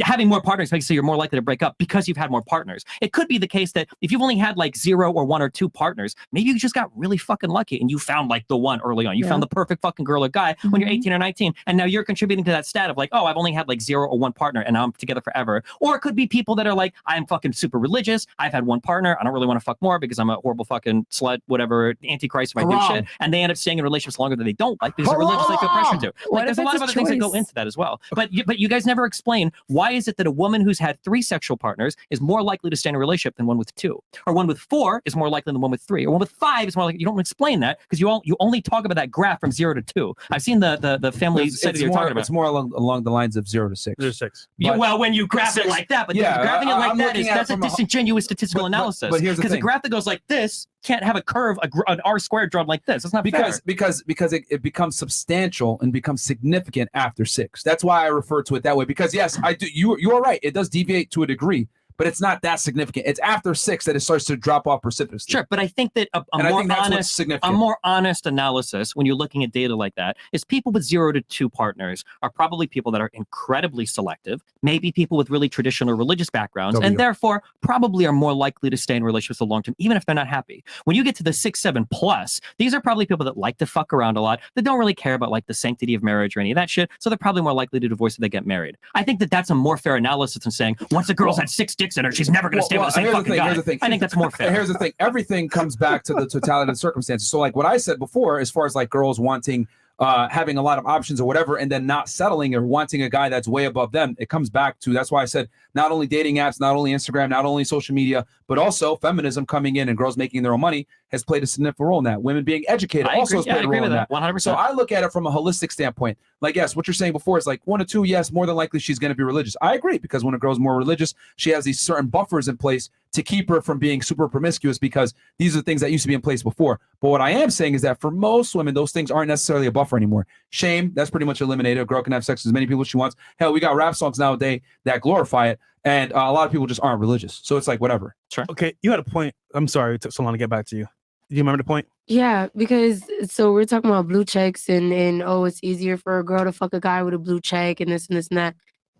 having more partners makes it so you're more likely to break up because you've had more partners. It could be the case that if you've only had like 0 or 1 or 2 partners, maybe you just got really fucking lucky and you found like the one early on. You found the perfect fucking girl or guy when you're 18 or 19, and now you're contributing to that stat of like, oh, I've only had like 0 or 1 partner and now I'm together forever. Or it could be people that are like, I'm fucking super religious. I've had 1 partner. I don't really want to fuck more because I'm a horrible fucking slut, whatever, antichrist if I do shit. And they end up staying in relationships longer than they don't like because they're religiously feel pressure to. What Like, there's if a lot it's of a other things that go choice? into that as well. But you guys never explain why is it that a woman who's had 3 sexual partners is more likely to stay in a relationship than one with 2, or one with 4 is more likely than one with 3, or one with 5 is more likely. You don't explain that because you only talk about that graph from 0 to 2. I've seen the family study you're talking about. It's more along the lines of 0 to 6. 0 to 6. Well, when you graph it like that, but graphing it like that that's a disingenuous statistical analysis. But here's the because a thing. graph that goes like this can't have a curve, an R squared drawn like this. It's not fair. because it becomes substantial and becomes significant after 6. That's why I refer to it that way. Because yes, I do. You are right. It does deviate to a degree, but it's not that significant. It's after 6 that it starts to drop off precipitously. Sure, but I think that a more honest analysis when you're looking at data like that is people with 0 to 2 partners are probably people that are incredibly selective, maybe people with really traditional religious backgrounds, and therefore probably are more likely to stay in relationships for the long term, even if they're not happy. When you get to the 6, 7 plus, these are probably people that like to fuck around a lot, that don't really care about like the sanctity of marriage or any of that shit, so they're probably more likely to divorce if they get married. I think that that's a more fair analysis than saying once a girl's had 6 chicks in her. She's never going to stay with the same fucking guy. I think that's more fair. Here's the thing. Everything comes back to the totality of the circumstances. So like what I said before, as far as like girls wanting, having a lot of options or whatever, and then not settling or wanting a guy that's way above them, it comes back to, that's why I said not only dating apps, not only Instagram, not only social media, but also feminism coming in and girls making their own money has played a significant role in that. Women being educated also has played a role in that. 100%. So I look at it from a holistic standpoint. Like, yes, what you're saying before is like 1 or 2, yes, more than likely she's going to be religious. I agree, because when a girl's more religious, she has these certain buffers in place to keep her from being super promiscuous, because these are things that used to be in place before. But what I am saying is that for most women, those things aren't necessarily a buffer anymore. Shame, that's pretty much eliminated. A girl can have sex with as many people as she wants. Hell, we got rap songs nowadays that glorify it. And a lot of people just aren't religious. So it's like, whatever. Sure. Okay, you had a point. I'm sorry it took so long to get back to you. Do you remember the point? Yeah, because so we're talking about blue checks and oh, it's easier for a girl to fuck a guy with a blue check and this and this and that.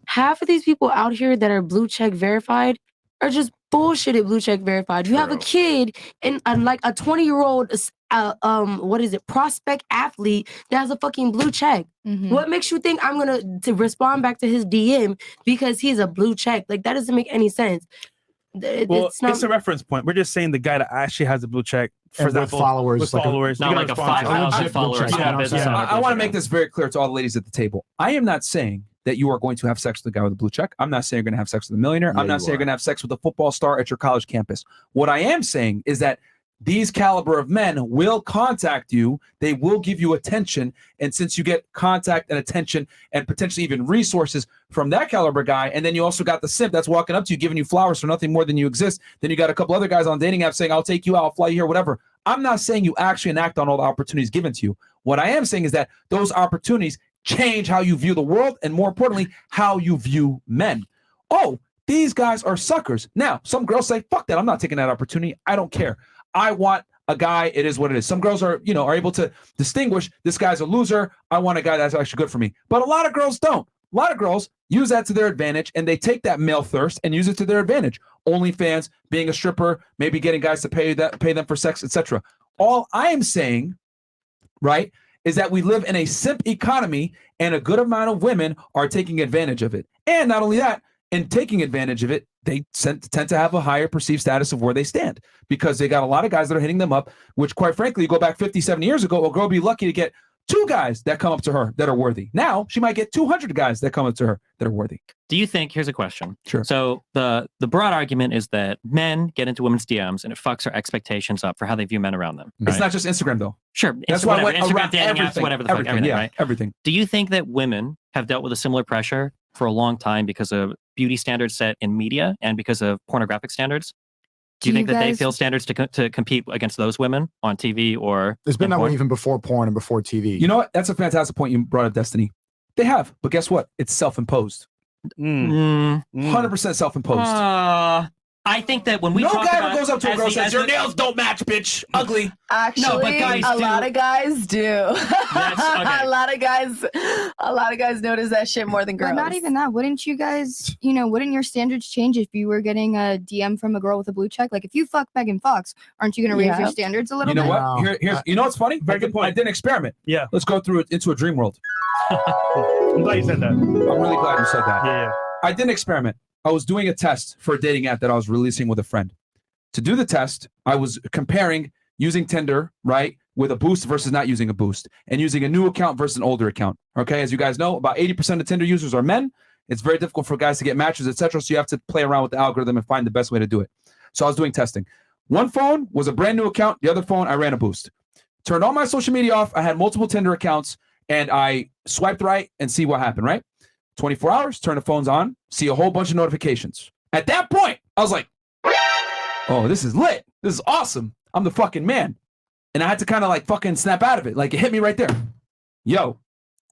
Half of these people out here that are blue check verified are just bullshitted blue check verified. You have a kid and like a 20-year-old what is it, prospect athlete that has a fucking blue check. What makes you think I'm gonna to respond back to his DM because he's a blue check? Like, that doesn't make any sense. It's a reference point. We're just saying the guy that actually has a blue check for with followers, with followers, not like a 5,000 followers. I want to make this very clear to all the ladies at the table. I am not saying that you are going to have sex with a guy with a blue check. I'm not saying you're going to have sex with a millionaire. I'm not saying you're going to have sex with a football star at your college campus. What I am saying is that these caliber of men will contact you. They will give you attention. And since you get contact and attention and potentially even resources from that caliber guy, and then you also got the simp that's walking up to you, giving you flowers for nothing more than you exist. Then you got a couple other guys on dating apps saying, I'll take you out, I'll fly you here, whatever. I'm not saying you actually enact on all the opportunities given to you. What I am saying is that those opportunities change how you view the world, and more importantly, how you view men. Oh, these guys are suckers. Now, some girls say, fuck that, I'm not taking that opportunity. I don't care. I want a guy, it is what it is. Some girls are, are able to distinguish, this guy's a loser, I want a guy that's actually good for me. But a lot of girls don't. A lot of girls use that to their advantage, and they take that male thirst and use it to their advantage. OnlyFans, being a stripper, maybe getting guys to pay them for sex, etc. All I am saying, right, is that we live in a simp economy, and a good amount of women are taking advantage of it. And not only that, in taking advantage of it, they tend to have a higher perceived status of where they stand, because they got a lot of guys that are hitting them up, which quite frankly, you go back 50, 70 years ago, a girl would be lucky to get 2 guys that come up to her that are worthy. Now she might get 200 guys that come up to her that are worthy. Do you think, here's a question. Sure. So the broad argument is that men get into women's DMs and it fucks our expectations up for how they view men around them. It's not just Instagram though. Sure. That's why Instagram, dating apps, whatever the fuck, everything, right? Everything. Do you think that women have dealt with a similar pressure for a long time because of beauty standards set in media and because of pornographic standards? Do you think that they feel standards to compete against those women on TV or? There's been that way even before porn and before TV. You know what? That's a fantastic point you brought up, Destiny. They have, but guess what? It's self-imposed. 100% self-imposed. I think that when we no talk guy about ever goes up to a girl and says, your nails don't match, bitch. Ugly. Actually, no, but guys a lot of guys do. Okay. a lot of guys notice that shit more than girls. But not even that. Wouldn't you guys, wouldn't your standards change if you were getting a DM from a girl with a blue check? Like, if you fuck Megan Fox, aren't you going to raise your standards a little bit? You know what? Here's you know what's funny? Very good point. I did an experiment. Yeah. Let's go through it into a dream world. I'm glad you said that. I'm really glad you said that. Yeah. I did an experiment. I was doing a test for a dating app that I was releasing with a friend. To do the test, I was comparing using Tinder, right, with a boost versus not using a boost, and using a new account versus an older account. Okay, as you guys know, about 80% of Tinder users are men. It's very difficult for guys to get matches, etc. So you have to play around with the algorithm and find the best way to do it. So I was doing testing. One phone was a brand new account. The other phone, I ran a boost. Turned all my social media off. I had multiple Tinder accounts, and I swiped right and see what happened, right? 24 hours, turn the phones on, see a whole bunch of notifications. At that point, I was like, oh, this is lit. This is awesome. I'm the fucking man. And I had to kind of like fucking snap out of it. Like, it hit me right there. Yo,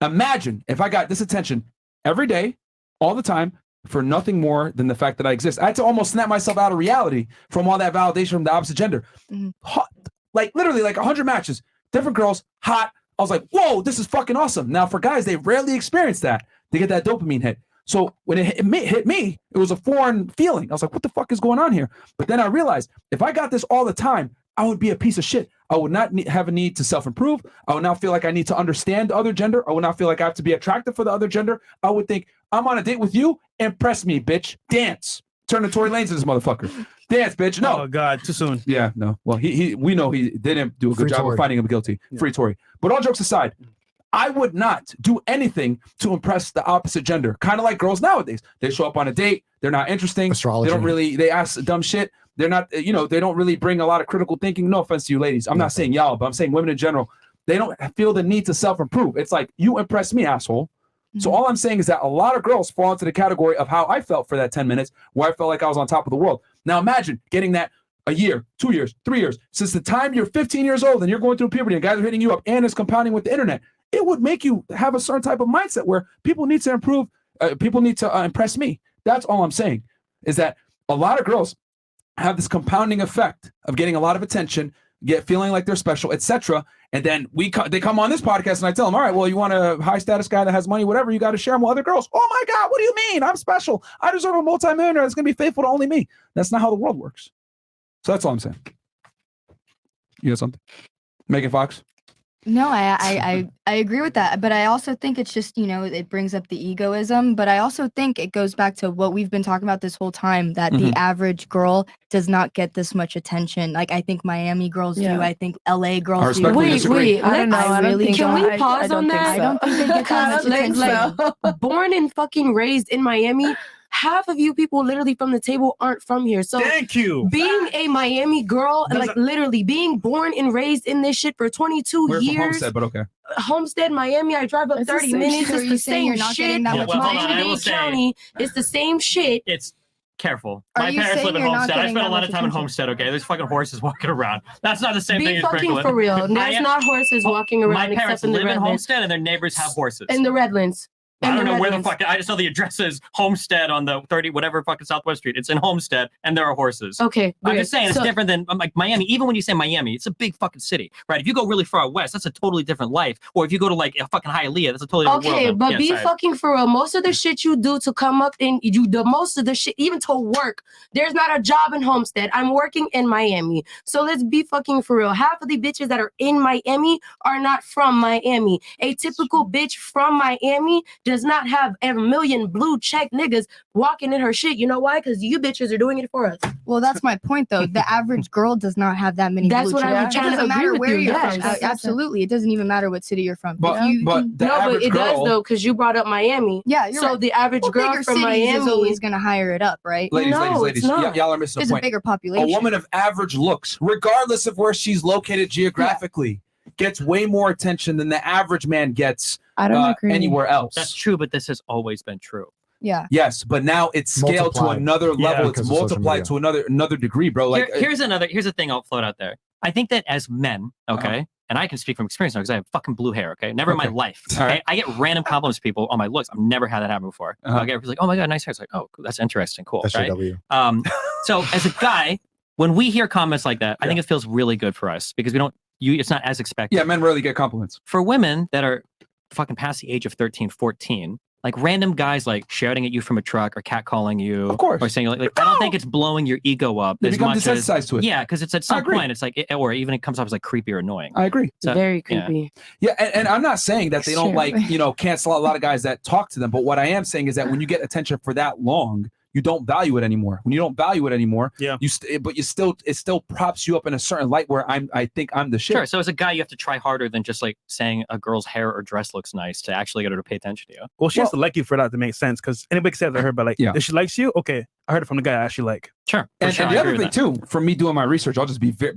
imagine if I got this attention every day, all the time, for nothing more than the fact that I exist. I had to almost snap myself out of reality from all that validation from the opposite gender. Hot, like literally like 100 matches, different girls, hot. I was like, whoa, this is fucking awesome. Now for guys, they rarely experience that. They get that dopamine hit. So when it hit me, it was a foreign feeling. I was like, what the fuck is going on here? But then I realized if I got this all the time, I would be a piece of shit. I would not have a need to self-improve. I would not feel like I need to understand the other gender. I would not feel like I have to be attractive for the other gender. I would think, I'm on a date with you. Impress me, bitch. Dance. Turn to Tory Lanez in this motherfucker. Dance, bitch. No. Oh God, too soon. Yeah, no. Well, we know he didn't do a good Free job Tory. of finding him guilty. Yeah. Free Tory. But all jokes aside, I would not do anything to impress the opposite gender. Kind of like girls nowadays. They show up on a date. They're not interesting. Astrology. They ask dumb shit. They're not, they don't really bring a lot of critical thinking. No offense to you ladies. I'm not saying y'all, but I'm saying women in general. They don't feel the need to self-improve. It's like, you impress me, asshole. So all I'm saying is that a lot of girls fall into the category of how I felt for that 10 minutes, where I felt like I was on top of the world. Now imagine getting that a year, 2 years, 3 years. Since the time you're 15 years old and you're going through puberty and guys are hitting you up and it's compounding with the internet, it would make you have a certain type of mindset where people need to improve. People need to impress me. That's all I'm saying, is that a lot of girls have this compounding effect of getting a lot of attention, feeling like they're special, etc. And then they come on this podcast and I tell them, all right, well, you want a high status guy that has money, whatever, you got to share them with other girls. Oh my God, what do you mean? I'm special. I deserve a multimillionaire that's going to be faithful to only me. That's not how the world works. So that's all I'm saying. You got something? Megan Fox? No, I agree with that, but I also think it's just, it brings up the egoism, but I also think it goes back to what we've been talking about this whole time, that the average girl does not get this much attention. Like, I think Miami girls do. I think LA girls do. Wait, I don't know. I really can we pause on that? I don't think they get that much attention. Born and fucking raised in Miami, half of you people literally from the table aren't from here. So thank you. Being a Miami girl, literally being born and raised in this shit for 22 We're years. From Homestead, but okay. Homestead, Miami, I drive up 30 minutes. So It's the same shit. Miami-Dade County, it's the same shit. It's careful. Are My you parents saying live in you're not Homestead. I getting spent a that lot much of time in Homestead, okay? There's fucking horses walking around. That's not the same thing Be as fucking Franklin. for real. There's not horses walking around. My parents except in the live in Redlands. Homestead and their neighbors have horses. In the Redlands. I don't know where the fuck. I just know the address is Homestead on the 30 whatever fucking Southwest Street. It's in Homestead, and there are horses. Okay, I'm just saying it's different than like Miami. Even when you say Miami, it's a big fucking city, right? If you go really far west, that's a totally different life. Or if you go to like a fucking Hialeah, that's a totally different world. Okay, but Yeah, be sorry. fucking for real. Most of the shit you do to come up in most of the shit, even to work, there's not a job in Homestead. I'm working in Miami. So let's be fucking for real. Half of the bitches that are in Miami are not from Miami. A typical bitch from Miami does not have a million blue check niggas walking in her shit. You know why? Because you bitches are doing it for us. Well, that's my point, though. The average girl does not have that many. That's blue what I'm checks. trying It to doesn't agree matter with where you. you're Yes, from. that's- Absolutely, it doesn't even matter what city you're from. But If you but can- the No, but average it does girl, though, because you brought up Miami. Yeah, you're so right. the average Well, girl bigger from cities Miami is always going to hire it up, right? ladies, No, ladies, it's not. y'all are missing There's a a point. bigger population. A woman of average looks, regardless of where she's located geographically, gets way more attention than the average man gets I don't agree. anywhere else. That's true, but this has always been true. Yeah. Yes, but now it's scaled to Multiplied. another Yeah, level. because It's of social multiplied media. to another degree, bro. Like Here's a thing I'll float out there. I think that as men, okay, and I can speak from experience now because I have fucking blue hair, okay? Never in my life. All Okay? right. I get random compliments from people on my looks. I've never had that happen before. I get like, oh my God, nice hair. It's like, oh, that's interesting, cool, right? SJW. So as a guy, when we hear comments like that, I think it feels really good for us because it's not as expected. yeah, men rarely get compliments. For women that are fucking past the age of 13, 14, like random guys like shouting at you from a truck or catcalling you, Of course. or saying like I don't think it's blowing your ego up They as become much as desensitized to it. yeah, because it's at I some agree. point it's like or even it comes off as like creepy or annoying. I agree. So, Very yeah. creepy. Yeah, and I'm not saying that they don't Extremely. cancel out a lot of guys that talk to them, but what I am saying is that when you get attention for that long, you don't value it anymore. When you don't value it anymore, it still props you up in a certain light where I think I'm the shit. Sure. So as a guy, you have to try harder than just like saying a girl's hair or dress looks nice to actually get her to pay attention to you. Well, she has to like you for that to make sense. Because anybody can say that to her, but like, if she likes you, okay, I heard it from the guy I actually like. Sure. And the other thing too, from me doing my research, I'll just be very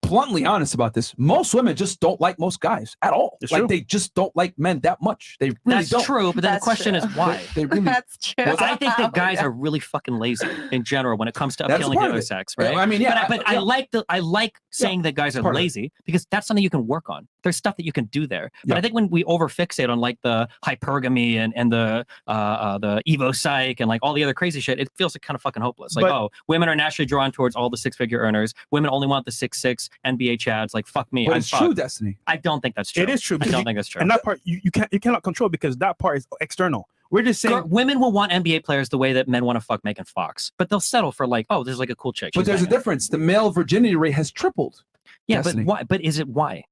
bluntly honest about this. Most women just don't like most guys at all. It's like true. they just don't like men that much. They really That's don't. true, but then the question is why? They really. That's true. I think that guys are really fucking lazy in general when it comes to That's appealing part to of other it. sex, right? I mean, yeah, But I like saying that guys are part of it. lazy because that's something you can work on. There's stuff that you can do there. But Yeah. I think when we overfixate on like the hypergamy and the Evo psych and like all the other crazy shit, it feels like kind of fucking hopeless. Like, But- oh, women are naturally drawn towards all the 6-figure earners. Women only want the 6'6" NBA chads. Like, fuck me. But I'm it's fucked. true, Destiny. I don't think that's true. It is true. I because don't you- think that's true. And that part you cannot control because that part is external. We're just saying Women will want NBA players the way that men want to fuck Megan Fox, but they'll settle for like, oh, this is like a cool chick. But She's there's a banging. difference. The male virginity rate has tripled. Yeah, Destiny. but why? But is it why?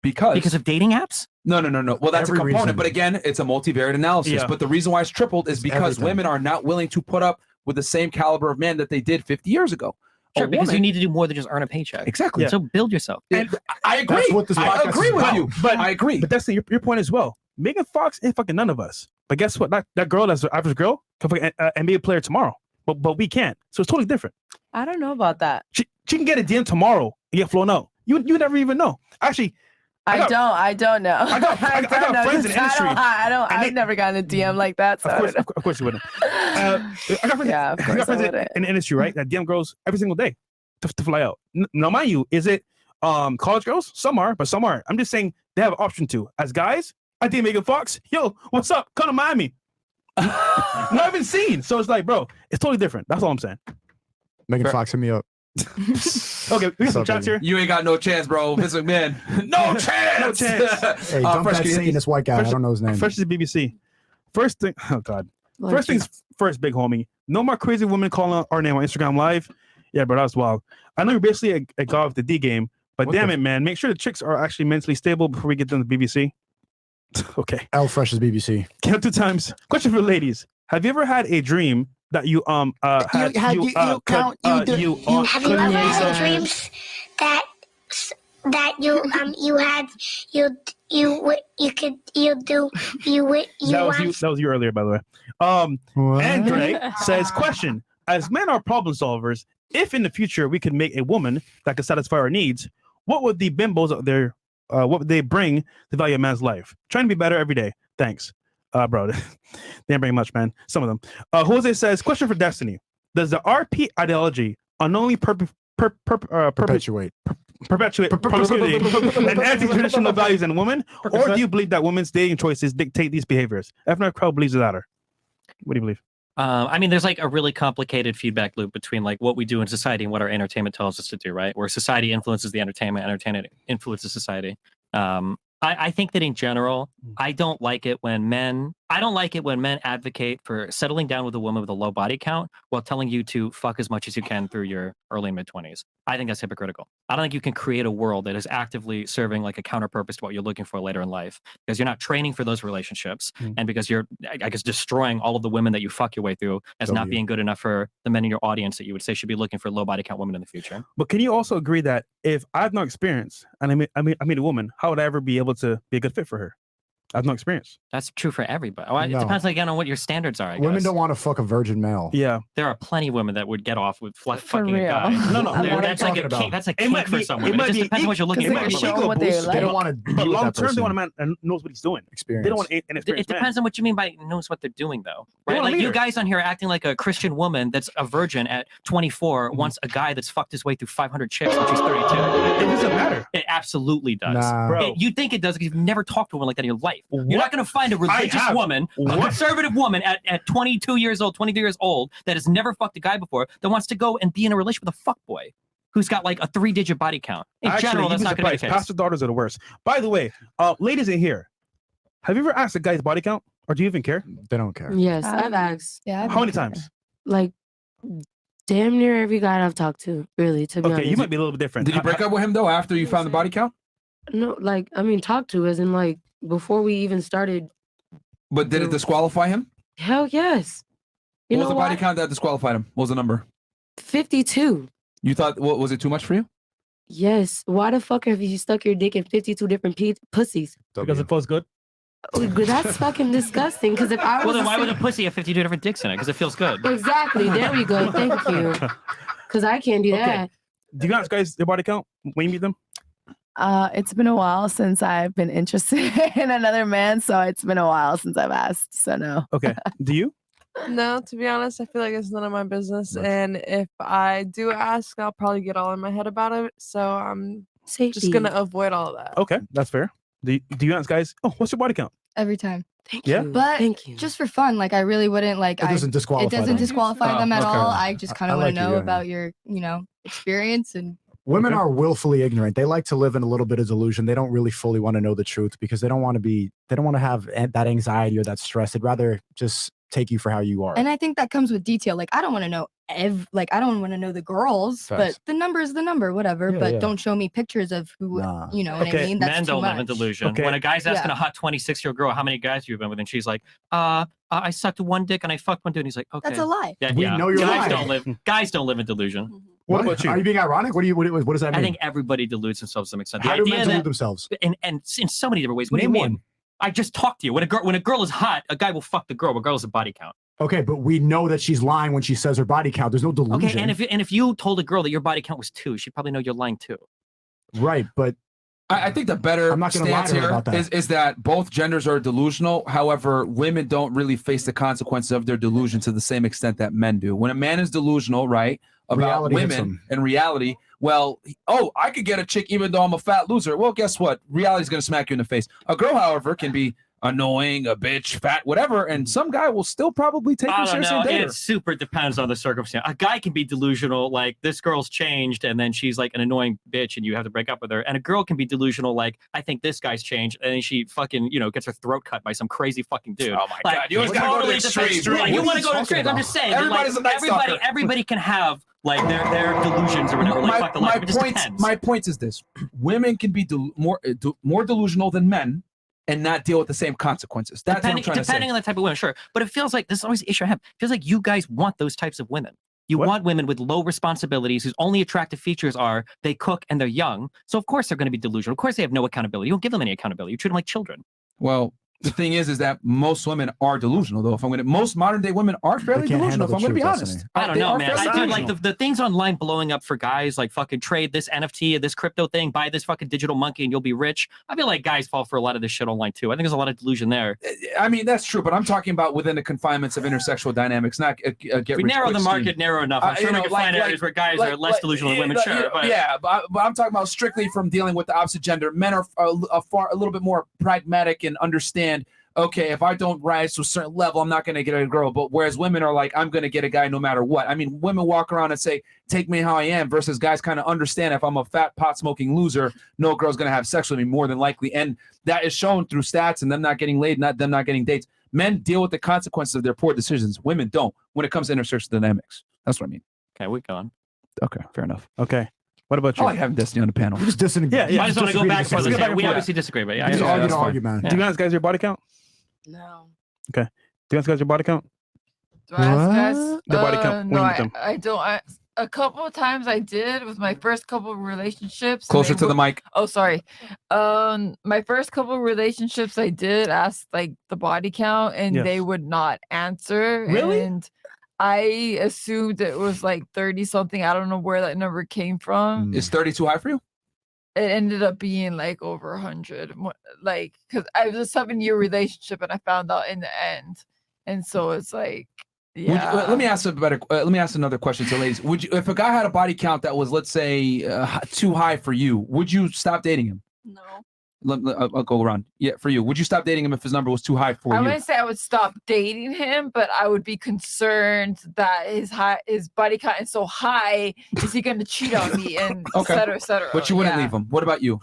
Because of dating apps? No. Well, that's Every a component, reason. but again, it's a multivariate analysis. Yeah. But the reason why it's tripled is because everything. women are not willing to put up with the same caliber of man that they did 50 years ago. Sure, because you need to do more than just earn a paycheck. Exactly. So build yourself. And I agree. That's what this I podcast agree is with about. you. But I agree. But that's your point as well. Megan Fox ain't fucking none of us. But guess what? That girl that's the average girl can fucking NBA player tomorrow. But we can't. So it's totally different. I don't know about that. She can get a DM tomorrow and get flown out. You never even know. Actually, I don't know. I got friends in the industry. I've never gotten a DM like that. So Of course you wouldn't. I got friends, Yeah, of I course got I friends wouldn't. in the industry, right? That DM girls every single day to fly out. Now, mind you, is it college girls? Some are, but some aren't. I'm just saying they have an option to. As guys, I think Megan Fox, yo, what's up? Come to Miami. Not even seen. So it's like, bro, it's totally different. That's all I'm saying. Megan Fox, hit me up. Okay, we got some chats here. You ain't got no chance, bro. Vince McMahon. No chance. No chance. Hey, dump Fresh, that Satanist white guy. I don't know his name. Fresh is BBC. First thing, oh God. Like, First things first, big homie. No more crazy women calling our name on Instagram Live. Yeah, bro, that was wild. I know you're basically a guy with the D game, but damn it, man, make sure the chicks are actually mentally stable before we get them to BBC. Okay. L Fresh is BBC. Count 2 times. Question for the ladies: have you ever had a dream that you Have you ever had dreams that you That was you earlier, by the way. Andre says, question: as men are problem solvers, if in the future we could make a woman that could satisfy our needs, what would the bimbos out there, what would they bring to value a man's life? Trying to be better every day. Thanks. Bro, they didn't bring much, man. Some of them. Jose says, question for Destiny: does the RP ideology unknowingly perpetuate promiscuity and anti-traditional values in women, or do you believe that women's dating choices dictate these behaviors? FNF Crowd believes the latter. What do you believe? I mean, there's like a really complicated feedback loop between like what we do in society and what our entertainment tells us to do, right? Where society influences the entertainment influences society. I think that in general, I don't like it when men advocate for settling down with a woman with a low body count while telling you to fuck as much as you can through your early mid-20s. I think that's hypocritical. I don't think you can create a world that is actively serving like a counter purpose to what you're looking for later in life, because you're not training for those relationships, and because you're, I guess, destroying all of the women that you fuck your way through as not being good enough for the men in your audience that you would say should be looking for low body count women in the future. But can you also agree that if I have no experience and I meet a woman, how would I ever be able to be a good fit for her? I have no experience. That's true for everybody. Well, No. It depends again on what your standards are. I guess. Women don't want to fuck a virgin male. Yeah, there are plenty of women that would get off with fucking real. a guy. No, That's like a kink. That's a kink for someone. It might just be depends on what you're looking it might for. be ego what they boost. like. They don't want to. But long term, they want a man that knows what he's doing. Experience. They don't want an It inexperienced man. depends on what you mean by knows what they're doing, though. They Right? want a Like you leader. guys on here are acting like a Christian woman that's a virgin at 24 wants a guy that's fucked his way through 500 chicks when she's 32. It doesn't matter. It absolutely does. Nah. Bro. You think it does because you've never talked to a woman like that in your life. What? You're not going to find a religious have. woman, a What? conservative woman at 22 years old, 23 years old that has never fucked a guy before that wants to go and be in a relationship with a fuckboy who's got like a 3-digit body count. In Actually, general, that's you'd be not going to be the surprised. case. Pastor daughters are the worst. By the way, ladies in here, have you ever asked a guy's body count, or do you even care? They don't care. Yes, I've asked. Yeah. How many times? Like, damn near every guy I've talked to, really, to be Okay, honest. you might be a little bit different. Did you break up with him though after you found the body count? No, like, I mean, talk to as in, like, before we even started. But did it disqualify him? Hell yes. You What was know the body what? count that disqualified him? What was the number? 52. You thought, what was it too much for you? Yes. Why the fuck have you stuck your dick in 52 different pussies? Because it feels good. That's fucking disgusting. Because if I was Well, then a why would sim- a pussy have 52 different dicks in it? Because it feels good. Exactly. There we go. Thank you. Because I can't do that. Do you ask guys their body count when you meet them? It's been a while since I've been interested in another man, so it's been a while since I've asked. So no. Okay. Do you? No, to be honest, I feel like it's none of my business. And if I do ask, I'll probably get all in my head about it. So I'm just gonna avoid all of that. Okay, that's fair. Do you ask guys, oh, what's your body count? Every time. Thank Yeah? you. But Thank you. just for fun, like I really wouldn't like. It doesn't disqualify It doesn't them. disqualify Oh, them at okay. all. I just kind I of want like to you, know yeah. about your, experience and. Women Okay. are willfully ignorant. They like to live in a little bit of delusion. They don't really fully want to know the truth because they don't want to have that anxiety or that stress. They'd rather just take you for how you are. And I think that comes with detail. Like I don't want to know like I don't want to know the girls, Facts. but the number is the number, whatever. Yeah, but yeah. don't show me pictures of who you know what I mean. That's Men too don't live much. in delusion. Okay. When a guy's asking Yeah. a hot 26-year-old girl, how many guys you've been with, and she's like, I sucked one dick and I fucked one dude. And he's like, okay, That's a lie. Yeah, We yeah. know you're guys lying. Guys don't live in delusion. What about you? Are you being ironic? What does that mean? I think everybody deludes themselves to some extent. How do men delude themselves? And in so many different ways. What Name do you mean? one. I just talked to you. When a girl is hot, a guy will fuck the girl, regardless of body count. Okay, but we know that she's lying when she says her body count. There's no delusion. Okay, and if you told a girl that your body count was 2, she'd probably know you're lying too. Right, but I think the better I'm not gonna lie stance to her here about that. is that both genders are delusional. However, women don't really face the consequences of their delusion to the same extent that men do. When a man is delusional, right, about Reality hits women him. and reality, well, I could get a chick even though I'm a fat loser. Well, guess what? Reality's going to smack you in the face. A girl, however, can be annoying, a bitch, fat, whatever, and some guy will still probably take her I don't seriously know. and date her. It super depends on the circumstance. A guy can be delusional, like this girl's changed, and then she's like an annoying bitch, and you have to break up with her. And a girl can be delusional, like I think this guy's changed, and then she fucking gets her throat cut by some crazy fucking dude. Oh my Like, God, you always gotta go to the depends. extreme. Right, you What want are to you go to talking extremes? I'm about? just saying. that, Everybody's a nice talker. everybody can have like their delusions or whatever. Like fuck the life. It just depends. My point is this: women can be more delusional than men, and not deal with the same consequences. That's what I'm trying to say. Depending on the type of women, sure. But it feels like this is always the issue I have. It feels like you guys want those types of women. You want women with low responsibilities whose only attractive features are they cook and they're young. So of course they're going to be delusional. Of course they have no accountability. You don't give them any accountability. You treat them like children. Well, the thing is that most women are delusional, though. Most modern day women are fairly delusional. If I'm going to be honest, I don't They know, are man. fairly Dude, like delusional. the things online blowing up for guys, like fucking trade this NFT, this crypto thing, buy this fucking digital monkey, and you'll be rich. I feel like guys fall for a lot of this shit online too. I think there's a lot of delusion there. I mean, that's true, but I'm talking about within the confinements of intersexual dynamics, not get If we narrow the market narrow enough, I'm sure we can find areas where guys are less delusional than women. Sure, but but I'm talking about strictly from dealing with the opposite gender. Men are a little bit more pragmatic and understand. Okay, if I don't rise to a certain level, I'm not going to get a girl. But whereas women are like, I'm going to get a guy no matter what. I mean, women walk around and say, take me how I am, versus guys kind of understand if I'm a fat pot-smoking loser, no girl's going to have sex with me more than likely. And that is shown through stats and them not getting laid, them not getting dates. Men deal with the consequences of their poor decisions. Women don't when it comes to intersexual dynamics. That's what I mean. Okay, we're going. Okay, fair enough. Okay. What about I you? like having Destiny on the panel. We're just dissing. Yeah, I just want to go back for this. We forth. obviously disagree, but yeah, Just argue to fine. argue, man. Do you guys your body count? No. Okay. Do you guys your body count? Do I ask guys? The body count. No, when you meet them. I don't. A couple of times I did with my first couple of relationships. and Closer they to the were- mic. Oh, sorry. My first couple of relationships, I did ask like the body count, and Yes. they would not answer. Really? And I assumed it was like 30 something. I don't know where that number came from. Is 30 too high for you? It ended up being like over 100. Like, because I was a 7-year relationship, and I found out in the end. And so it's like, yeah. Let me ask let me ask another question to ladies. Would you, if a guy had a body count that was, let's say, too high for you, would you stop dating him? No. I'll go around. Yeah, for you, would you stop dating him if his number was too high for I you? wouldn't say I would stop dating him, but I would be concerned that his body count is so high. Is he going to cheat on me and Okay. et cetera, et cetera? But you wouldn't Yeah. leave him. What about you?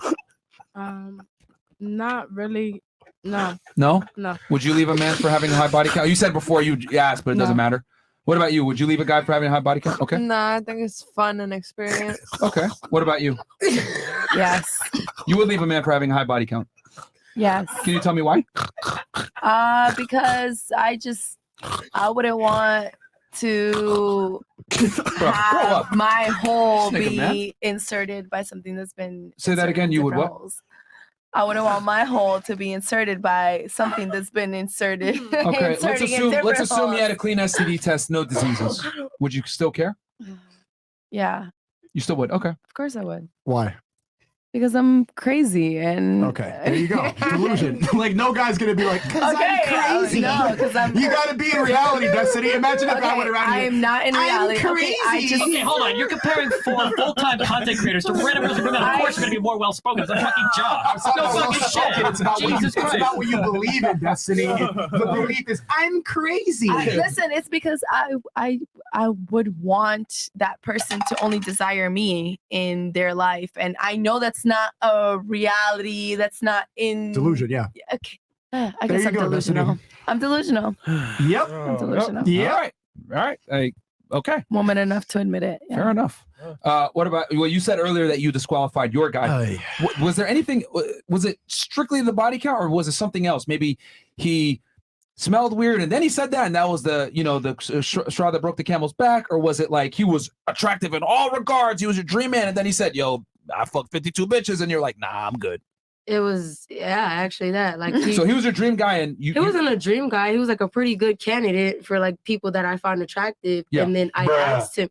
Not really. No. No? No. Would you leave a man for having a high body count? You said before you asked, but it doesn't No. matter. What about you? Would you leave a guy for having a high body count? Okay. Nah, I think it's fun and experience. Okay. What about you? Yes. You would leave a man for having a high body count. Yes. Can you tell me why? Because I wouldn't want to have my hole Sneako, man. be inserted by something that's been. Say that inserted again. in You would different what? holes. I wouldn't want my hole to be inserted by something that's been inserted. Okay. inserting in Let's different assume you had a holes. clean STD test, no diseases. Would you still care? Yeah, You still would. Okay. of course I would. Why? Because I'm crazy and. Okay, there you go. Delusion. Like no guy's gonna be like, "'Cause Okay, I'm crazy." no, because I'm. You gotta be in reality, Destiny. Imagine if I went around I here. am not in I'm reality. Okay, I crazy. just. Okay, hold on. You're comparing full-time content creators to random girls and women. Of course, you're gonna be more well-spoken. It's a fucking job. It's not No about fucking well-spoken, shit. It's about, Jesus it's Christ. about what you believe in, Destiny. The belief is, I'm crazy. Listen, it's because I would want that person to only desire me in their life, and I know that's not a reality. That's not in Delusion, yeah. Okay, I There guess you I'm go, delusional. Destiny. I'm delusional. Yep. I'm delusional. Yeah. All right. All right. Okay. Woman enough to admit it. Yeah. Fair enough. What about, well, you said earlier that you disqualified your guy. Was there anything, was it strictly the body count or was it something else? Maybe he smelled weird and then he said that and that was the, you know, the straw that broke the camel's back? Or was it like he was attractive in all regards, he was your dream man, and then he said, yo, I fucked 52 bitches, and you're like, nah, I'm good? It was, actually that. Like, so he was your dream guy, and he wasn't a dream guy. He was like a pretty good candidate for like people that I find attractive. Yeah. And then I asked him,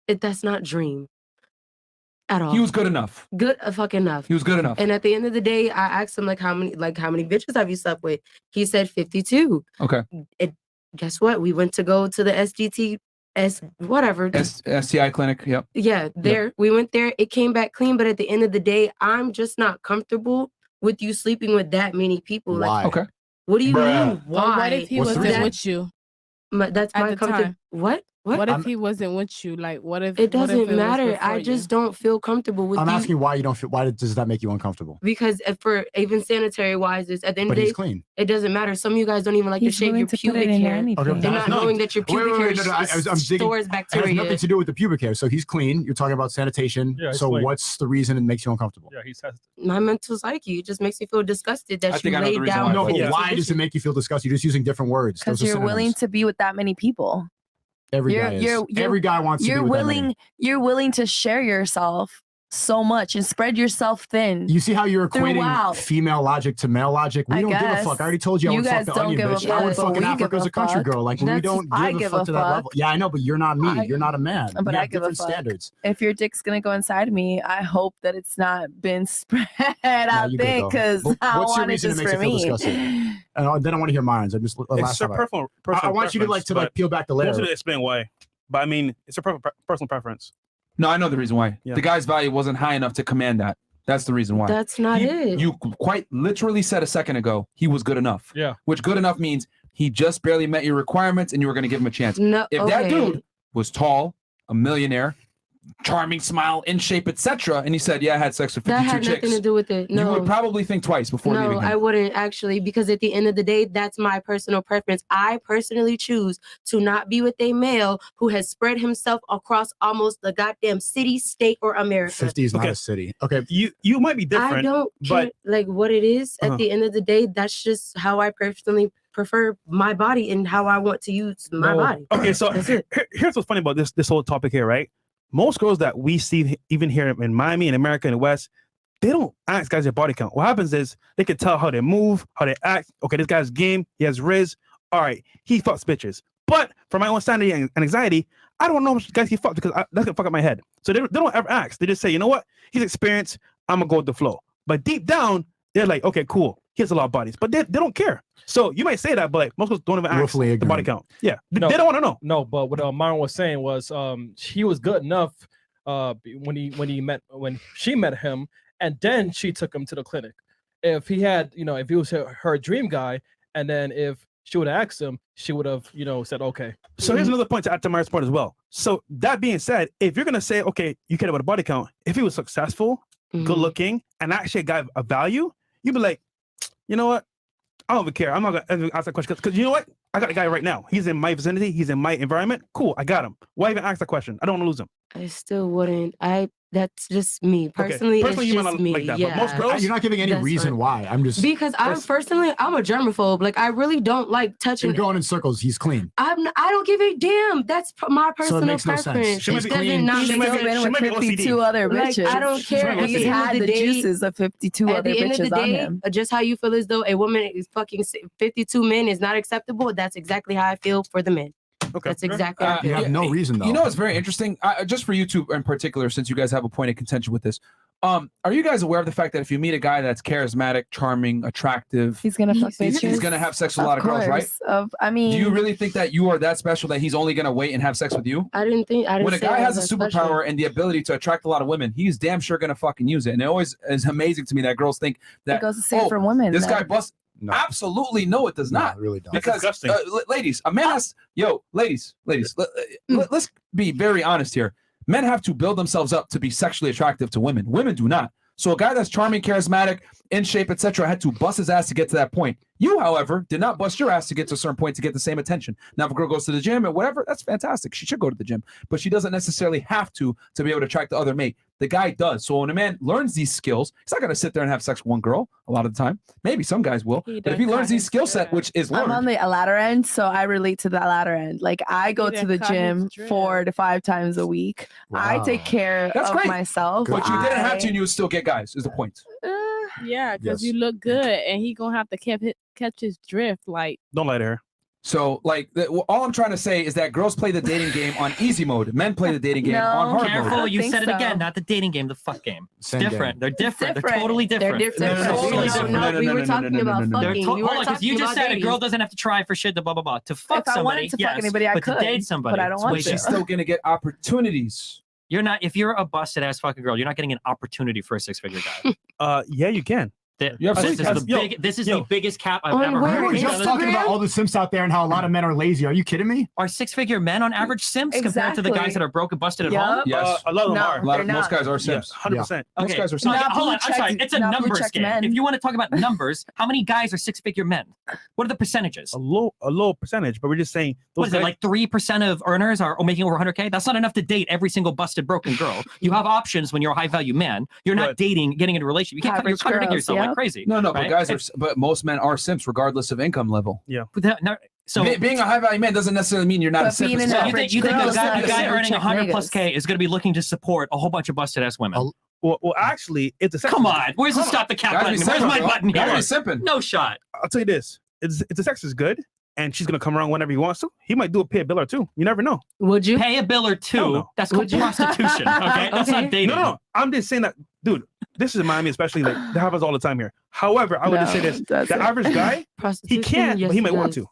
that's not dream at all. He was good enough. Good fuck enough. He was good enough. And at the end of the day, I asked him like how many bitches have you slept with? He said 52. Okay. Guess what? We went to go to the STI clinic. Yep. Yeah, we went there. It came back clean, but at the end of the day, I'm just not comfortable with you sleeping with that many people. Why? Like, okay. What do you mean? Well, Why? what if he wasn't with you? That's at my the comfort. time? What? What if he wasn't with you? Like, what if It what if doesn't was matter. before I just don't feel comfortable with I'm you. asking why you don't feel. Why does that make you uncomfortable? Because for even sanitary wise, it's at the end of But the day, he's clean. it doesn't matter. Some of you guys don't even like to He's shave willing your to put pubic it in hair. anything. Okay, They're not no. knowing that your Wait, pubic hair no, I'm digging. stores It has bacteria. nothing to do with the pubic hair. So he's clean. You're talking about sanitation. Yeah, he's so clean. what's the reason it makes you uncomfortable? Yeah, he's tested. My mental psyche, it just makes me feel disgusted that you laid down. No, for but these why two does it bitches. make you feel disgusted? You're just using different words. Because Those are you're willing synonyms. to be with that many people. Every guy is. Every guy wants to be with that many. You're willing to share yourself so much and spread yourself thin. You see how you're equating throughout. female logic to male logic? We I don't give a guess. fuck. I already told you I You would fuck guys the don't onion give a bitch. I would fuck, fuck but in we Africa give as a a country fuck. girl. Like we That's- don't I give a give fuck a to that fuck. level. Yeah, I know, but you're not me. You're not a man. But We I have give a different fuck. standards. If your dick's gonna go inside me, I hope that it's not been spread out you good, there though. because But I what's your want it reason it just makes for you feel me. disgusted? And then I want to hear Myron's. I'm just last It's a time. personal I want you to like preference, peel back the layer. Most of it explain why, but I mean, it's a personal preference. No, I know the reason why. Yeah. The guy's value wasn't high enough to command that. That's the reason why. That's not it. You quite literally said a second ago he was good enough. Yeah. Which good enough means he just barely met your requirements and you were going to give him a chance. No, If that okay. dude was tall, a millionaire, charming smile, in shape, etc., and he said, "Yeah, I had sex with 52 That had chicks," nothing to do with it. No. you would probably think twice before No, leaving him. I wouldn't actually, because at the end of the day, that's my personal preference. I personally choose to not be with a male who has spread himself across almost the goddamn city, state, or America. 50 is not a city. Okay. You might be different. I don't care, but like what it is. At the end of the day, that's just how I personally prefer my body and how I want to use my body. Okay, so That's it. here's what's funny about this whole topic here, right? Most girls that we see, even here in Miami and America and the West, they don't ask guys their body count. What happens is they can tell how they move, how they act. Okay, this guy's game, he has riz. All right, he fucks bitches. But for my own sanity and anxiety, I don't know how much guys he fucked because that's gonna fuck up my head. So they don't ever ask. They just say, you know what? He's experienced. I'm gonna go with the flow. But deep down, they're like, okay, cool. He has a lot of bodies, but they don't care. So you might say that, but most girls don't even ask the body count. Yeah, they don't want to know. No, but what Myron was saying was he was good enough when she met him, and then she took him to the clinic. If he had, if he was her dream guy, and then if she would have asked him, she would have, said okay. So here's another point to add to Myron's point as well. So that being said, if you're gonna say, okay, you care about a body count, if he was successful, good looking, and actually got a value, you'd be like, you know what? I don't even care. I'm not gonna ask that question because you know what? I got a guy right now. He's in my vicinity. He's in my environment. Cool. I got him. Why even ask that question? I don't want to lose him. I still wouldn't. That's just me personally. Personally, it's you might just not me. like that, but Yeah. most girls- You're not giving any That's reason fine. why. I'm just because I'm a germaphobe. Like I really don't like touching. You're going in circles. He's clean. I don't give a damn. That's my So it personal makes no sense. preference. She might be It doesn't clean. not He's make still sense. been with 52 other Like, bitches. I don't care. At He's the end of had the the day- juices of 52 At other the end of bitches the on day, him. just how you feel as though a woman is fucking 52 men is not acceptable. That's exactly how I feel for the men. Okay. That's exactly how I feel. You have no reason though. You know what's very interesting? Just for you two in particular, since you guys have a point of contention with this, are you guys aware of the fact that if you meet a guy that's charismatic, charming, attractive, He's gonna fuck he's bitches. gonna have sex with a Of lot of girls, right? course. I mean, Do you really think that you are that special that he's only gonna wait and have sex with you? I didn't When a say guy I has a was that superpower special. and the ability to attract a lot of women, he's damn sure gonna fucking use it. And it always is amazing to me that girls think that It goes the same for women, This then. guy busts. No. Absolutely no, it does not. it really don't. Because That's disgusting. ladies, a man has ladies, let's be very honest here. Men have to build themselves up to be sexually attractive to women. Women do not. So a guy that's charming, charismatic, in shape, etc., had to bust his ass to get to that point. You, however, did not bust your ass to get to a certain point to get the same attention. Now, if a girl goes to the gym and whatever, that's fantastic. She should go to the gym, but she doesn't necessarily have to be able to attract the other mate. The guy does. So when a man learns these skills, he's not going to sit there and have sex with one girl a lot of the time. Maybe some guys will, but if he learns these skill set, which is learned. I'm on the latter end, so I relate to the latter end. Like I go to the gym 4 to 5 times a week. I take care That's of great. myself. But you didn't have to, and you would still get guys, is the point. Yeah, because Yes. you look good, and he gonna have to catch his drift. Like, Don't lie to her. So, like, all I'm trying to say is that girls play the dating game on easy mode. Men play the dating game on hard Careful, mode. you said it again. Not the dating game, the fuck game. It's Same different. game. They're different. They're different. totally They're different. different. They're totally different. No, we were talking about fucking. We Hold were on, because you talking just about said a girl dating. doesn't have to try for shit. Blah blah blah. To fuck If I somebody, wanted to fuck yes, anybody, I but could, to date somebody, but I don't it's want way to. She's still going to get opportunities. You're not. If you're a busted ass fucking girl, you're not getting an opportunity for a 6-figure guy. Yeah, you can. This absolutely is can. the biggest cap I've On ever where? heard. We were just talking about all the simps out there and how a lot of men are lazy. Are you kidding me? Are 6-figure men on average simps compared to the guys that are broke and busted at home? Yes. A lot of them are. Most guys are simps. 100%. Most guys are Okay, simps. hold on. I'm sorry. It's a numbers game. If you want to talk about numbers, how many guys are 6-figure men? What are the percentages? A low percentage, but we're just saying. What is it, like 3% of earners are making over 100K? That's not enough to date every single busted, broken girl. You have options when you're a high value man. You're not dating, getting into a relationship. You can't you're contradicting yourself like crazy. No, but right? guys are, but most men are simps regardless of income level. Yeah. So being a high value man doesn't necessarily mean you're not a simp. as well. You think a guy earning 100 plus K is going to be looking to support a whole bunch of busted ass women? Well, actually, it's a sex. Come on, where's the stop the cap Guys button? be Where's simping, my bro. button here? Guys be simping. No shot. I'll tell you this: it's the sex is good, and she's gonna come around whenever he wants to. He might pay a bill or two. You never know. Would you pay a bill or two? No. That's called prostitution. Okay, that's not dating. No, I'm just saying that, dude. This is in Miami, especially like that happens all the time here. However, I would just say this: the average guy, he can't, but he might want to.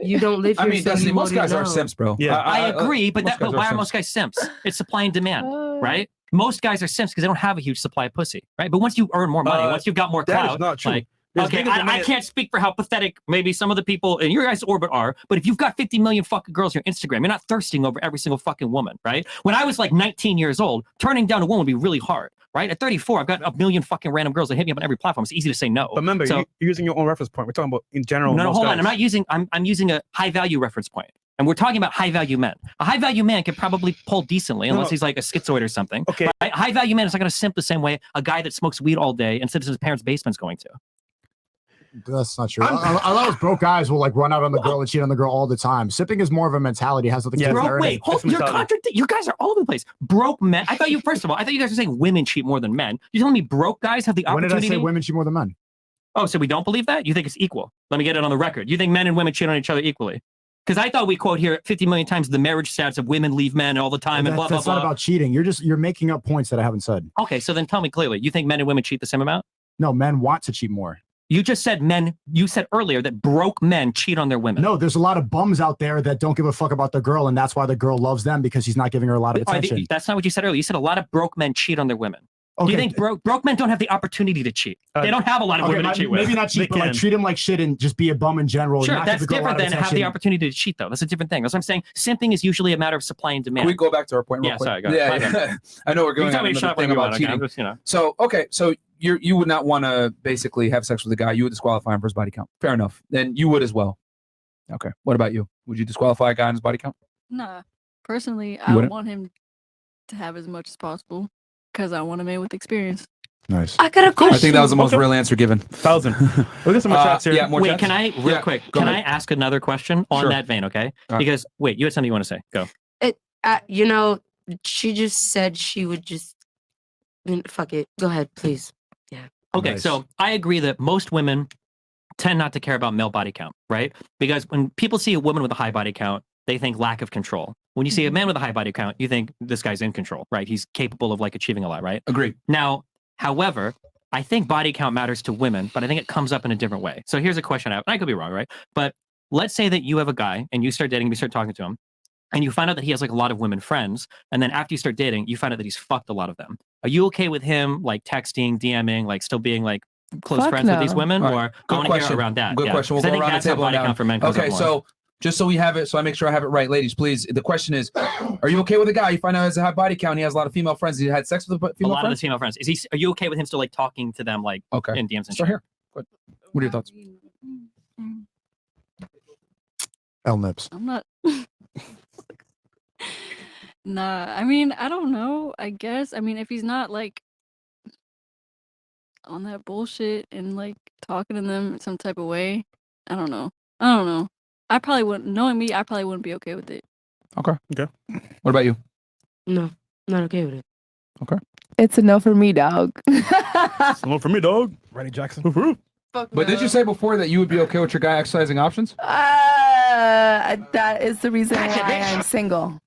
You don't live I here. mean, so Destiny, you most guys wouldn't are know. simps, bro. Yeah. I agree, but most guys are why are simps. most guys simps? It's supply and demand, right? Most guys are simps because they don't have a huge supply of pussy, right? But once you earn more money, once you've got more that is clout, not true. like, There's okay, niggas that I might- can't speak for how pathetic maybe some of the people in your guys' orbit are, but if you've got 50 million fucking girls on your Instagram, you're not thirsting over every single fucking woman, right? When I was like 19 years old, turning down a woman would be really hard, right? At 34, I've got a million fucking random girls that hit me up on every platform. It's easy to say no. But remember, So- you're using your own reference point. We're talking about in general. No, most hold on. guys. I'm not using. I'm using a high value reference point, and we're talking about high value men. A high value man can probably pull decently, unless he's like a schizoid or something. Okay. Right? High value man is not going to simp the same way a guy that smokes weed all day and sits in his parents' basement's going to. That's not true. A lot of those broke guys will like run out on the girl and cheat on the girl all the time. Sipping is more of a mentality. It has nothing to do with Bro, wait, hold, you're contradicting. You guys are all over the place. Broke men. I thought you. First of all, I thought you guys were saying women cheat more than men. You're telling me broke guys have the When opportunity? did I say women cheat more than men? Oh, so we don't believe that? You think it's equal? Let me get it on the record. You think men and women cheat on each other equally? Because I thought we quote here 50 million times the marriage stats of women leave men all the time and blah, blah, That's blah. not about cheating. You're making up points that I haven't said. Okay, so then tell me clearly. You think men and women cheat the same amount? No, men want to cheat more. You just said men. You said earlier that broke men cheat on their women. No, there's a lot of bums out there that don't give a fuck about the girl, and that's why the girl loves them because he's not giving her a lot of attention. That's not what you said earlier. You said a lot of broke men cheat on their women. Do you Okay. think broke men don't have the opportunity to cheat? They don't have a lot of Okay, women to cheat with. maybe not cheat, but like treat him like shit and just be a bum in general. Sure, not that's give the girl a lot different of than have the attention. opportunity to cheat, though. That's a different thing. That's what I'm saying. Simping is usually a matter of supply and demand. Can we go back to our point real Yeah, quick? sorry, go ahead. My bad. I know we're You going tell on me to another shut up thing when you about want, okay? cheating. I'm just, you know. So, okay, so you would not want to basically have sex with a guy. You would disqualify him for his body count. Fair enough. Then you would as well. Okay. What about you? Would you disqualify a guy on his body count? Nah, personally, I wouldn't? want him to have as much as possible because I want a man with experience. Nice. I got a question. I think that was the most real answer given. 1,000. Look at some more chats here. Yeah, more Wait, chats? can I, real Yeah, quick, go can ahead. I ask another question on Sure. that vein, okay? All right. Because, wait, you had something you want to say. Go. You know, she just said she would just. Fuck it. Go ahead, please. Yeah. Okay, Nice. so I agree that most women tend not to care about male body count, right? Because when people see a woman with a high body count, they think lack of control. When you see a man with a high body count, you think this guy's in control, right? He's capable of like achieving a lot, right? Agreed. Now, however, I think body count matters to women, but I think it comes up in a different way. So here's a question I have. And I could be wrong, right? But let's say that you have a guy and you start dating, you start talking to him, and you find out that he has like a lot of women friends. And then after you start dating, you find out that he's fucked a lot of them. Are you okay with him like texting, DMing, like still being like close Fuck friends with these no. women? All or right. I Good want to hear question. around that. Good yeah. question. We'll 'Cause I go think around the that's how table body and count for men comes Okay, up more. so just so we have it, so I make sure I have it right, ladies, please. The question is, are you okay with a guy you find out has a high body count? He has a lot of female friends. He had sex with female friends? A lot of his female friends. Are you okay with him still like talking to them like in DMs and Start shit? here. What are your thoughts? L nips. I'm not. Nah, I mean, I don't know. I guess. I mean, if he's not like on that bullshit and like talking to them some type of way, I don't know. I probably wouldn't. Knowing me, I probably wouldn't be okay with it. Okay. What about you? No, not okay with it. Okay. It's a no for me, dog. It's a no for me, dog. Randy Jackson. But did you say before that you would be okay with your guy exercising options? That is the reason why I'm single.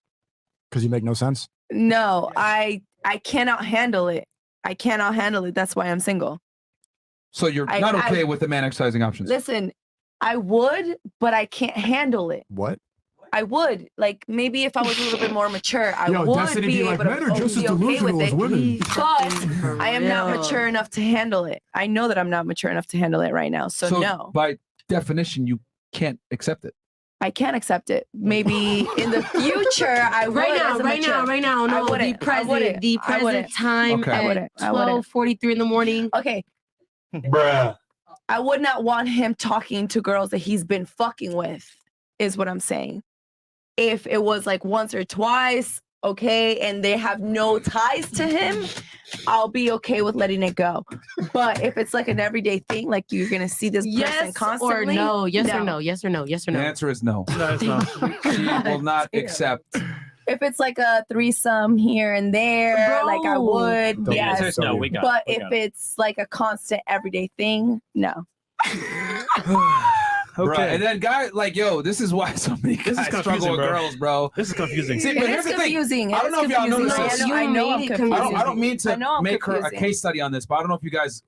Because you make no sense. No, I cannot handle it. I cannot handle it. That's why I'm single. So you're not okay with the man exercising options? Listen, I would, but I can't handle it. What? I would. Like, maybe if I was a little bit more mature, I Yo, would Destiny be be able like, men are to just as be okay delusional with as it. women. But I am not mature enough to handle it. I know that I'm not mature enough to handle it right now. So no. By definition, you can't accept it. I can't accept it. Maybe in the future, I would. Right now. No, the present time at 12:43 in the morning. Okay. Bruh. I would not want him talking to girls that he's been fucking with, is what I'm saying. If it was like once or twice, okay, and they have no ties to him, I'll be okay with letting it go. But if it's like an everyday thing, like you're gonna see this person constantly, or no, yes or no. The answer is no. No, it's not. She will not accept. If it's like a threesome here and there, like I would, The yes. answer is no, we got it, But we if got it. it's like a constant everyday thing, no. Okay. And then guy, like, yo, this is why so many guys struggle with girls, bro. This is confusing. See, but It here's is the thing. confusing. I don't know if y'all noticed this. I know I'm confusing. I don't mean I to know I'm make her a confusing. case study on this, but I don't know if you guys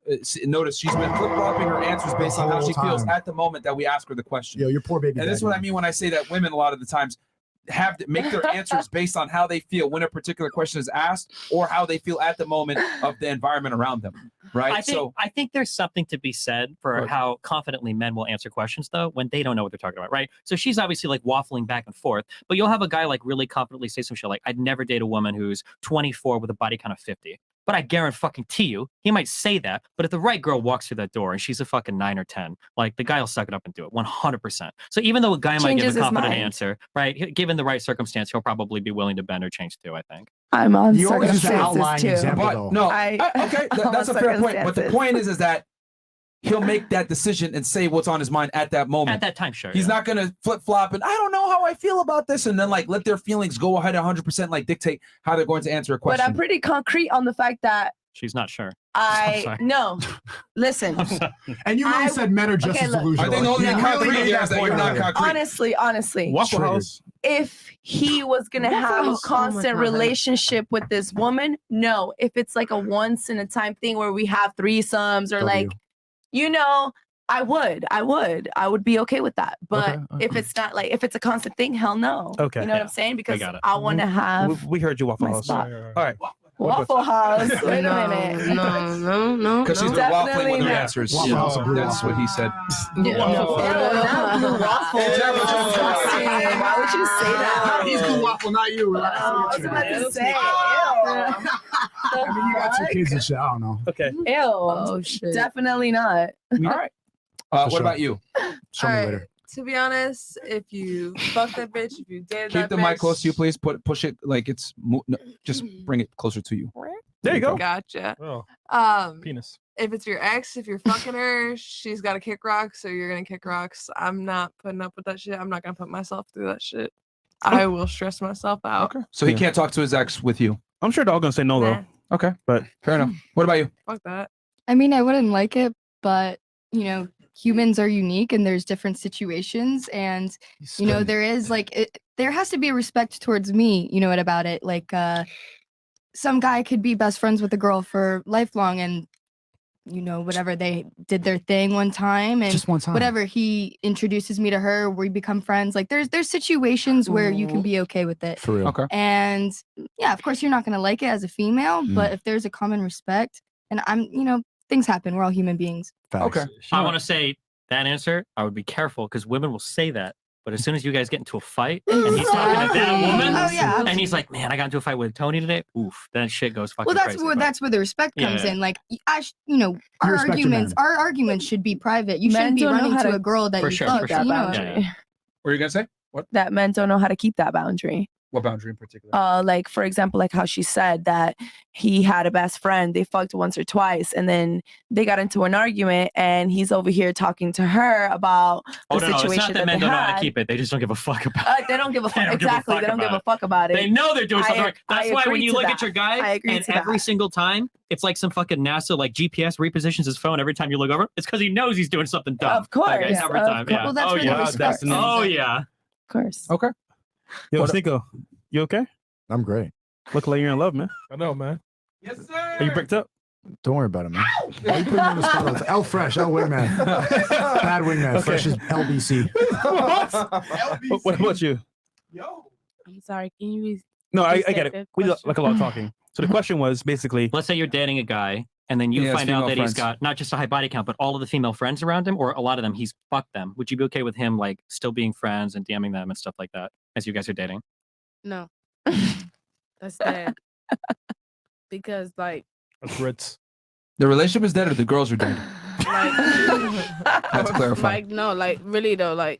noticed. She's been flip-flopping her answers based on how she feels at the moment that we ask her the question. Yo, your poor baby. And this is what I mean when I say that women a lot of the times have to make their answers based on how they feel when a particular question is asked or how they feel at the moment of the environment around them, right? I think there's something to be said for how confidently men will answer questions though when they don't know what they're talking about, right? So she's obviously like waffling back and forth, but you'll have a guy like really confidently say some shit like, I'd never date a woman who's 24 with a body count of 50. But I guarantee you, he might say that, but if the right girl walks through that door and she's a fucking 9 or 10, like the guy will suck it up and do it 100%. So even though a guy might give a confident answer, right? Given the right circumstance, he'll probably be willing to bend or change too, I think. I'm on You always just circumstances outline too. example, But though. no, I- okay, I'm that's a on fair point. But the circumstances. point is that he'll make that decision and say what's on his mind at that moment. At that time, sure. He's not gonna flip flop and I don't know how I feel about this, and then like let their feelings go ahead 100% like dictate how they're going to answer a But question. I'm pretty concrete on the fact that She's not sure. no. Listen. And you really said men are just as look. delusional. I think the only You thing really concrete made here that is that point you're not earlier. concrete. Honestly. Waffle House. If he was gonna Waffle have a House. Oh my constant God. relationship with this woman, no. If it's like a once in a time thing where we have threesomes or like, you know, I would be okay with that. But if it's not like, if it's a constant thing, hell no. Okay. You know what I'm saying? Because got it. I want to have We heard you, Waffle my House. spot. All right. Waffle House. Wait a minute. No. Because she's been waffling with Definitely her not. answers. Waffle House of Blue That's what he said. Not blue waffle. Disgusting. Why would you say that? He's blue waffle, not you. Relax. I was about to say, I mean, you got two kids and shit. I don't know. Okay. ew. Oh shit. Definitely not. All right. What about you? Show me Alright, later. To be honest, if you fuck that bitch, if you dated Keep that the bitch, mic close to you, please. Push it like it's. No, just bring it closer to you. There you go. Gotcha. Oh, penis. If it's your ex, if you're fucking her, she's got to kick rocks, so you're gonna kick rocks. I'm not putting up with that shit. I'm not gonna put myself through that shit. I will stress myself out. Okay. So he can't talk to his ex with you. I'm sure they're all gonna say no though. Okay, but fair enough. What about you? Fuck that. I mean, I wouldn't like it, but you know, humans are unique and there's different situations, and you know, there is like there has to be a respect towards me, you know, about it. Like some guy could be best friends with a girl for lifelong, and you know, whatever, they did their thing one time, and Just one time. whatever, he introduces me to her, we become friends. Like there's situations where you can be okay with it. For real. Okay. And yeah, of course you're not gonna like it as a female, but if there's a common respect, and you know, things happen. We're all human beings. Okay. I want to say that answer, I would be careful because women will say that, But as soon as you guys get into a fight and he's talking to that woman, and he's like, "Man, I got into a fight with Tony today." Oof, that shit goes fucking Well, crazy. that's where the respect comes in. Like, our respect your arguments should be private. You Men shouldn't be don't know running how to to- a girl that For you sure, fucked. for sure. You know? Yeah. What are you gonna say? What? That men don't know how to keep that boundary. What boundary in particular? Like for example, like how she said that he had a best friend, they fucked once or twice, and then they got into an argument, and he's over here talking to her about the situation it's not that that men they don't know how had. to keep it. They just don't give a fuck about it. They don't give a fuck. They don't give a Exactly, fuck they don't give about a fuck about it. They know they're doing something I- right. That's I why when agree you to look that. at your guy, I agree and to every that. single time, it's like some fucking NASA like GPS repositions his phone every time you look over. It's because he knows he's doing something dumb. Of course, Like, every of time. course. Yeah. Well, that's oh where the yeah. respect comes Oh in. yeah. Of course. Okay. Yo, Sneako, you okay? I'm great. Look like you're in love, man. I know, man. Yes, sir. Are you bricked up? Don't worry about it, man. Why are you putting me on the spot? It's L Fresh, L Wingman. Bad Wingman. Okay. Fresh is LBC. What about you? I'm sorry. Can you? No, I restate get it. the We question? like a lot of talking. So the question was basically, Let's say you're dating a guy, and then you He has find out female that he's friends. got not just a high body count, but all of the female friends around him, or a lot of them. He's fucked them. Would you be okay with him like still being friends and DMing them and stuff like that as you guys are dating? No. That's dead. Because like That's Ritz. The relationship is dead, or the girls are dead. like Let's clarify. like no, like really though, like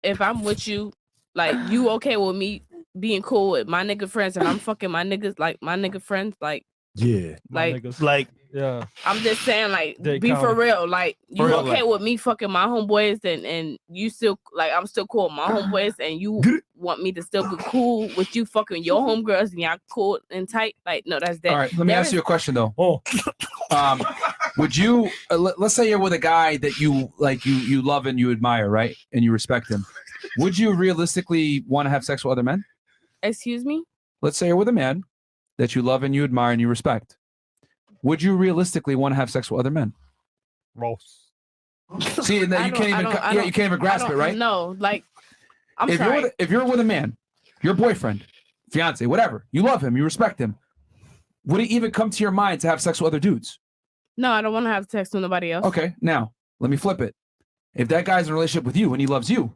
if I'm with you, like you okay with me being cool with my nigga friends and I'm fucking my niggas like my nigga friends, like Yeah. My like niggas. like, Yeah. I'm just saying, like, They be for count. real. Like, you For real, okay like- with me fucking my homeboys and you still, like, I'm still cool with my homeboys and you want me to still be cool with you fucking your homegirls and y'all cool and tight? Like, no, that's dead. All right, let me There ask is- you a question though. Oh. Would you let's say you're with a guy that you like, you love and you admire, right, and you respect him? Would you realistically want to have sex with other men? Excuse me? Let's say you're with a man that you love and you admire and you respect. Would you realistically want to have sex with other men? Gross. See, and I you don't- can't I even don't- I you don't- can't even I grasp it, don't- right? No, like, I'm if sorry. if you're with a man, your boyfriend, fiance, whatever, you love him, you respect him, would it even come to your mind to have sex with other dudes? No, I don't want to have sex with nobody else. Okay, now let me flip it. If that guy's in a relationship with you and he loves you,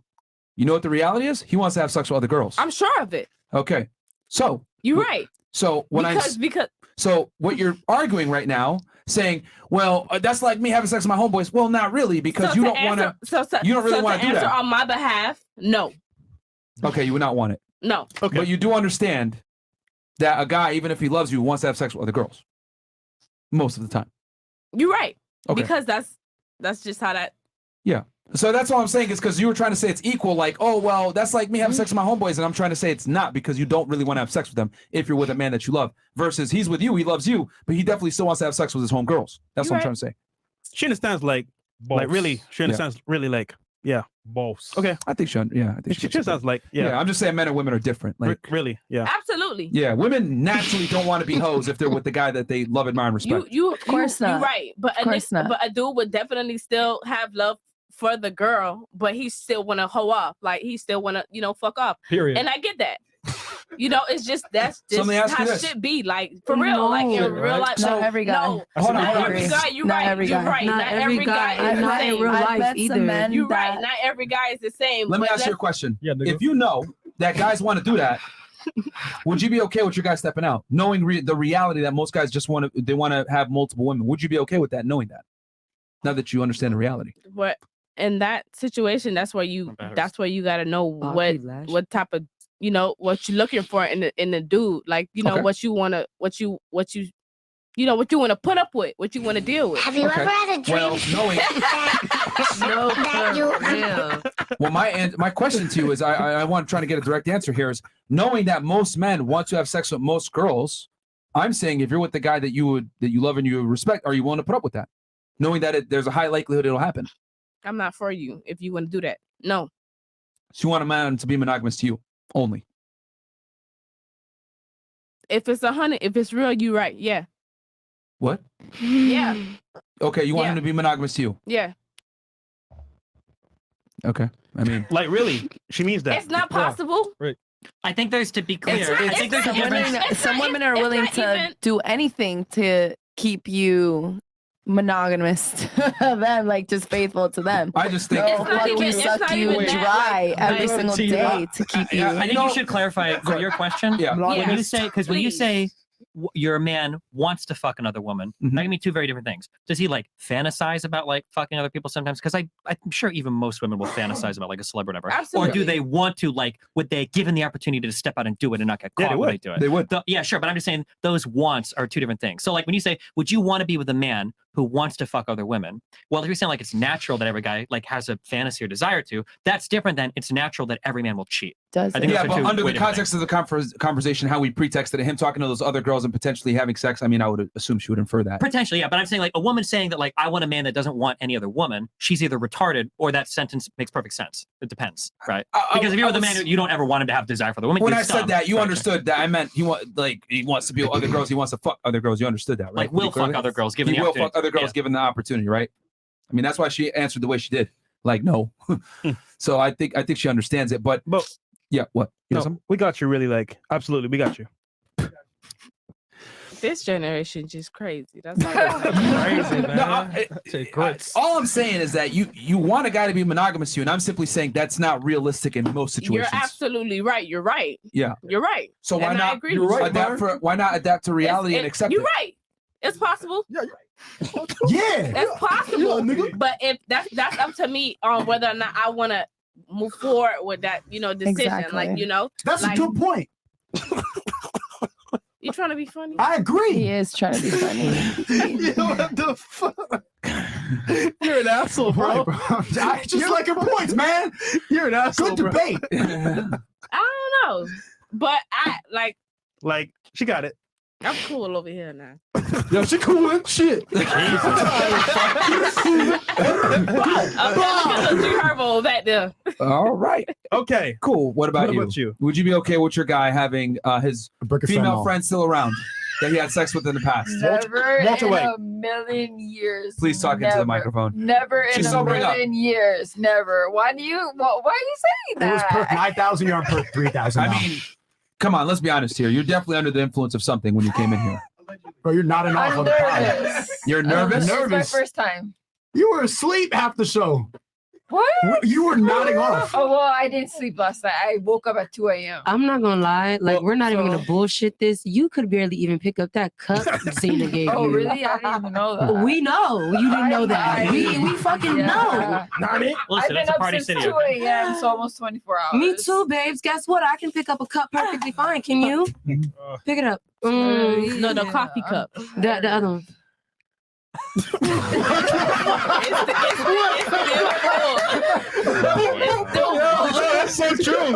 you know what the reality is? He wants to have sex with other girls. I'm sure of it. Okay, so You're right. So when Because so what you're arguing right now, saying, well, that's like me having sex with my homeboys. Well, not really, because so you to don't want to. answer- You don't really so want to do answer that. on my behalf, no. Okay, you would not want it. No. Okay. But you do understand that a guy, even if he loves you, wants to have sex with other girls. Most of the time. You're right. Okay. Because that's just how that. Yeah. So that's all I'm saying is because you were trying to say it's equal, like, oh, well, that's like me having sex with my homeboys. And I'm trying to say it's not because you don't really want to have sex with them if you're with a man that you love. Versus he's with you, he loves you, but he definitely still wants to have sex with his homegirls. That's what I'm trying to say. She understands, like really, she understands really, like, yeah. Boss. Okay. I think she, yeah, I think She understands, like, yeah. Yeah, I'm just saying men and women are different. Like, really, yeah. Absolutely. yeah, women naturally don't want to be hoes if they're with the guy that they love, admire, and respect. Of course you're not. right. But Of course not. but a dude would definitely still have love for the girl, but he still wanna hoe off. Like he still wanna, fuck off. Period. And I get that. It's just that's So just let me ask how you this. shit be. Like for real. Like in No. real life. Not every guy. No, Hold on, not hold on. every guy. You're Not right. every You're guy. right. Not every guy is the not in same. real I've life met some either. men You're right. that- Not every guy is the same. Let me but ask you a let's- question. Yeah, nigga. If you know that guys want to do that, would you be okay with your guy stepping out, knowing the reality that most guys just want to have multiple women? Would you be okay with that, knowing that? Now that you understand the reality. But in that situation, that's where you gotta know what type of what you're looking for in the dude. Like Okay. what you wanna what you want to put up with, what you want to deal with. Have you ever had a dream Well, knowing that you well, my question to you is, I want trying to get a direct answer here is, knowing that most men want to have sex with most girls. I'm saying if you're with the guy that you love and you respect, are you willing to put up with that, knowing that there's a high likelihood it'll happen? I'm not for you if you want to do that. No. So you want a man to be monogamous to you only? If it's 100, if it's real, you right. Yeah. What? Yeah. Okay, you want Yeah. him to be monogamous to you? Yeah. Okay, I mean, like really, she means that. It's not possible. Right. I think there's to be clear. I think there's a Some difference. women, some women are it's willing not to even- do anything to keep you monogamous to them, like just faithful to them. I just think they'll fucking suck you dry every single day to keep you. I think you should clarify for your question. Yeah. When you say, because when you say your man wants to fuck another woman, that can mean two very different things. Does he like fantasize about like fucking other people sometimes? Because I'm sure even most women will fantasize about like a celeb or whatever. Absolutely. Or do they want to, like, would they, given the opportunity to step out and do it and not get caught, would they do it? They would. Yeah, sure. But I'm just saying those wants are two different things. So like when you say, would you want to be with a man who wants to fuck other women? Well, if you're saying like it's natural that every guy like has a fantasy or desire to, that's different than it's natural that every man will cheat. I think yeah, those are but two under way the different context of the conversation, how we pretexted him talking to those other girls and potentially having sex, I mean, I would assume she would infer that. Potentially, yeah. But I'm saying like a woman saying that like I want a man that doesn't want any other woman, she's either retarded or that sentence makes perfect sense. It depends, right? Because if you're with a man, you don't ever want him to have desire for the woman. When you're I said dumb. that, you understood that I meant he wants to be with other girls. He wants to fuck other girls. You understood that, right? Like will fuck other girls given he the will opportunity. fuck other girls Yeah. given the opportunity, right? I mean, that's why she answered the way she did. Like, no. So I think she understands it. But yeah, what? You know No, something? we got you. Really, like, absolutely, we got you. This generation just crazy. That's all I'm saying. No, all I'm saying is that you want a guy to be monogamous to you, and I'm simply saying that's not realistic in most situations. You're absolutely right. You're right. Yeah. You're right. So why And I not? agree with you. Why not adapt to reality and accept You're it? right. It's possible. Yeah. That's possible. But if that's up to me on whether or not I want to move forward with that, decision. Exactly. Like, That's like, a good point. You trying to be funny? I agree. He is trying to be funny. What the fuck? You're an asshole, bro. I just like your points, man. You're an asshole. Good debate. I don't know, but I like she got it. I'm cool over here now. Yo, she cool as shit. Look at the G-Herbo back there. All right. Okay. Cool. What about you? Would you be okay with your guy having his female fentanyl. friend still around that he had sex with in the past? Never Walter in White. a million years. Please talk into the Never. microphone. Never in She's a sobering up. million years. Never. Why are you saying It was that? per 9,000. You're on per 3,000. I mean, come on, let's be honest here. You're definitely under the influence of something when you came in here. Bro, you're nodding off I'm on the pod. nervous. You're nervous? It's my first time. You were asleep half the show. What? You were nodding off. Oh, well, I didn't sleep last night. I woke up at 2 a.m. I'm not gonna lie, like we're not even gonna bullshit this. You could barely even pick up that cup Zena gave Oh, you. really? I didn't even know that. We know you didn't know that. We fucking know. I've Listen, been it's a up party since city. 2 a.m., so almost 24 hours. Me too, babes. Guess what? I can pick up a cup perfectly fine. Can you? Pick it up. No, the coffee cup. The other one. That's so true.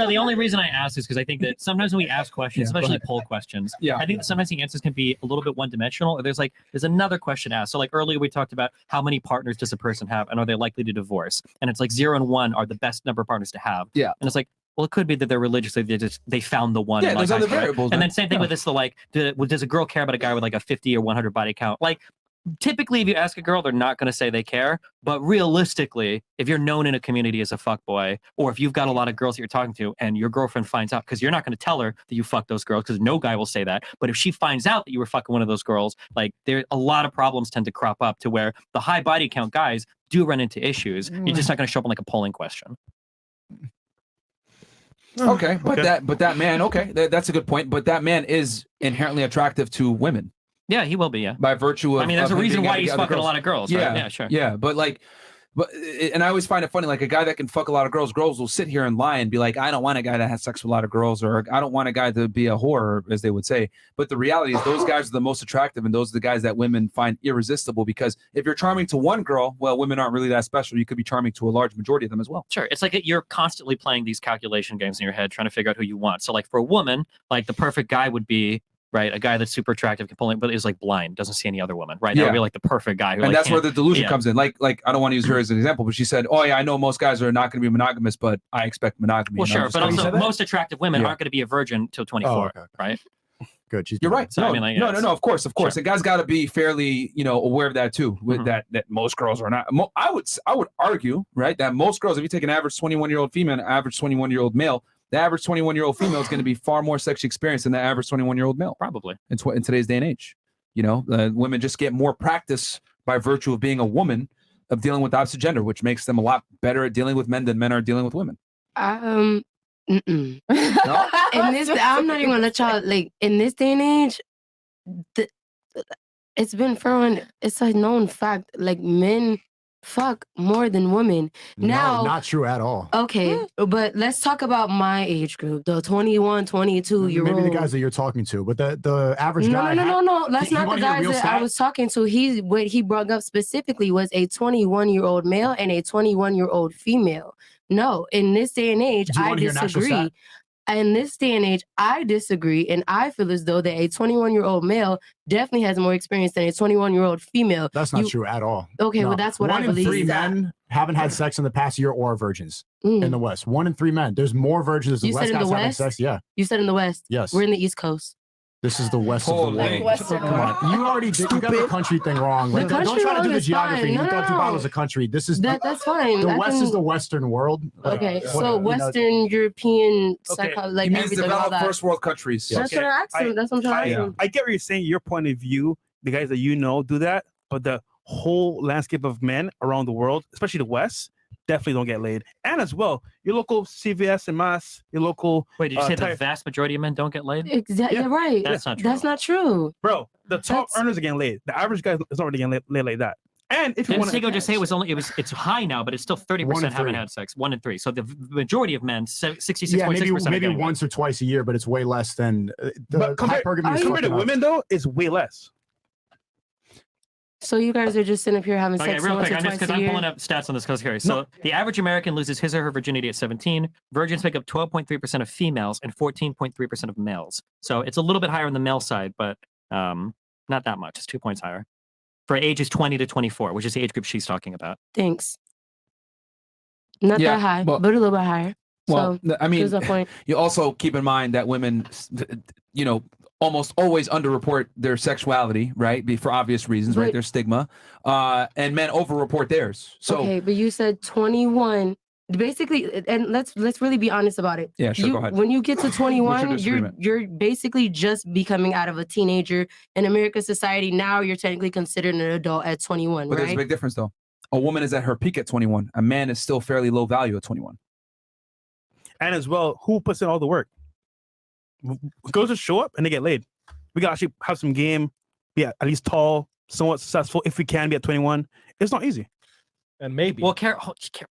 The only reason I ask is because I think that sometimes when we ask questions, especially poll questions, I think that sometimes the answers can be a little bit one-dimensional. Or there's another question asked. So like earlier we talked about how many partners does a person have and are they likely to divorce? And it's like 0 and 1 are the best number of partners to have. Yeah. And it's like, well, it could be that they're religiously they found the one. Yeah, and, there's like, other I- variables, And man. then same thing with this. So like, does a girl care about a guy with like a 50 or 100 body count? Like, typically, if you ask a girl, they're not going to say they care. But realistically, if you're known in a community as a fuckboy, or if you've got a lot of girls that you're talking to, and your girlfriend finds out, because you're not going to tell her that you fucked those girls, because no guy will say that. But if she finds out that you were fucking one of those girls, like there a lot of problems tend to crop up to where the high body count guys do run into issues. You're just not going to show up on like a polling question. Okay, but that man, that's a good point. But that man is inherently attractive to women. Yeah, he will be. Yeah, by virtue of. I mean, there's of a him reason being why able to he's get other fucking a lot of girls. Yeah, Right? Yeah, sure. Yeah, but and I always find it funny, like a guy that can fuck a lot of girls will sit here and lie and be like, I don't want a guy that has sex with a lot of girls, or I don't want a guy to be a whore, as they would say. But the reality is those guys are the most attractive, and those are the guys that women find irresistible, because if you're charming to one girl, well, women aren't really that special. You could be charming to a large majority of them as well. Sure. It's like you're constantly playing these calculation games in your head, trying to figure out who you want. So like for a woman, like the perfect guy would be, right, a guy that's super attractive, but is like blind, doesn't see any other woman, right? That would be like the perfect guy. Who, And like, that's where can't- the delusion yeah. comes in. Like I don't want to use her as an example, but she said, oh yeah, I know most guys are not going to be monogamous, but I expect monogamy. Well, And I'm sure, just but like, also most attractive women Yeah. aren't going to be a virgin till 24, right? Good. You're right. So, no, I mean, like, no, yeah, no, it's- no. Of course. And guys got to be fairly, aware of that too. With that most girls are not. I would argue, right, that most girls, if you take an average 21-year-old female, and an average 21-year-old male, the average 21-year-old female is going to be far more sexually experienced than the average 21-year-old male. Probably. In today's day and age. You know, women just get more practice by virtue of being a woman, of dealing with the opposite gender, which makes them a lot better at dealing with men than men are dealing with women. In this, I'm not even gonna let y'all, like, in this day and age, it's been proven, it's a known fact, like, men fuck more than women. Now, no, not true at all. Okay, but let's talk about my age group, the 21, 22-year-old. Maybe the guys that you're talking to, but the average guy. No. That's You not the wanna hear a guys real that I stat? was talking to. What he brought up specifically was a 21-year-old male and a 21-year-old female. No, in this day and age, Do you I wanna hear an actual disagree. stat? In this day and age, I disagree, and I feel as though that a 21-year-old male definitely has more experience than a 21-year-old female. That's not true at all. Okay, No. well, that's what I 1 in believe. 3 men haven't had sex in the past year or are virgins in the West. 1 in 3 men. There's more virgins. There's You less said in guys the having West? sex. Yeah. You said in the West. Yes. We're in the East Coast. This is the West of the Holy. world. Western Come on. You already did. You got the country thing wrong. The Like, don't country try to wrong do the is geography. fine. You No, thought no, Dubai no. was a country. This is That's fine. The I West can- is the Western world. Like, Okay, what- so you know, Western European, Okay. like He means everything, all developed that. first world countries. That's what I asked him. That's what I'm trying to ask him. I get what you're saying. Your point of view, the guys that you know do that, but the whole landscape of men around the world, especially the West, definitely don't get laid. And as well, your local CVS and Mass, your local. Wait, did you say the tire- vast majority of men don't get laid? Exactly. Yeah. Right. That's not true. That's not true. Bro, the top earners are getting laid. The average guy is not really getting laid like that. And if you Didn't want Sneako just say it's high now, but it's still 30% 1 in haven't 3. had sex. 1 in 3. So the majority of men, 66.6% Yeah, are maybe getting once or twice a year, but it's way less than the but compared hypergamy is to fucking women, though, it's way less. So you guys are just sitting up here having Okay, sex real once quick, or I'm just twice because a I'm year? pulling up stats on this because here. So the average American loses his or her virginity at 17. Virgins make up 12.3% of females and 14.3% of males. So it's a little bit higher on the male side, but not that much. It's 2 points higher. For ages 20 to 24, which is the age group she's talking about. Thanks. Not Yeah, that high, well- but a little bit higher. Well, So, I mean, there's a point. you also keep in mind that women, you know, almost always underreport their sexuality, right? For obvious reasons, right? But- There's stigma. And men overreport theirs. So Okay, but you said 21. Basically, and let's really be honest about it. Yeah, sure, You- go ahead. When you get to What's 21, your disagreement? you're basically just becoming out of a teenager in American society. Now you're technically considered an adult at 21, but there's a right? big difference though. A woman is at her peak at 21. A man is still fairly low value at 21. And as well, who puts in all the work? Girls just show up and they get laid. We gotta actually have some game, be at least tall, somewhat successful if we can be at 21. It's not easy. And maybe. Well,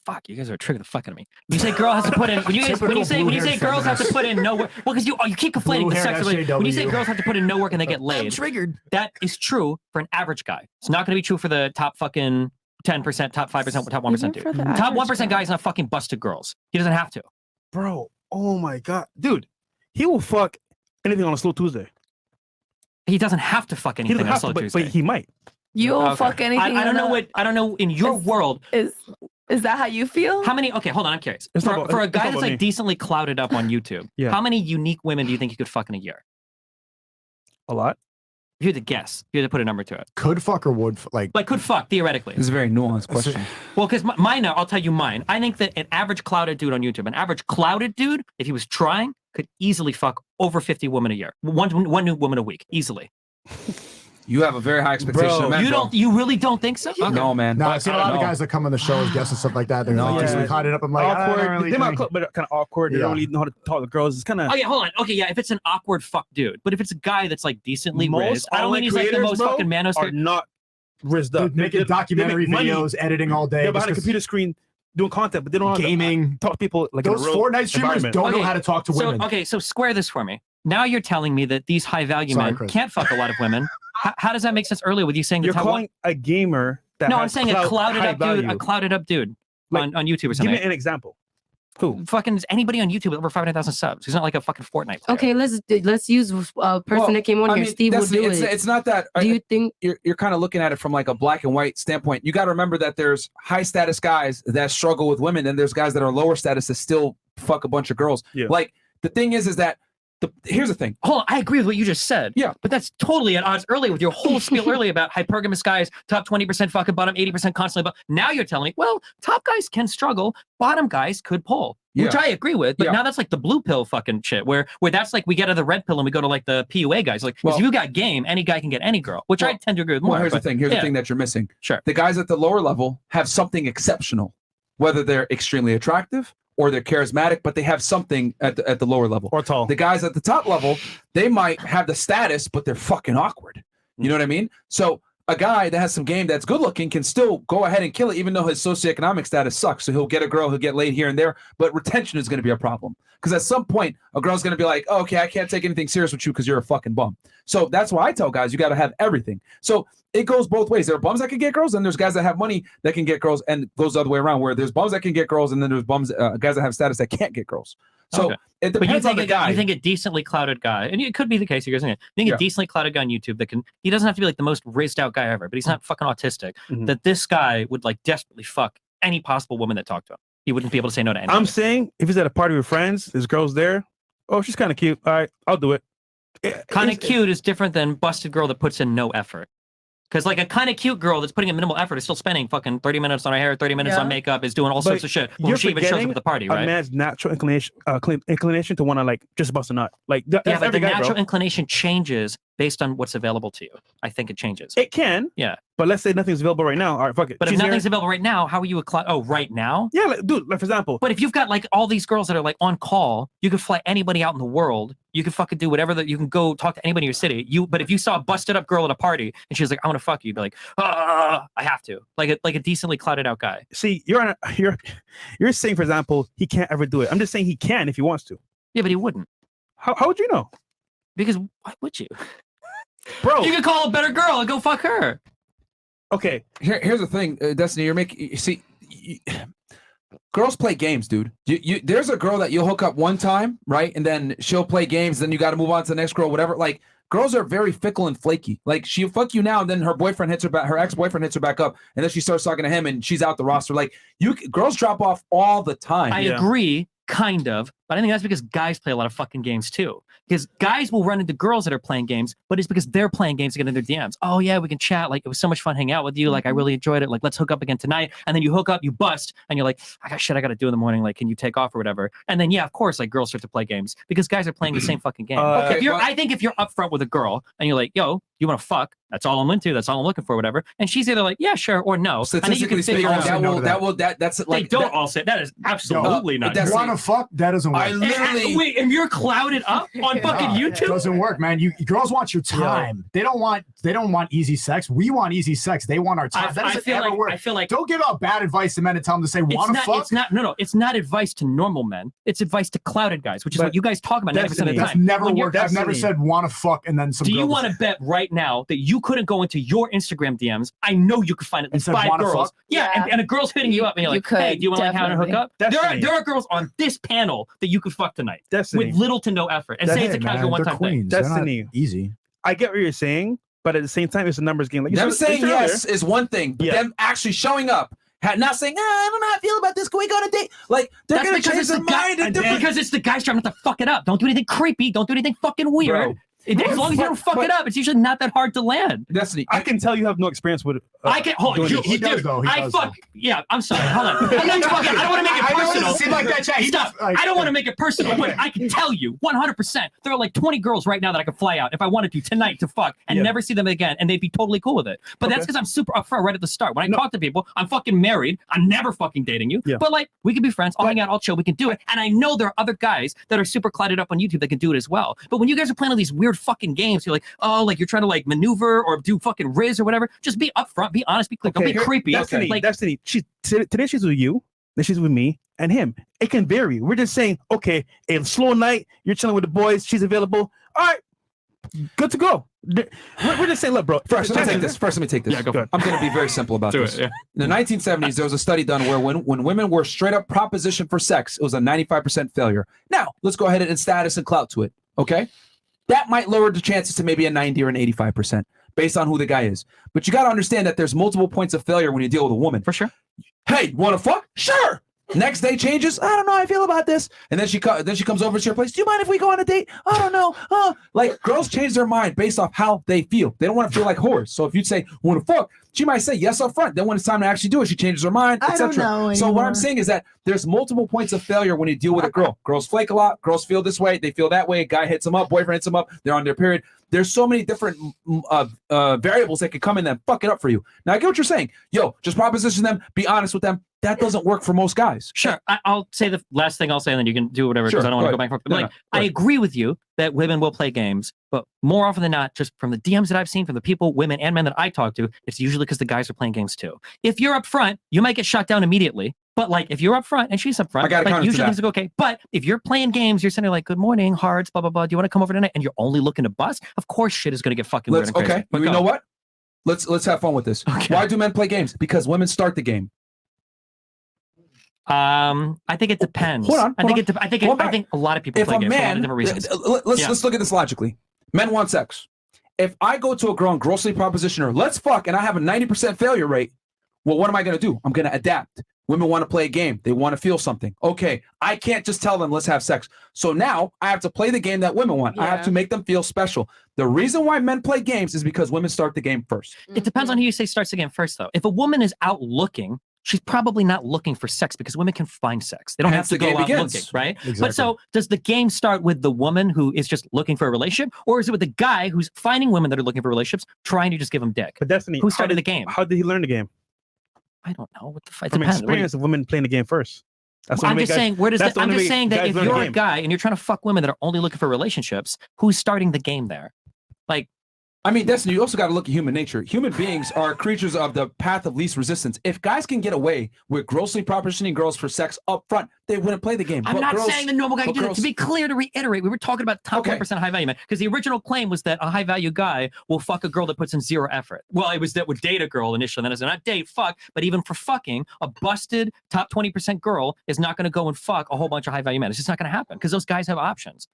fuck, you guys are triggering the fuck out of me. When you say girl has to put in, when you say girls have to put in no work, well, because you keep conflating the sex. When you say girls have to put in no work and they get laid, triggered. That is true for an average guy. It's not going to be true for the top fucking 10%, top 5%, top 1% dude. for the Top average 1% guy is not fucking busted girls. He doesn't have to. Bro, oh my God. Dude, he will fuck anything on a slow Tuesday. He doesn't have to fuck He anything doesn't on a have slow to, but Tuesday. he might. You'll Okay. fuck anything. I don't know what. I don't know in your world. Is that how you feel? How many? Okay, hold on. I'm curious. It's not For, about- for a it's guy not that's about like me. decently clouded up on YouTube, Yeah. how many unique women do you think you could fuck in a year? A lot. If you had to guess, if you had to put a number to it. Could fuck or would like could fuck theoretically. This is a very nuanced question. Well, because mine now, I'll tell you mine. I think that an average clouded dude on YouTube, an average clouded dude, if he was trying, could easily fuck over 50 women a year. One new woman a week, easily. You have a very high expectation of men. You really don't think so? Okay. No, man. No, But I've seen I a lot don't of know. guys that come on the show as guests and stuff like that. They're No, like, just yeah. caught it up. I'm like, I Awkward. don't really They might think- look, but kind of awkward. They Yeah. don't really know how to talk to girls. It's kind of. Oh yeah, hold on. Okay, yeah, if it's an awkward fuck dude, but if it's a guy that's like decently Most rizzed, I don't mean he's like the creators, most bro, fucking are manosphere. not rizzed They're up. making documentary they make money. videos, editing all day. They're behind a just 'cause computer screen doing content, but they don't know how to gaming. talk to people like Those in a real Fortnite streamers environment. don't know how to talk to women. So square this for me. Now you're telling me that these high value Sorry, men Chris. can't fuck a lot of women. How does that make sense earlier with you saying the You're top calling a gamer that No, I'm has saying a clout- clouded high up dude, value. a clouded up dude Like, on YouTube or Give something. me an example. Who? Fucking anybody on YouTube with over 500,000 subs. He's not like a fucking Fortnite player. Okay, let's use a person Well, that came on I here. mean, Steve will that's do it's, it. It's not that. Do you think you're kind of looking at it from like a black and white standpoint? You got to remember that there's high status guys that struggle with women, and there's guys that are lower status that still fuck a bunch of girls. Yeah. Like the thing is that here's the thing. Hold on, I agree with what you just said. Yeah. But that's totally at odds earlier with your whole spiel earlier about hypergamous guys, top 20% fucking bottom 80% constantly. But now you're telling me, well, top guys can struggle, bottom guys could pull. which I agree with. But Yeah. now that's like the blue pill fucking shit, where that's like we get to the red pill and we go to like the PUA guys. Like, if you got game, any guy can get any girl, which I tend to agree with more. Well, here's the but, thing. Here's the yeah. thing that you're missing. Sure. The guys at the lower level have something exceptional, whether they're extremely attractive or they're charismatic, but they have something at the lower level. Or tall. The guys at the top level, they might have the status, but they're fucking awkward. You know what I mean? So a guy that has some game that's good looking can still go ahead and kill it, even though his socioeconomic status sucks. So he'll get a girl, he'll get laid here and there, but retention is going to be a problem. Because at some point, a girl's going to be like, oh, okay, I can't take anything serious with you because you're a fucking bum. So that's why I tell guys, you got to have everything. So it goes both ways. There are bums that can get girls, and there's guys that have money that can get girls, and it goes the other way around, where there's bums that can get girls, and then there's bums, guys that have status that can't get girls. So it But you depends on think, the guy. you think a decently clouded guy, and it could be the case, you guys think, you think a decently clouded guy on YouTube that can, he doesn't have to be like the most raised out guy ever, but he's not fucking autistic, that this guy would like desperately fuck any possible woman that talked to him. He wouldn't be able to say no to anyone. I'm saying if he's at a party with friends, there's girls there. Oh, she's kind of cute. All right, I'll do it. Kind of cute is different than busted girl that puts in no effort. Because like a kind of cute girl that's putting in minimal effort is still spending fucking 30 minutes on her hair, 30 minutes on makeup, is doing all sorts of shit when You're she even shows up forgetting at the party, a right? man's natural inclination to want to like just bust a nut. Like that's Yeah, but the every guy, natural bro. inclination changes based on what's available to you. I think it changes. It can. Yeah. But let's say nothing's available right now. All right, fuck it. But if She's nothing's here. available right now, how are you right now? Yeah, like, dude, like for example. But if you've got like all these girls that are like on call, you could fly anybody out in the world. You can fucking do whatever that you can go talk to anybody in your city. But if you saw a busted up girl at a party and she was like, I want to fuck you, you'd be like, I have to. Like a decently clouded out guy. See, you're saying, for example, he can't ever do it. I'm just saying he can if he wants to. Yeah, but he wouldn't. How would you know? Because why would you? Bro, you could call a better girl and go fuck her. Okay. Here's the thing, Destiny. You're making. You see, girls play games, dude. There's a girl that you'll hook up one time, right, and then she'll play games. Then you got to move on to the next girl, whatever. Like girls are very fickle and flaky. Like she'll fuck you now, and then her boyfriend hits her back. Her ex-boyfriend hits her back up, and then she starts talking to him, and she's out the roster. Like girls drop off all the time. I agree, kind of, but I think that's because guys play a lot of fucking games too. Because guys will run into girls that are playing games, but it's because they're playing games to get in their DMs. Oh yeah, we can chat. Like it was so much fun hanging out with you. Like I really enjoyed it. Like let's hook up again tonight. And then you hook up, you bust, and you're like, I got shit I got to do in the morning. Like, can you take off or whatever? And then yeah, of course, like girls start to play games because guys are playing the same fucking game. I think if you're upfront with a girl and you're like, yo, you want to fuck? That's all I'm into. That's all I'm looking for, whatever. And she's either like, yeah, sure, or no. And then you can figure out. That's like they don't all say that is absolutely not. You want to fuck? That doesn't work. I literally wait, and you're clouded up on fucking YouTube. It doesn't work, man. Girls want your time. They don't want easy sex. We want easy sex. They want our time. That doesn't ever work. I feel like don't give out bad advice to men and tell them to say want to fuck. It's not. No. It's not advice to normal men. It's advice to clouded guys, which is what you guys talk about 90% of the time. That's never worked. I've never said want to fuck and then some. Do you want to bet right now that you couldn't go into your Instagram DMs? I know you could find at least 5 girls. Yeah, and a girl's hitting you up, and you're like, hey, do you want to have a hookup? There are girls on this panel that you could fuck tonight with little to no effort, and say it's a casual one-time thing. Destiny, easy. I get what you're saying, but at the same time, it's a numbers game. Like them saying yes is one thing, but them actually showing up. Not saying, I don't know how I feel about this. Can we go on a date? Like, they're going to change their mind. Because it's the guys trying not to fuck it up. Don't do anything creepy. Don't do anything fucking weird. As long as you don't fuck it up, it's usually not that hard to land. Destiny, I can tell you have no experience with. I can hold on. He does though. Yeah, I'm sorry. Hold on. I don't want to make it personal. Seem like that, Stop. I don't want to make it personal, but I can tell you 100%. There are like 20 girls right now that I could fly out if I wanted to tonight to fuck and never see them again, and they'd be totally cool with it. But that's because I'm super upfront right at the start. When I talk to people, I'm fucking married. I'm never fucking dating you. But like, we can be friends. I'll hang out. I'll chill. We can do it. And I know there are other guys that are super clouded up on YouTube that can do it as well. But when you guys are playing all these weird fucking games, you're like, oh, like you're trying to like maneuver or do fucking Riz or whatever. Just be upfront, be honest, be clear. Don't be creepy. Destiny, like, Destiny. Today she's with you, then she's with me and him. It can vary. We're just saying, okay, a slow night, you're chilling with the boys, she's available. All right, good to go. We're just saying, look, bro. First, let me take this. Yeah, go. I'm going to be very simple about this. In the 1970s, there was a study done where when women were straight up propositioned for sex, it was a 95% failure. Now, let's go ahead and add status and clout to it, okay? That might lower the chances to maybe a 90 or an 85% based on who the guy is. But you got to understand that there's multiple points of failure when you deal with a woman. For sure. Hey, want to fuck? Sure. Next day changes. I don't know how I feel about this. And then she comes over to your place. Do you mind if we go on a date? I don't know. Like girls change their mind based off how they feel. They don't want to feel like whores. So if you say, want to fuck, she might say yes up front. Then when it's time to actually do it, she changes her mind, etc. So what I'm saying is that there's multiple points of failure when you deal with a girl. Girls flake a lot. Girls feel this way. They feel that way. Guy hits them up. Boyfriend hits them up. They're on their period. There's so many different variables that could come in and fuck it up for you. Now I get what you're saying. Yo, just proposition them. Be honest with them. That doesn't work for most guys. Sure. I'll say the last thing I'll say, and then you can do whatever, because I don't want to go back and forth. Like, I agree with you that women will play games, but more often than not, just from the DMs that I've seen, from the people, women and men that I talk to, it's usually because the guys are playing games too. If you're up front, you might get shut down immediately. But like, if you're up front and she's up front, like, usually things go okay. But if you're playing games, you're sitting there like, good morning, hearts, blah, blah, blah. Do you want to come over tonight? And you're only looking to bust? Of course shit is going to get fucking weird and crazy. Okay, but you know what? Let's have fun with this. Okay. Why do men play games? Because women start the game. I think it depends. I think a lot of people play games for a lot of different reasons. Let's look at this logically. Men want sex. If I go to a girl and grossly proposition her, let's fuck, and I have a 90% failure rate, well, what am I going to do? I'm going to adapt. Women want to play a game. They want to feel something. Okay, I can't just tell them, let's have sex. So now I have to play the game that women want. I have to make them feel special. The reason why men play games is because women start the game first. It depends on who you say starts the game first, though. If a woman is out looking, she's probably not looking for sex, because women can find sex. They don't have to go out looking, right? Exactly. But so does the game start with the woman who is just looking for a relationship, or is it with the guy who's finding women that are looking for relationships, trying to just give them dick? But Destiny, who started the game? How did he learn the game? I don't know. What the fuck? From experience of women playing the game first. I'm just saying, I'm just saying that if you're a guy and you're trying to fuck women that are only looking for relationships, who's starting the game there? Like, I mean, Destiny, you also got to look at human nature. Human beings are creatures of the path of least resistance. If guys can get away with grossly propositioning girls for sex up front, they wouldn't play the game. I'm not saying the normal guy can do that. To be clear, to reiterate, we were talking about top 1% high value men, because the original claim was that a high value guy will fuck a girl that puts in zero effort. Well, it was that would date a girl initially, then it's not date, fuck, but even for fucking, a busted top 20% girl is not going to go and fuck a whole bunch of high value men. It's just not going to happen, because those guys have options,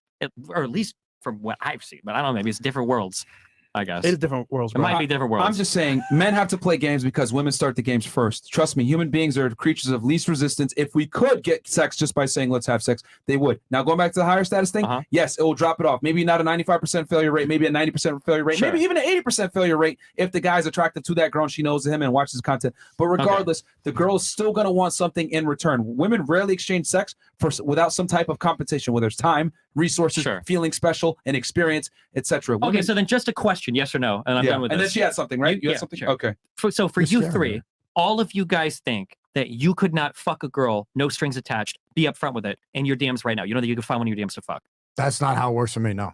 or at least from what I've seen. But I don't know, maybe it's different worlds. I guess it is different worlds. It might be different worlds. I'm just saying, men have to play games because women start the games first. Trust me, human beings are creatures of least resistance. If we could get sex just by saying let's have sex, they would. Now going back to the higher status thing, yes, it will drop it off. Maybe not a 95% failure rate, maybe a 90% failure rate, maybe even an 80% failure rate if the guy's attracted to that girl and she knows him and watches content. But regardless, the girl is still going to want something in return. Women rarely exchange sex without some type of compensation, whether it's time, resources, feeling special, and experience, etc. Okay, so then just a question, yes or no, and I'm done with this. And then she had something, right? You had something? Sure. Okay. So for you three, all of you guys think that you could not fuck a girl, no strings attached, be upfront with it, in your DMs right now. You know that you could find one of your DMs to fuck. That's not how it works for me, no.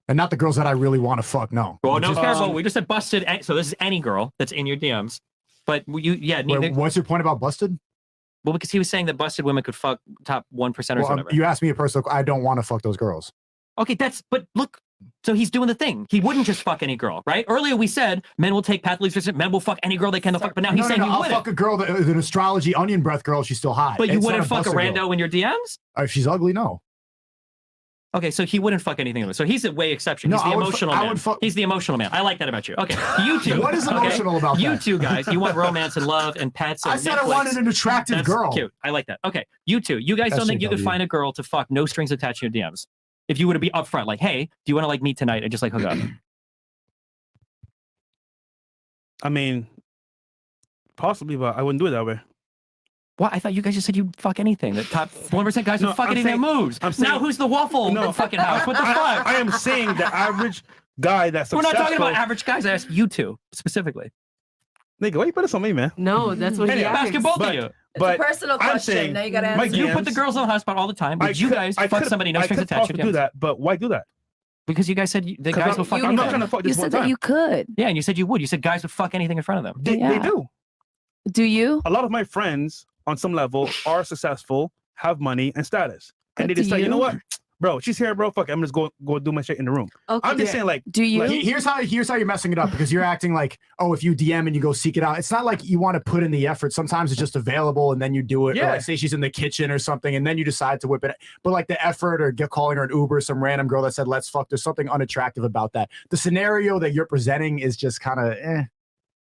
And not the girls that I really want to fuck, no. Well, no, careful. We just said busted. So this is any girl that's in your DMs. But Wait, what's your point about busted? Well, because he was saying that busted women could fuck top 1% or whatever. You asked me a personal. I don't want to fuck those girls. Okay, but look, so he's doing the thing. He wouldn't just fuck any girl, right? Earlier we said men will take path least resistance, men will fuck any girl they can fuck, but now he's saying he wouldn't. I'll fuck a girl that an astrology onion breath girl. She's still hot. But you wouldn't fuck a rando in your DMs? If she's ugly, no. Okay, so he wouldn't fuck anything. So he's a way exception. He's the emotional man. He's the emotional man. I like that about you. Okay, you two. What is emotional about that? You two guys, you want romance and love and pets and I said Netflix. I wanted an attractive girl. Cute. I like that. Okay, you two. You guys don't think you could find a girl to fuck, no strings attached to your DMs? If you were to be upfront, like, hey, do you want to meet tonight and just hook up? I mean, possibly, but I wouldn't do it that way. What? I thought you guys just said you'd fuck anything. The top 1% guys would fuck anything that moves. Now who's the waffle in the fucking house? What the fuck? I am saying the average guy that's We're successful. not talking about average guys. I asked you two specifically. Nigga, why you put this on me, man? No, that's what he asked. Asking both of you. It's a personal question. Now you gotta answer. You put the girls on the hotspot all the time. Would you guys fuck somebody no strings attached? I could do that, but why do that? Because you guys said the guys will fuck anything. I'm not trying to fuck this one time. You said that you could. Yeah, and you said you would. You said guys would fuck anything in front of them. They do. Do you? A lot of my friends, on some level, are successful, have money and status, and they Do decide, you know you? what, bro, she's here, bro. Fuck it, I'm just go do my shit in the room. Okay. I'm just saying, like, do you? Here's how you're messing it up, because you're acting like, oh, if you DM and you go seek it out, it's not like you want to put in the effort. Sometimes it's just available and then you do it. Yeah. Or like, say she's in the kitchen or something and then you decide to whip it. But like the effort or calling her an Uber, some random girl that said let's fuck, there's something unattractive about that. The scenario that you're presenting is just kind of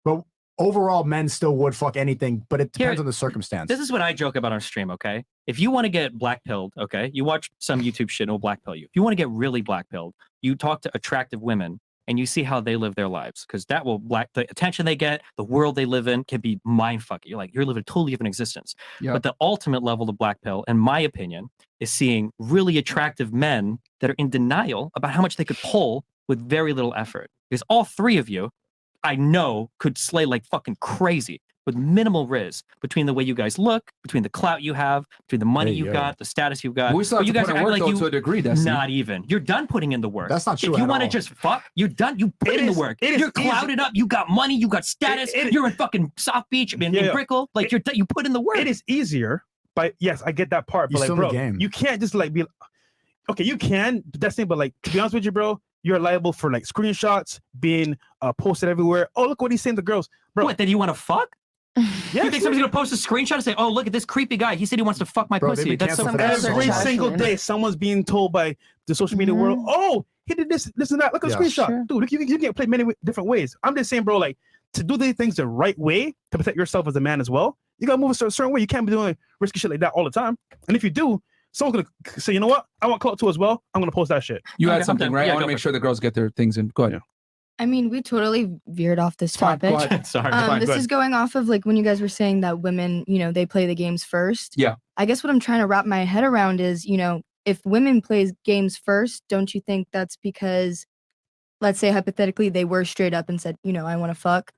But overall, men still would fuck anything, but it depends on the circumstance. This is what I joke about on stream, okay? If you want to get black pilled, okay, you watch some YouTube shit and it'll black pill you. If you want to get really black pilled, you talk to attractive women and you see how they live their lives, because that will the attention they get, the world they live in can be mind fucking. You're living a totally different existence. Yep. But the ultimate level of black pill, in my opinion, is seeing really attractive men that are in denial about how much they could pull with very little effort. Because all three of you, I know, could slay like fucking crazy with minimal riz between the way you guys look, between the clout you have, between the money you got, the status you've got. We still have you to guys put are in work, acting though, like to a degree, Destiny. Not even. You're done putting in the work. That's not true If you at want to all. just fuck, you're done. You put in the work. You're clouded up. You got money. You got status. You're in fucking South Beach in Brickell. Like you put in the work. It is easier, but yes, I get that part. You But like, still bro, in the game. you can't just like be. Okay, you can. That's it. But like, to be honest with you, bro, you're liable for like screenshots being posted everywhere. Oh, look what he's saying to girls, bro. What? Then you want to fuck? Yeah, you think somebody's gonna post a screenshot and say, "Oh, look at this creepy guy. He said he wants to fuck my pussy." That's so every single day, someone's being told by the social media world, "Oh, he did this, this, and that. Look at the screenshot, dude. Look, you can play many different ways." I'm just saying, bro, like to do these things the right way to protect yourself as a man as well. You gotta move a certain way. You can't be doing risky shit like that all the time. And if you do, someone's gonna say, "You know what? I want clout too as well. I'm gonna post that shit." You had something, right? I want to make sure the girls get their things in. Go ahead. I mean, we totally veered off this topic. Go ahead. Sorry. This is going off of like when you guys were saying that women, they play the games first. Yeah. I guess what I'm trying to wrap my head around is, if women play games first, don't you think that's because, let's say hypothetically, they were straight up and said, I want to fuck.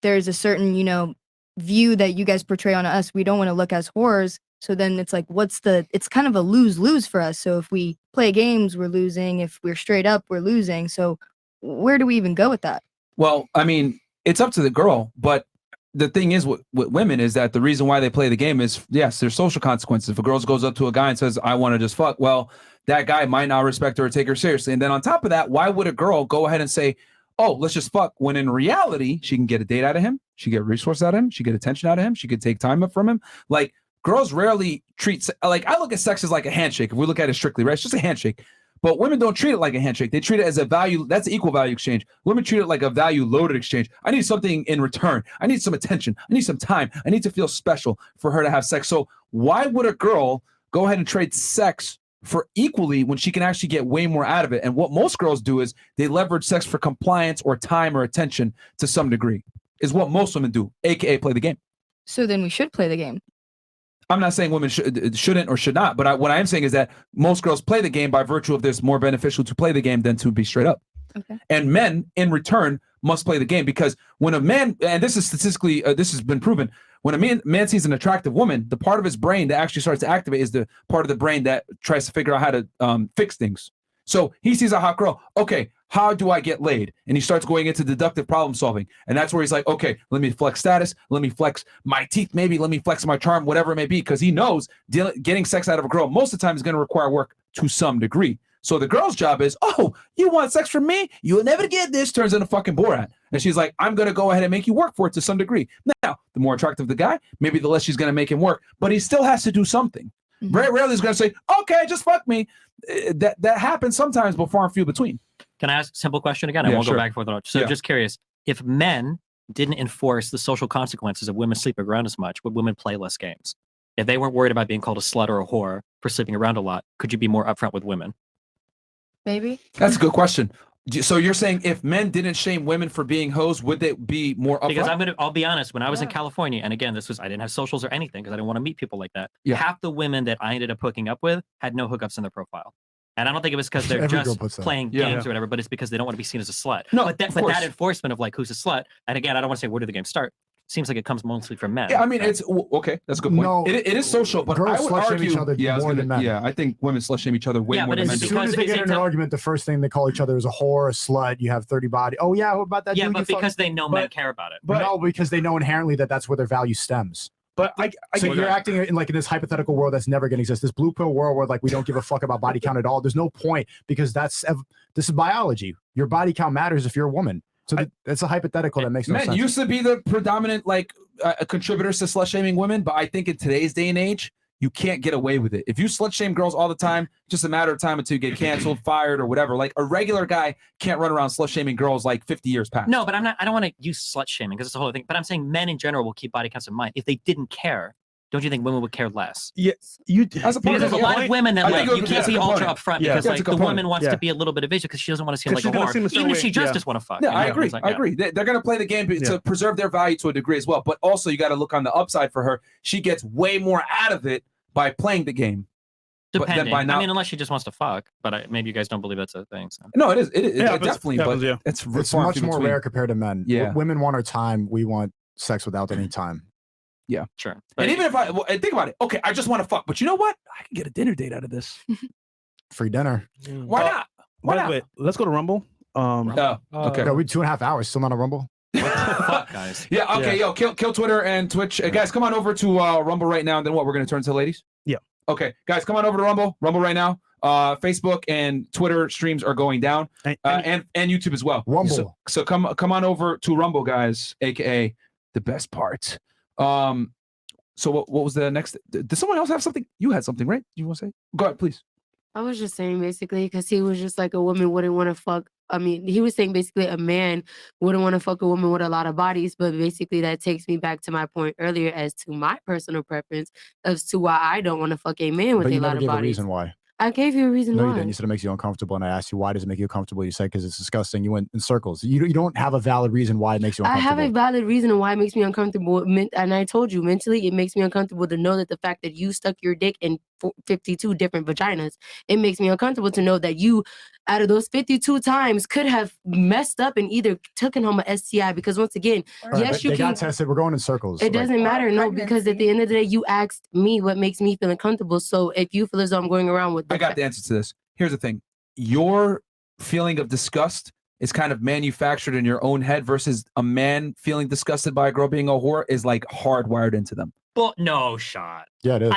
There's a certain, view that you guys portray on us. We don't want to look as whores. So then it's like, it's kind of a lose-lose for us. So if we play games, we're losing. If we're straight up, we're losing. So where do we even go with that? Well, I mean, it's up to the girl, but the thing is with women is that the reason why they play the game is, yes, there's social consequences. If a girl goes up to a guy and says, "I want to just fuck," well, that guy might not respect her or take her seriously. And then on top of that, why would a girl go ahead and say, "Oh, let's just fuck," when in reality, she can get a date out of him, she get resources out of him, she get attention out of him, she could take time up from him. Like, girls rarely treat, like, I look at sex as like a handshake. If we look at it strictly, right, it's just a handshake. But women don't treat it like a handshake. They treat it as a value. That's an equal value exchange. Women treat it like a value loaded exchange. I need something in return. I need some attention. I need some time. I need to feel special for her to have sex. So why would a girl go ahead and trade sex for equally when she can actually get way more out of it? And what most girls do is they leverage sex for compliance or time or attention to some degree, is what most women do, aka play the game. So then we should play the game. I'm not saying women shouldn't or should not, but what I am saying is that most girls play the game by virtue of this more beneficial to play the game than to be straight up. Okay. And men, in return, must play the game, because when a man, and this is statistically, this has been proven, when a man sees an attractive woman, the part of his brain that actually starts to activate is the part of the brain that tries to figure out how to fix things. So he sees a hot girl. Okay, how do I get laid? And he starts going into deductive problem solving. And that's where he's like, okay, let me flex status. Let me flex my teeth, maybe. Let me flex my charm, whatever it may be. Because he knows getting sex out of a girl most of the time is going to require work to some degree. So the girl's job is, oh, you want sex from me? You'll never get this. Turns into fucking Borat. And she's like, I'm going to go ahead and make you work for it to some degree. Now, the more attractive the guy, maybe the less she's going to make him work. But he still has to do something. Very rarely is going to say, okay, just fuck me. That happens sometimes, but far and few between. Can I ask a simple question again? I Yeah, won't sure. go back and forth. So just curious, if men didn't enforce the social consequences of women sleeping around as much, would women play less games? If they weren't worried about being called a slut or a whore for sleeping around a lot, could you be more upfront with women? Maybe. That's a good question. So you're saying if men didn't shame women for being hoes, would they be more upfront? Because I'll be honest, when I was in California, and again, I didn't have socials or anything because I didn't want to meet people like that. Yeah. Half the women that I ended up hooking up with had no hookups in their profile. And I don't think it was because they're Every girl just puts that. playing Yeah. games or whatever, but it's because they don't want to be seen as a slut. No, but of course. that enforcement of like who's a slut, and again, I don't want to say where did the game start. Seems like it comes mostly from men. Yeah, I mean, it's okay. That's a good point. No, it is social, but girls I would slut shame argue. each other I was more gonna- than men. Yeah, I think women slut shame each other way Yeah, more but than it's men As do. soon as they Because get in an argument, the first thing they call each other is a whore, a slut. You have 30 body. Oh yeah, what about that? Yeah, dude but you fuck- because they know men care about it. But no, because they know inherently that that's where their value stems. But So you're acting in like in this hypothetical world that's never going to exist. This blue pill world where like we don't give a fuck about body count at all. There's no point because this is biology. Your body count matters if you're a woman. So it's a hypothetical that makes no Men sense. used to be the predominant contributors to slut shaming women, but I think in today's day and age, you can't get away with it. If you slut shame girls all the time, just a matter of time until you get canceled, fired, or whatever. Like a regular guy can't run around slut shaming girls like 50 years past. No, but I don't want to use slut shaming because it's a whole thing. But I'm saying men in general will keep body counts in mind. If they didn't care, don't you think women would care less? Yes, you. Because there's a lot of women that like you can't be ultra upfront because like the woman wants to be a little bit evasive because she doesn't want to seem like a whore, even if she just want to fuck. Yeah, I agree. I agree. They're going to play the game to preserve their value to a degree as well. But also, you got to look on the upside for her. She gets way more out of it by playing the game. Depending. I mean, unless she just wants to fuck. But maybe you guys don't believe that's a thing. So. No, it is. It definitely. But it's much more rare compared to men. Yeah. Women want our time. We want sex without any time. Yeah, sure. And even if I think about it, okay, I just want to fuck, but you know what? I can get a dinner date out of this. Free dinner. Why not? Why not? Wait, let's go to Rumble. Okay. No, we 2.5 hours still not a Rumble. Fuck, guys. Yeah. Okay. Yo, kill Twitter and Twitch, guys. Come on over to Rumble right now. And then what? We're gonna turn to the ladies. Yeah. Okay, guys, come on over to Rumble. Rumble right now. Facebook and Twitter streams are going down, and YouTube as well. Rumble. So come on over to Rumble, guys, aka the best part. So what was the next? Did someone else have something? You had something, right? You want to say? Go ahead, please. I was just saying basically because he was just like a woman wouldn't want to fuck. I mean, he was saying basically a man wouldn't want to fuck a woman with a lot of bodies, but basically that takes me back to my point earlier as to my personal preference as to why I don't want to fuck a man with a lot of bodies. But you never gave a reason why. I gave you a reason no, why. You didn't. You said it makes you uncomfortable, and I asked you why does it make you uncomfortable. You said because it's disgusting. You went in circles. You don't have a valid reason why it makes you uncomfortable. I have a valid reason why it makes me uncomfortable, and I told you mentally it makes me uncomfortable to know that the fact that you stuck your dick in 52 different vaginas, it makes me uncomfortable to know that you, out of those 52 times, could have messed up and either taken home an STI. Because once again, yes, you they can. got tested. We're going in circles. It doesn't matter, no, because at the end of the day, you asked me what makes me feel uncomfortable. So if you feel as though I'm going around with, I got the answer to this. Here's the thing: your feeling of disgust is kind of manufactured in your own head, versus a man feeling disgusted by a girl being a whore is like hardwired into them. Well, no shot. Yeah, it is.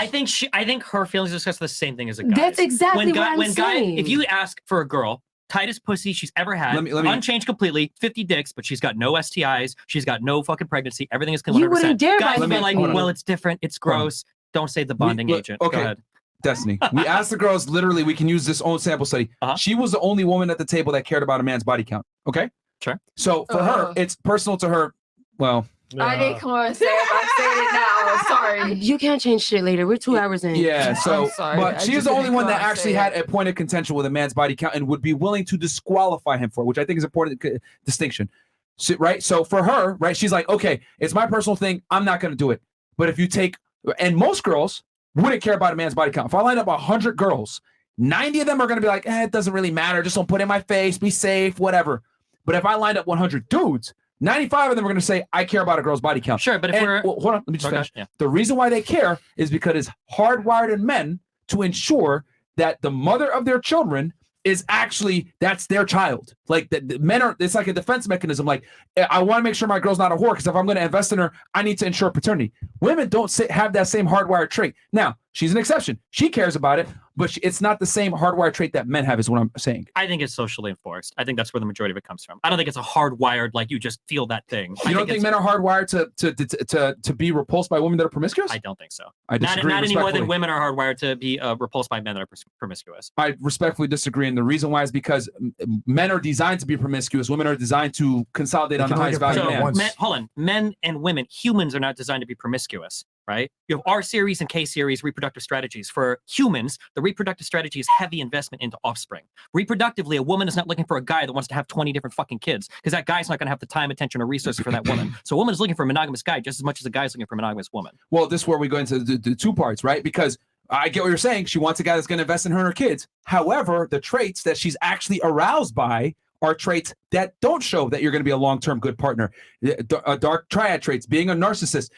I think her feelings discuss the same thing as a guy. That's exactly what I'm saying. If you ask for a girl, tightest pussy she's ever had, let me unchanged completely, 50 dicks, but she's got no STIs, she's got no fucking pregnancy, everything is clean. You wouldn't dare guys buy feel like, 50. well, it's different, it's gross. Don't say the bonding agent. Okay. Go ahead. Destiny. We asked the girls, literally, we can use this own sample study. She was the only woman at the table that cared about a man's body count. Okay? Sure. So for her, it's personal to her. Well, I didn't come on and say it. I said it now. Sorry. You can't change shit later. We're 2 hours in. yeah, so I'm sorry. but I she is just the only didn't one come that out and actually say had it. a point of contention with a man's body count and would be willing to disqualify him for it, which I think is important distinction. So, right? So for her, right, she's like, okay, it's my personal thing. I'm not going to do it. But if you take, and most girls wouldn't care about a man's body count. If I line up 100 girls, 90 of them are going to be like, it doesn't really matter. Just don't put it in my face. Be safe, whatever. But if I lined up 100 dudes, 95 of them are going to say, I care about a girl's body count. Sure, but if we're... Hold on, let me just finish. Yeah. The reason why they care is because it's hardwired in men to ensure that the mother of their children is actually, that's their child. Like, the men are, it's like a defense mechanism. Like, I want to make sure my girl's not a whore, because if I'm going to invest in her, I need to ensure paternity. Women don't have that same hardwired trait. Now, she's an exception. She cares about it, but it's not the same hardwired trait that men have, is what I'm saying. I think it's socially enforced. I think that's where the majority of it comes from. I don't think it's a hardwired, like, you just feel that thing. You don't think men are hardwired to be repulsed by women that are promiscuous? I don't think so. I disagree. Not any more than women are hardwired to be repulsed by men that are promiscuous. I respectfully disagree, and the reason why is because men are designed to be promiscuous. Women are designed to consolidate on the highest value man. Hold on. Men and women, humans are not designed to be promiscuous, right? You have R series and K series reproductive strategies. For humans, the reproductive strategy is heavy investment into offspring. Reproductively, a woman is not looking for a guy that wants to have 20 different fucking kids, because that guy's not going to have the time, attention, or resources for that woman. So a woman is looking for a monogamous guy just as much as a guy is looking for a monogamous woman. Well, this is where we go into the two parts, right? Because I get what you're saying. She wants a guy that's going to invest in her and her kids. However, the traits that she's actually aroused by are traits that don't show that you're going to be a long-term good partner. Dark triad traits, being a narcissist,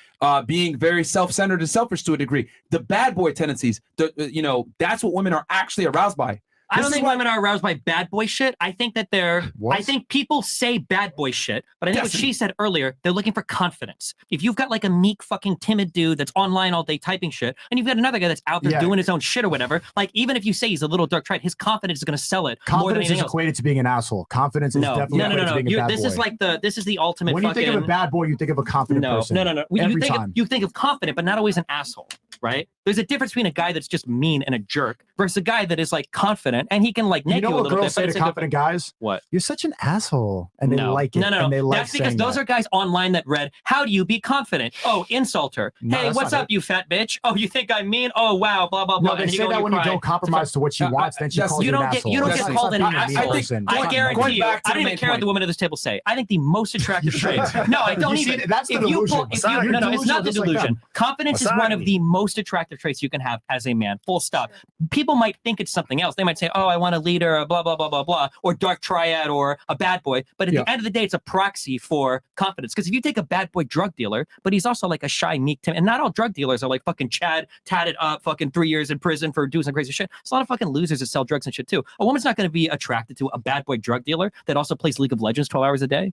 being very self-centered and selfish to a degree, the bad boy tendencies, that's what women are actually aroused by. I don't think women are aroused by bad boy shit. I think that I think people say bad boy shit, but I think what she said earlier, they're looking for confidence. If you've got like a meek fucking timid dude that's online all day typing shit, and you've got another guy that's out there doing his own shit or whatever, like even if you say he's a little dark triad, his confidence is going to sell it more than anything else. Confidence is equated to being an asshole. Confidence is definitely equated to being a bad boy. This is like this is the ultimate When you think of a bad boy, you think of a confident person. No. Every time. You think of confident, but not always an asshole, right? There's a difference between a guy that's just mean and a jerk versus a guy that is like confident and he can like You neg know you a what little girls bit. say to confident guys? What? You're such an asshole, and they like it. No. And they like That's because saying those that. are guys online that read, "How do you be confident?" Oh, insult her. No, Hey, that's what's not up, you fat bitch? Oh, you think I'm mean? Oh, wow, blah blah blah. No, they And say go that and when you cry. don't compromise to what she wants, then she calls you you an don't get asshole. you don't That's get like called an being a mean asshole. person. I guarantee you. I don't even care what the women at this table say. I think the most attractive trait. No, I don't You even. said- that's the if you delusion. pull, if you, You're no, it's not the delusional just like delusion. them. Confidence is one of the most attractive traits you can have as a man. Full stop. People might think it's something else. They might say, "Oh, I want a leader," or blah blah blah blah blah, or dark triad, or a bad boy. But at the end of the day, it's a proxy for confidence. Because if you take a bad boy drug dealer, but he's also like a shy, meek, timid, and not all drug dealers are like fucking Chad, tatted up, fucking 3 years in prison for doing some crazy shit. There's a lot of fucking losers that sell drugs and shit too. A woman's not going to be attracted to a bad boy drug dealer that also plays League of Legends 12 hours a day.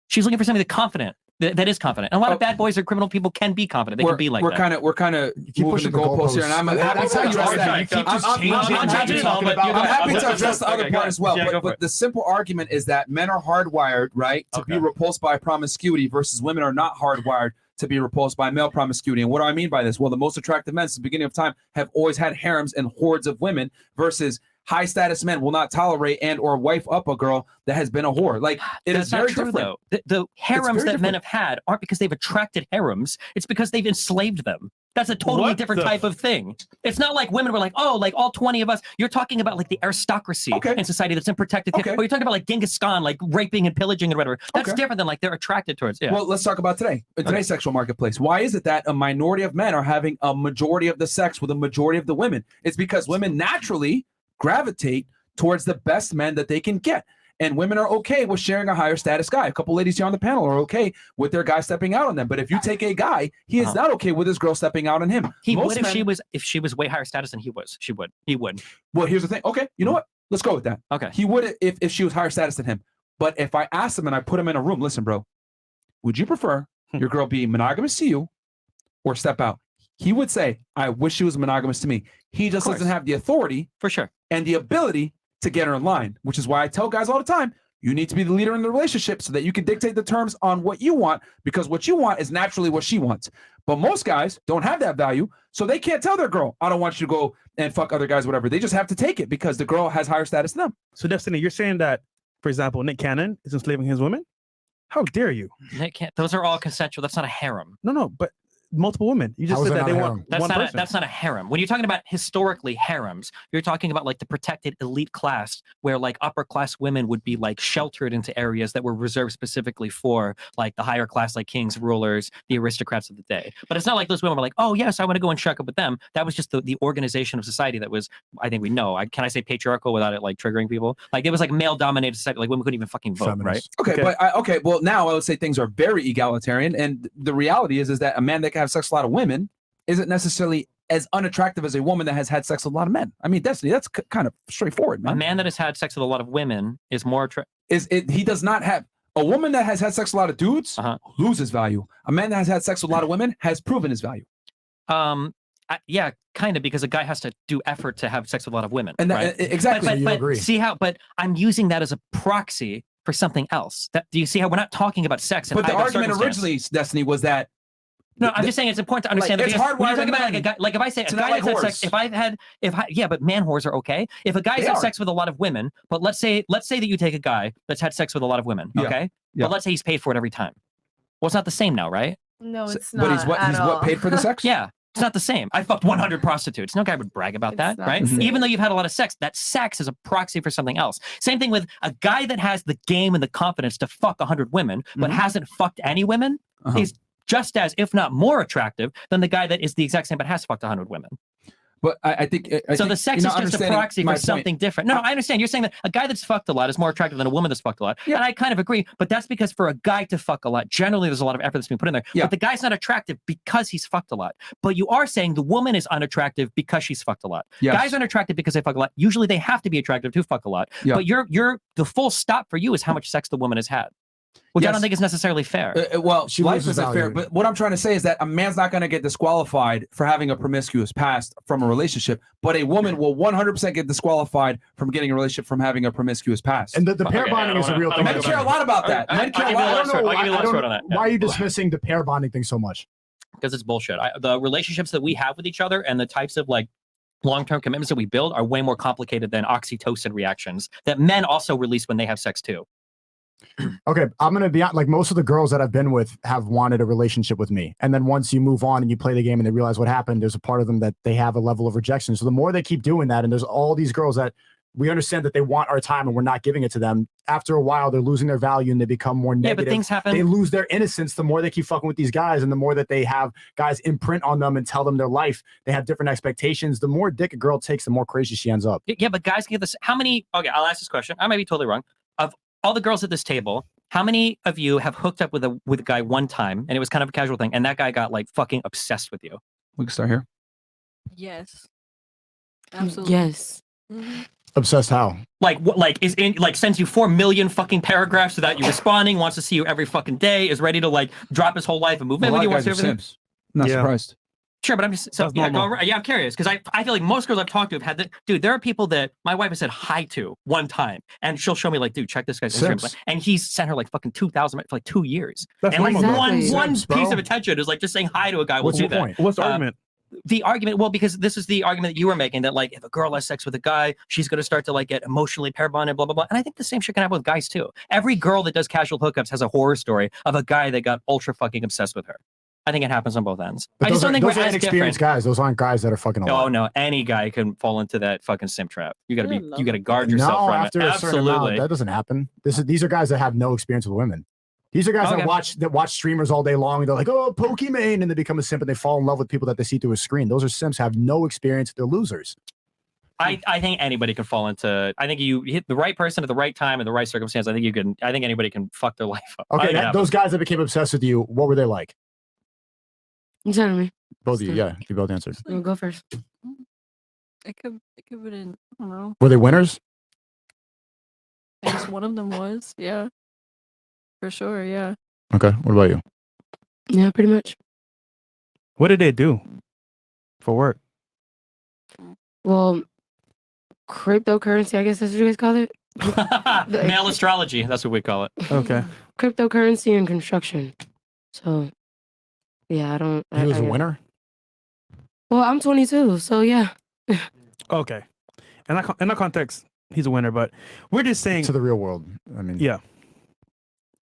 She's looking for somebody that's confident. That is confident. And a lot of bad boys or criminal people can be confident. They can be like that. We're kind of moving the goalposts here, and I'm happy to address that. I'm happy to address the other part as well. But the simple argument is that men are hardwired, right, to be repulsed by promiscuity, versus women are not hardwired to be repulsed by male promiscuity. And what do I mean by this? Well, the most attractive men since the beginning of time have always had harems and hordes of women, versus high status men will not tolerate and or wife up a girl that has been a whore. Like it is very different. Though. The harems that men have had aren't because they've attracted harems. It's because they've enslaved them. That's a totally different type of thing. It's not like women were like, oh, like all 20 of us. You're talking about like the aristocracy in society that's in protected. Or you're talking about like Genghis Khan, like raping and pillaging and whatever. That's different than like they're attracted towards. Yeah. Well, let's talk about today. Today's sexual marketplace. Why is it that a minority of men are having a majority of the sex with a majority of the women? It's because women naturally gravitate towards the best men that they can get. And women are okay with sharing a higher status guy. A couple ladies here on the panel are okay with their guy stepping out on them. But if you take a guy, he is not okay with his girl stepping out on him. He would if she was way higher status than he was. She would. He would. Well, here's the thing. Okay, you know what? Let's go with that. Okay. He would if she was higher status than him. But if I asked him and I put him in a room, listen, bro, would you prefer your girl be monogamous to you or step out? He would say, I wish she was monogamous to me. He just doesn't have the authority for sure and the ability to get her in line, which is why I tell guys all the time, you need to be the leader in the relationship so that you can dictate the terms on what you want, because what you want is naturally what she wants. But most guys don't have that value, so they can't tell their girl, I don't want you to go and fuck other guys, whatever. They just have to take it because the girl has higher status than them. So Destiny, you're saying that, for example, Nick Cannon is enslaving his women? How dare you? Nick can't. Those are all consensual. That's not a harem. No, but multiple women. You just said that they want one person. That's not a harem. When you're talking about historically harems, you're talking about like the protected elite class, where like upper class women would be like sheltered into areas that were reserved specifically for like the higher class, like kings, rulers, the aristocrats of the day. But it's not like those women were like, oh yes, I want to go and shack up with them. That was just the organization of society that was, I think we know. Can I say patriarchal without it like triggering people? Like it was like male dominated society. Like women couldn't even fucking vote, right? Okay, well now I would say things are very egalitarian, and the reality is that a man that can have sex with a lot of women isn't necessarily as unattractive as a woman that has had sex with a lot of men. I mean, Destiny, that's kind of straightforward, man. A man that has had sex with a lot of women is more attractive. He does not have a woman that has had sex with a lot of dudes loses value. A man that has had sex with a lot of women has proven his value. Yeah, kind of, because a guy has to do effort to have sex with a lot of women. And right? Exactly. But see how? But I'm using that as a proxy for something else. Do you see how we're not talking about sex? But the argument originally, Destiny, was that. No, I'm just saying it's important to understand. Like, it's hard when you're talking about like a guy, like if I say a guy that's had sex, yeah, but man whores are okay. If a guy's had sex with a lot of women, but let's say that you take a guy that's had sex with a lot of women, okay? Yeah. But let's say he's paid for it every time. Well, it's not the same now, right? No, it's not. But he's what paid for the sex? Yeah. It's not the same. I fucked 100 prostitutes. No guy would brag about that, right? Even though you've had a lot of sex, that sex is a proxy for something else. Same thing with a guy that has the game and the confidence to fuck 100 women, but hasn't fucked any women is just as, if not more attractive than the guy that is the exact same but has fucked 100 women. But I think the sex is just a proxy for something different. No, I understand. You're saying that a guy that's fucked a lot is more attractive than a woman that's fucked a lot. Yeah. And I kind of agree, but that's because for a guy to fuck a lot, generally there's a lot of effort that's being put in there. Yeah. But the guy's not attractive because he's fucked a lot. But you are saying the woman is unattractive because she's fucked a lot. Yes. Guys are unattractive because they fuck a lot. Usually they have to be attractive to fuck a lot. Yeah. But the full stop for you is how much sex the woman has had. Which I don't think is necessarily fair. Well, life isn't fair, but what I'm trying to say is that a man's not going to get disqualified for having a promiscuous past from a relationship, but a woman will 100% get disqualified from getting a relationship from having a promiscuous past. And the pair bonding is a real thing. Men care a lot about that. Men care a lot. Why are you dismissing the pair bonding thing so much? because it's bullshit. The relationships that we have with each other and the types of like long-term commitments that we build are way more complicated than oxytocin reactions that men also release when they have sex too. Okay, I'm gonna be like most of the girls that I've been with have wanted a relationship with me, and then once you move on and you play the game and they realize what happened, there's a part of them that they have a level of rejection. So the more they keep doing that, and there's all these girls that we understand that they want our time and we're not giving it to them. After a while, they're losing their value and they become more negative. Yeah, but things happen. They lose their innocence the more they keep fucking with these guys, and the more that they have guys imprint on them and tell them their life. They have different expectations. The more dick a girl takes, the more crazy she ends up. Yeah, but guys get this. How many? Okay, I'll ask this question. I might be totally wrong. Of all the girls at this table, how many of you have hooked up with a guy one time and it was kind of a casual thing, and that guy got like fucking obsessed with you? We can start here. Yes. Absolutely. Yes. Obsessed how? Like is in like sends you 4 million fucking paragraphs without you responding, wants to see you every fucking day, is ready to like drop his whole life and move in with you. Guys are simps. Not surprised. Sure, but I'm just so yeah, I'm curious because I feel like most girls I've talked to have had that. Dude, there are people that my wife has said hi to one time, and she'll show me like, dude, check this guy's Instagram, and he's sent her like fucking 2,000 for like 2 years. That's and like normal, one Simps, piece bro. of attention is like just saying hi to a guy. What's will the do that. point? What's the argument? The argument, well, because this is the argument that you were making, that like if a girl has sex with a guy, she's going to start to like get emotionally pair bonded, blah blah blah. And I think the same shit can happen with guys too. Every girl that does casual hookups has a horror story of a guy that got ultra fucking obsessed with her. I think it happens on both ends. But I just don't think those we're are as inexperienced different. guys. Those aren't guys that are fucking alive. Oh no, any guy can fall into that fucking simp trap. You gotta guard yourself No, from after it. a certain amount, Absolutely. that doesn't happen. These are guys that have no experience with women. These are guys Okay. that watch streamers all day long and they're like, oh, Pokemon, and they become a simp and they fall in love with people that they see through a screen. Those are simps, have no experience. They're losers. I think anybody can fall into. I think you hit the right person at the right time in the right circumstance. I think you can. I think anybody can fuck their life up. Okay, those guys that became obsessed with you, what were they like? You telling me? Both of you, yeah, you both answered. I'll go first. It could have been, I don't know. Were they winners? I guess one of them was, yeah. For sure, yeah. Okay, what about you? Yeah, pretty much. What did they do for work? Well, cryptocurrency, I guess that's what you guys call it. Male astrology. That's what we call it. Okay. Cryptocurrency and construction. So, yeah, I don't. He was a winner? Well, I'm 22, so yeah. Okay. In that context, he's a winner, but we're just saying to the real world. I mean, yeah.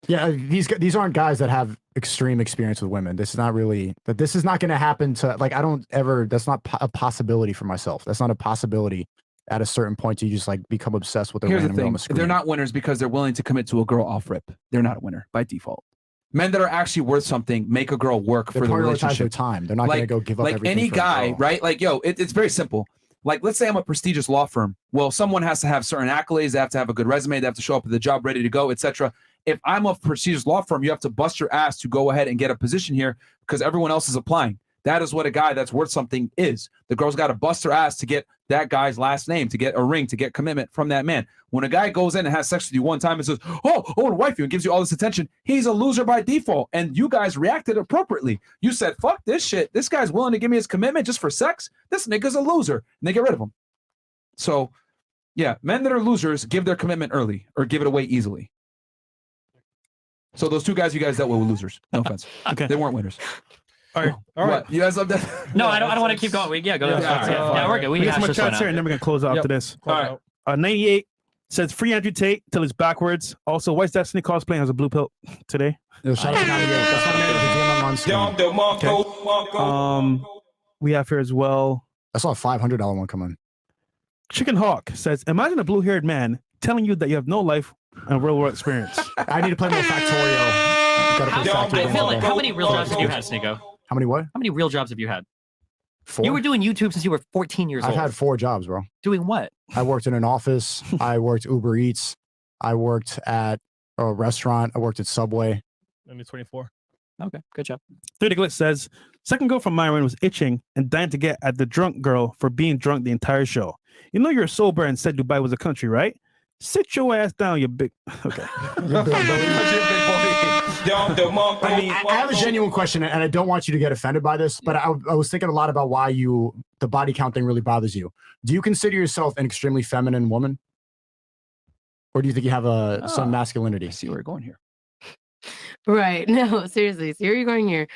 Yeah, these aren't guys that have extreme experience with women. This is not really that. This is not going to happen to like. I don't ever. That's not a possibility for myself. That's not a possibility. At a certain point, you just like become obsessed with a Here's the random girl on thing: the screen. they're not winners because they're willing to commit to a girl off rip. They're not a winner by default. Men that are actually worth something make a girl work They for the prioritize relationship. their time. They're not going to go give up like everything any for a guy, girl. right? Like, yo, it's very simple. Like, let's say I'm a prestigious law firm. Well, someone has to have certain accolades. They have to have a good resume. They have to show up at the job ready to go, etc. If I'm a prestigious law firm, you have to bust your ass to go ahead and get a position here because everyone else is applying. That is what a guy that's worth something is. The girl's got to bust her ass to get that guy's last name, to get a ring, to get commitment from that man. When a guy goes in and has sex with you one time and says, oh, I want to wife you, and gives you all this attention, he's a loser by default. And you guys reacted appropriately. You said, fuck this shit. This guy's willing to give me his commitment just for sex. This nigga's a loser. And they get rid of him. So, yeah, men that are losers give their commitment early or give it away easily. So those two guys you guys dealt with were losers. No offense. Okay. They weren't winners. All right. All right. What? You guys love that? No, I don't want to keep going. Go. Yeah, we're good. We We got some hashed more this chats one here, out. and then we're gonna close out after this. All right. 98 says free Andrew Tate till it's backwards. Also, White Destiny cosplay has a blue pill today. Yo, shout out to 98. That's not married to Okay. We have here as well. I saw a $500 one come in. Chicken Hawk says, imagine a blue-haired man telling you that you have no life and real world experience. I need to play more Factorio. How many real jobs have you had, Sneako? How many what? How many real jobs have you had? 4. You were doing YouTube since you were 14 years I've old. had 4 jobs, bro. Doing what? I worked in an office. I worked Uber Eats. I worked at a restaurant. I worked at Subway. Maybe 24. Okay, good job. 30 Glitch says, second girl from Myron was itching and dying to get at the drunk girl for being drunk the entire show. You know you're sober and said Dubai was a country, right? Sit your ass down, you big... Okay. I mean, I have a genuine question, and I don't want you to get offended by this, but I was thinking a lot about why the body count thing really bothers you. Do you consider yourself an extremely feminine woman? Or do you think you have some masculinity? I see where you're going here. Right. No, seriously. See where you're going here.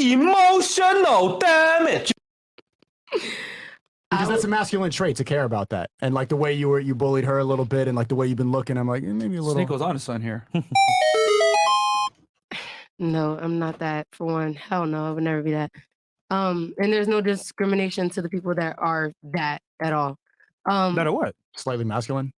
Emotional damage. Because that's a masculine trait to care about that, and like the way you bullied her a little bit, and like the way you've been looking, I'm like maybe a little. Sneako's honest son here. No, I'm not that. For one, hell no, I would never be that. And there's no discrimination to the people that are that at all. That or what? Slightly masculine.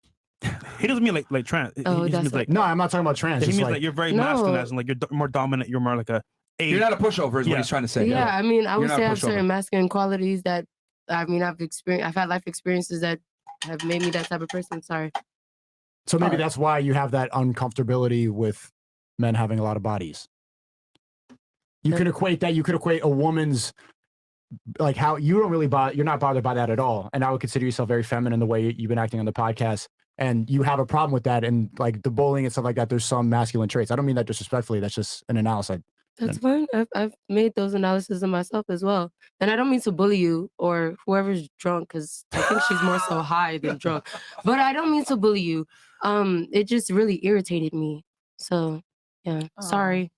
He doesn't mean like trans. Oh, he that's means like no, I'm not talking about trans. he Just means like like you're very No. masculine, as in like you're more dominant. You're more like a. You're not a pushover, is what he's trying to say. Yeah, I mean, I You're would not say a I have pushover. certain masculine qualities that I've had life experiences that have made me that type of person. Sorry. So maybe that's why you have that uncomfortability with men having a lot of bodies. You could equate that. You could equate a woman's like how you don't really you're not bothered by that at all, and I would consider yourself very feminine the way you've been acting on the podcast, and you have a problem with that, and like the bullying and stuff like that. There's some masculine traits. I don't mean that disrespectfully. That's just an analysis. That's fine. I've made those analyses of myself as well. And I don't mean to bully you or whoever's drunk, because I think she's more so high than drunk. But I don't mean to bully you. It just really irritated me. So yeah, sorry.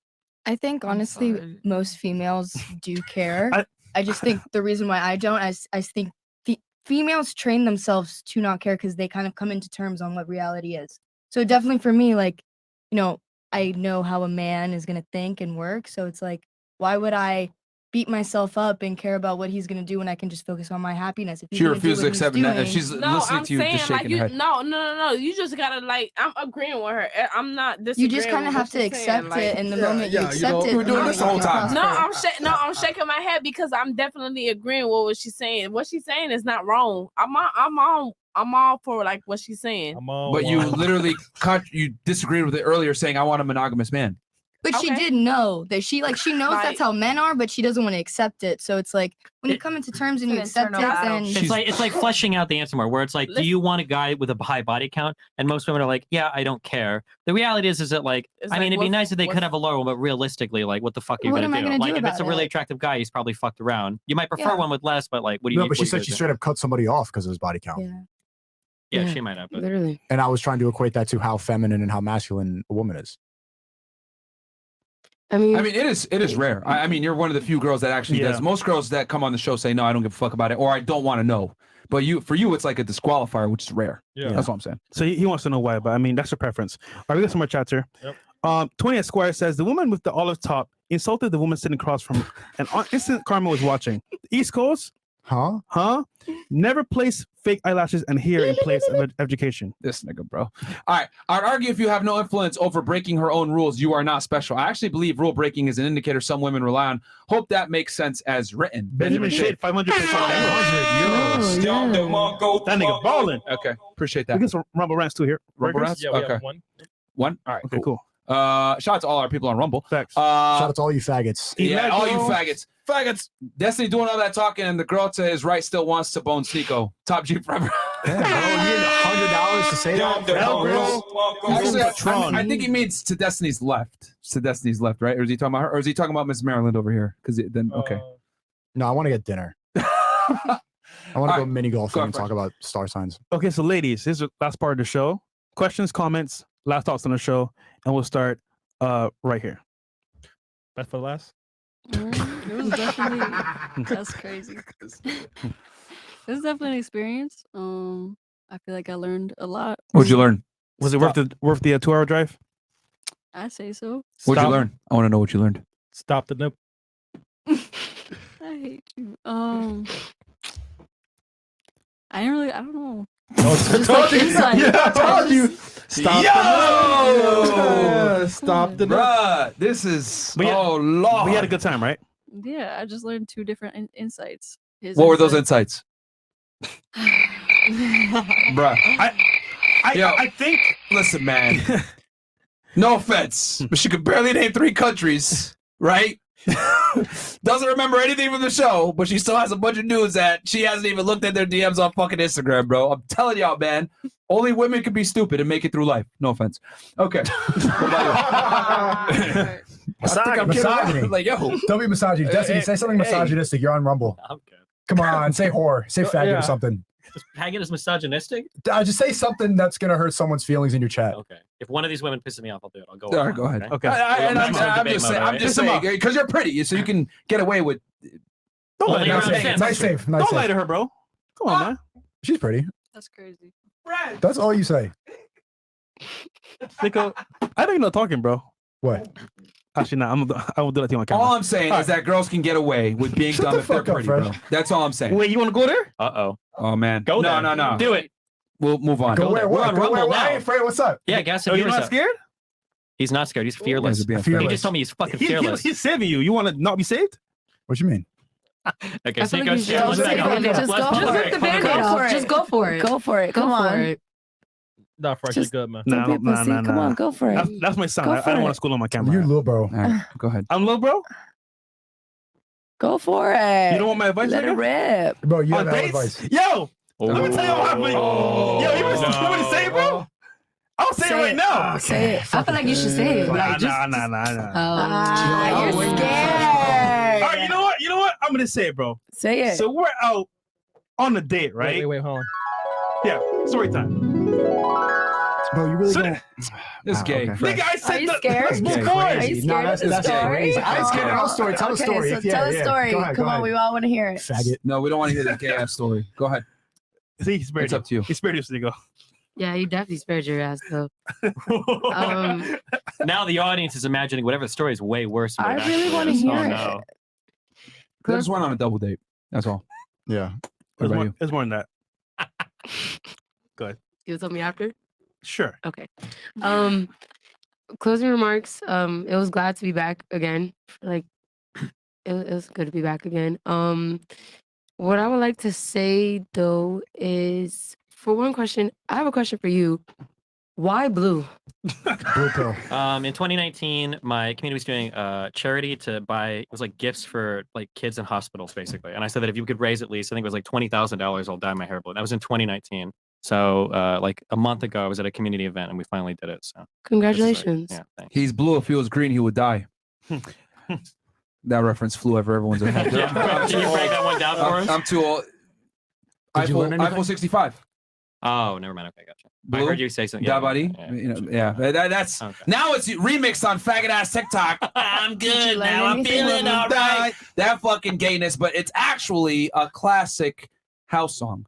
I think honestly, most females do care. I just think the reason why I don't, I think females train themselves to not care because they kind of come into terms on what reality is. So definitely for me, like, you know, I know how a man is going to think and work. So it's like, why would I beat myself up and care about what he's going to do when I can just focus on my happiness? If he's She gonna do refused to what he's accept that. doing- She's No, listening I'm to you, saying just like shaking her head. no. You just gotta like. I'm agreeing with her. I'm not disagreeing. You just kind of with have what to she's saying, accept like- it, and the moment you accept it, We were doing this the whole time. No, I'm shaking my head because I'm definitely agreeing with what she's saying. What she's saying is not wrong. I'm all for like what she's saying. But you literally you disagreed with it earlier, saying I want a monogamous man. But she did know that she knows that's how men are, but she doesn't want to accept it. So it's like when you come into terms and you accept it, then It's like fleshing out the answer more, where it's like, do you want a guy with a high body count? And most women are like, yeah, I don't care. The reality is that like, It's I like, mean, it'd be what- nice if they could what's- have a lower one, but realistically, like, what the fuck are you What gonna am I do? gonna Like, do if it's a about really it? attractive guy, he's probably fucked around. You might prefer Yeah. one with less, but like, what do you? No, but she what said do you she do? straight up cut somebody off because of his body count. Yeah, she might have. But... Literally. And I was trying to equate that to how feminine and how masculine a woman is. I mean, it is rare. I mean, you're one of the few girls that actually does. Most girls that come on the show say, no, I don't give a fuck about it, or I don't want to know. But for you, it's like a disqualifier, which is rare. Yeah. That's what I'm saying. So he wants to know why, but I mean, that's your preference. All right, we got some more chats here. 20 Esquire says the woman with the olive top insulted the woman sitting across from, and instant karma was watching. East Coast, huh? Never place fake eyelashes and hair in place of education. This nigga, bro. All right. I'd argue if you have no influence over breaking her own rules, you are not special. I actually believe rule breaking is an indicator some women rely on. Hope that makes sense as written. Benjamin Shade, 500 euros. That nigga balling. Okay. Appreciate that. We get some Rumble Rants too here. Rumble Burgers? Rants? Okay. One? All right. Okay, cool. Shout out to all our people on Rumble. Facts. Shout out to all you faggots. Yeah, all you faggots. Faggots. Destiny doing all that talking, and the girl to his right still wants to bone Sneako. Top G forever. Damn, bro, you need $100 to say that? Actually, I think he means to Destiny's left. To Destiny's left, right? Or is he talking about her? Or is he talking about Miss Maryland over here? Because then, okay. No, I want to get dinner. I want to go mini golfing and talk about star signs. Okay, so ladies, this is the last part of the show. Questions, comments, last thoughts on the show, and we'll start right here. Best for last. It was definitely that's crazy. It was definitely an experience. I feel like I learned a lot. What'd you learn? Was it worth the 2-hour drive? I say so. What'd you learn? I want to know what you learned. Stop the nip. I hate you. I don't know. Just like insight. I told you. Stop Stop the bruh. This is Lord. We had a good time, right? Yeah, I just learned two different insights. His What were those insights? Bruh. I think. Listen, man. No offense, but she could barely name 3 countries, right? Doesn't remember anything from the show, but she still has a bunch of dudes that she hasn't even looked at their DMs on fucking Instagram, bro. I'm telling y'all, man. Only women can be stupid and make it through life. No offense. Okay. I think I'm kidding. Like, yo. Don't be misogynistic. Destiny, say something misogynistic. You're on Rumble. Okay. Come on, say whore, say faggot or something. tag it as misogynistic? Just say something that's gonna hurt someone's feelings in your chat. Okay. If one of these women pisses me off, I'll do it. I'll go. All right, go ahead. Okay. I'm just saying because you're pretty, so you can get away with. Don't lie to her. Nice save. Nice Don't save. lie to her, bro. Come on, man. She's pretty. That's crazy. That's all you say. Sneako, I think you're not talking, bro. What? Actually, I won't do that to you on camera. All I'm saying is that girls can get away with being Shut dumb the if they're fuck up, pretty, Fred. bro. That's all I'm saying. Wait, you want to go there? Uh-oh. Oh man. Go no, there. no. Do it. We'll move on. Go where? We're What? on Go Rumble where? now. Hey, Fred, what's up? Yeah, gas Are and you viewers not up. scared? He's not scared. He's fearless. being He fearless. just told me he's fucking fearless. He's saving you. You want to not be saved? What you mean? Okay, I feel like Sneako, you should yeah, just let's take back it. up. Just Let's go back for up. it. Come Go on, for come on. it. Just go for it. Go for it. Go Come for on. it. Not fresh. Just- Good, man. No, Don't be a pussy. Come on, go for it. That's my son. Go I for don't it. want to school on my camera. You're little bro. All right, go ahead. I'm little, bro. Go for it. You don't want my advice, Let it nigga? rip. Bro, you On have that dates? advice. Yo, let me tell you what happened. Yo, you want me to say it, bro? I'll say it right now. Say it. I feel like you should say it. Like, just, Ah, you're All scared. right, you know what? You know what? I'm gonna say it, bro. Say it. So we're out on a date, right? Wait, hold on. Yeah, story time. Bro, you really So- don't. This is gay. okay. Nigga, I Are said you the scared? let's move Okay. forward. Are you scared of the That's story? crazy. I ain't scared. Tell a story. Tell a Okay, story. so Yeah, tell a yeah. story. Go ahead, Come go on, ahead. we all want to hear it. Faggot. No, we don't want to hear the gay ass story. Go ahead. See, he spared It's you. up to you. He spared you, Sneako. yeah, you definitely spared your ass though. Now the audience is imagining whatever the story is way worse. Than I what it really actually wanna is. hear Oh, it. no. I just went on a double date. That's all. Yeah. What about you? It's more than that. Go ahead. You'll tell me after. Sure. Okay. Closing remarks. It was glad to be back again. Like, it was good to be back again. What I would like to say though is, for one question, I have a question for you. Why blue? Blue pill. In 2019, my community was doing charity to buy, it was like gifts for like kids in hospitals, basically. And I said that if you could raise at least, I think it was like $20,000, I'll dye my hair blue. That was in 2019. So like a month ago, I was at a community event and we finally did it. So Congratulations. yeah, thanks. He's blue. If he was green, he would die. That reference flew over everyone's head. Yeah, can you break that one down for us? I'm too old. Did you learn anything? iPhone 65. Oh, never mind. Okay, gotcha. Blue? I heard you say something. Yeah, buddy. You know, yeah. That's Okay. now it's remixed on faggot ass TikTok. I'm good learn now. I'm anything feeling when you all right. That fucking gayness, but it's actually a classic house song.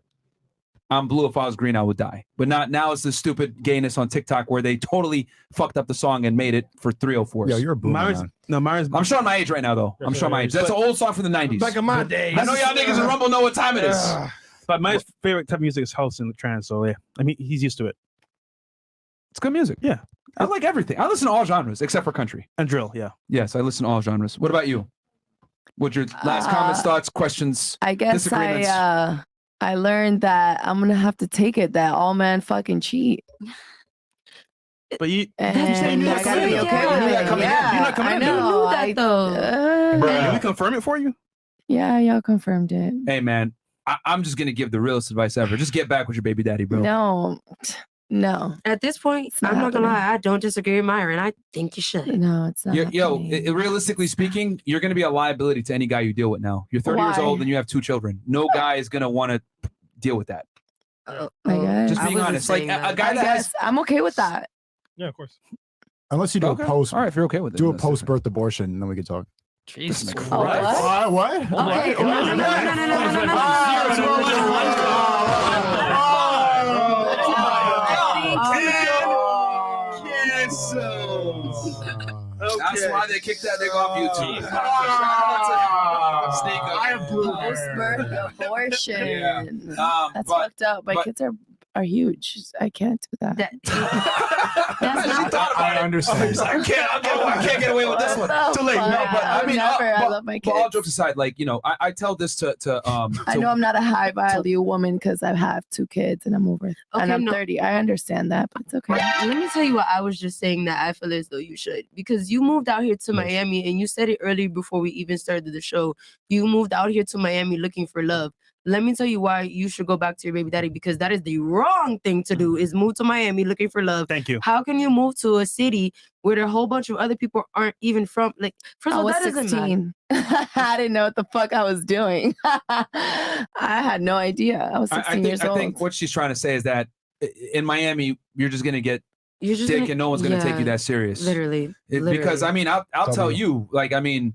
I'm blue. If I was green, I would die. But not now. It's the stupid gayness on TikTok where they totally fucked up the song and made it for 304s. Yo, you're a boomer, Myron's, man. no, Myron's. I'm showing my age right now, though. I'm showing my age. That's an old song from the 90s. Back in my days. I know y'all niggas in Rumble know what time it is. But my favorite type of music is house and trance. So yeah, I mean, he's used to it. It's good music. Yeah. I like everything. I listen to all genres except for country. And drill. Yeah. Yes, I listen to all genres. What about you? What's your last comments, thoughts, questions, I guess disagreements? I learned that I'm gonna have to take it that all men fucking cheat. But you, And you I gotta be okay with it. You're not coming I in. know. that though. Can we confirm it for you? Yeah, y'all confirmed it. Hey, man, I'm just going to give the realest advice ever. Just get back with your baby daddy, bro. No. At this point, not I'm not gonna happening. lie. I don't disagree with Myron. I think you should. No, it's not. Realistically speaking, you're going to be a liability to any guy you deal with now. You're 30 years Why? old and you have 2 children. No guy is going to want to deal with that. I guess. Just being honest. Like a guy I that has... guess I'm okay with that. Yeah, of course. Unless you do Okay. a post. All right, if you're okay with it. Do a post-birth abortion, and then we can talk. Jesus Christ. What? Okay. That's why they kicked that nigga off YouTube. Sneako. I have blue hair. Post-birth abortion. Yeah. That's but- fucked up. My but- kids are huge. I can't do that. I understand. I can't get away with this one. What the Too late. No, fuck? but I mean, Never. I love my but all kids. jokes aside, like, you know, I tell this to I know I'm not a high value woman because I have 2 kids and I'm over and Okay, I'm no. 30. I understand that, but it's okay. Let me tell you what I was just saying that I feel as though you should, because you moved out here to Miami and you said it earlier before we even started the show. You moved out here to Miami looking for love. let me tell you why you should go back to your baby daddy, because that is the wrong thing to do, is move to Miami looking for love. Thank you. How can you move to a city where there are a whole bunch of other people aren't even from? Like, first of I all, was that doesn't matter. 16. I didn't know what the fuck I was doing. I had no idea. I was 16 years old. I think what she's trying to say is that in Miami, you're just gonna get dick gonna, and no one's gonna take you that serious. Literally. Because I mean, I'll tell you, like, I mean,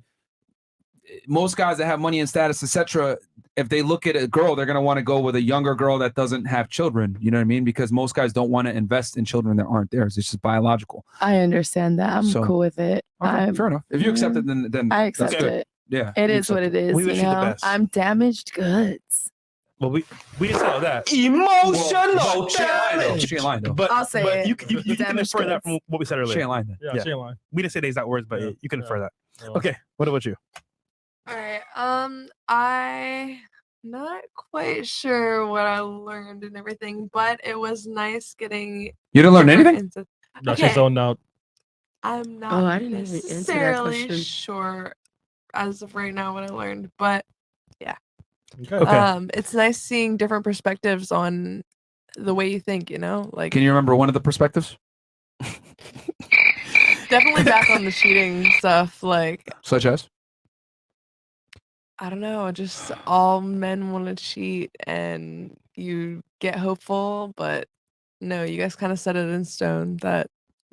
most guys that have money and status, etc., if they look at a girl, they're gonna want to go with a younger girl that doesn't have children. You know what I mean? Because most guys don't want to invest in children that aren't theirs. It's just biological. I understand that. I'm cool with it. Fair enough. If you accept it, then I accept that's good. it. Yeah, it is what it is. We wish you the best. I'm damaged goods. Well, we didn't say all that. Emotional She ain't lying though. But, I'll say but it. you can infer that from what we said earlier. She ain't lying then. Yeah, she ain't lying. We didn't say the exact words, but you can infer that. Yeah. Okay, what about you? All right. I not quite sure what I learned and everything, but it was nice getting. You didn't learn different anything? insights. No, she's zoned out. I'm not Oh, I didn't even answer that necessarily question. sure as of right now what I learned, but yeah. Okay. It's nice seeing different perspectives on the way you think, you know? Like Can you remember one of the perspectives? definitely back on the cheating stuff, like Such as? I don't know, just all men want to cheat and you get hopeful, but no, you guys kind of set it in stone that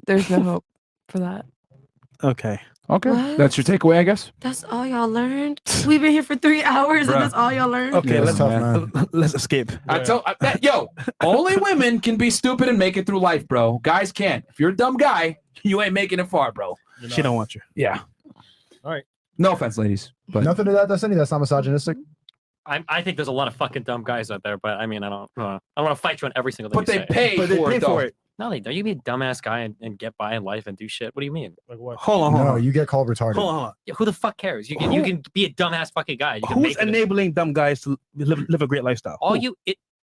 there's no hope for that. Okay. Okay. What? That's your takeaway, I guess. That's all y'all learned? We've been here for 3 hours Bruh. and that's all y'all learned? Okay, Yeah, let's man. let's escape. Yo, only women can be stupid and make it through life, bro. Guys can't. If you're a dumb guy, you ain't making it far, bro. She don't want you. Yeah. All right. No offense, ladies. But Nothing to that, Destiny. That's not misogynistic. I think there's a lot of fucking dumb guys out there, but I mean, I don't want to fight you on every single thing. But they pay for it. No, they don't. You be a dumbass guy and get by in life and do shit. What do you mean? Like what? Hold on. No, you get called retarded. Hold on. Yeah, who the fuck cares? You can be a dumbass fucking guy. You can Who's make it enabling dumb guys to live a great lifestyle?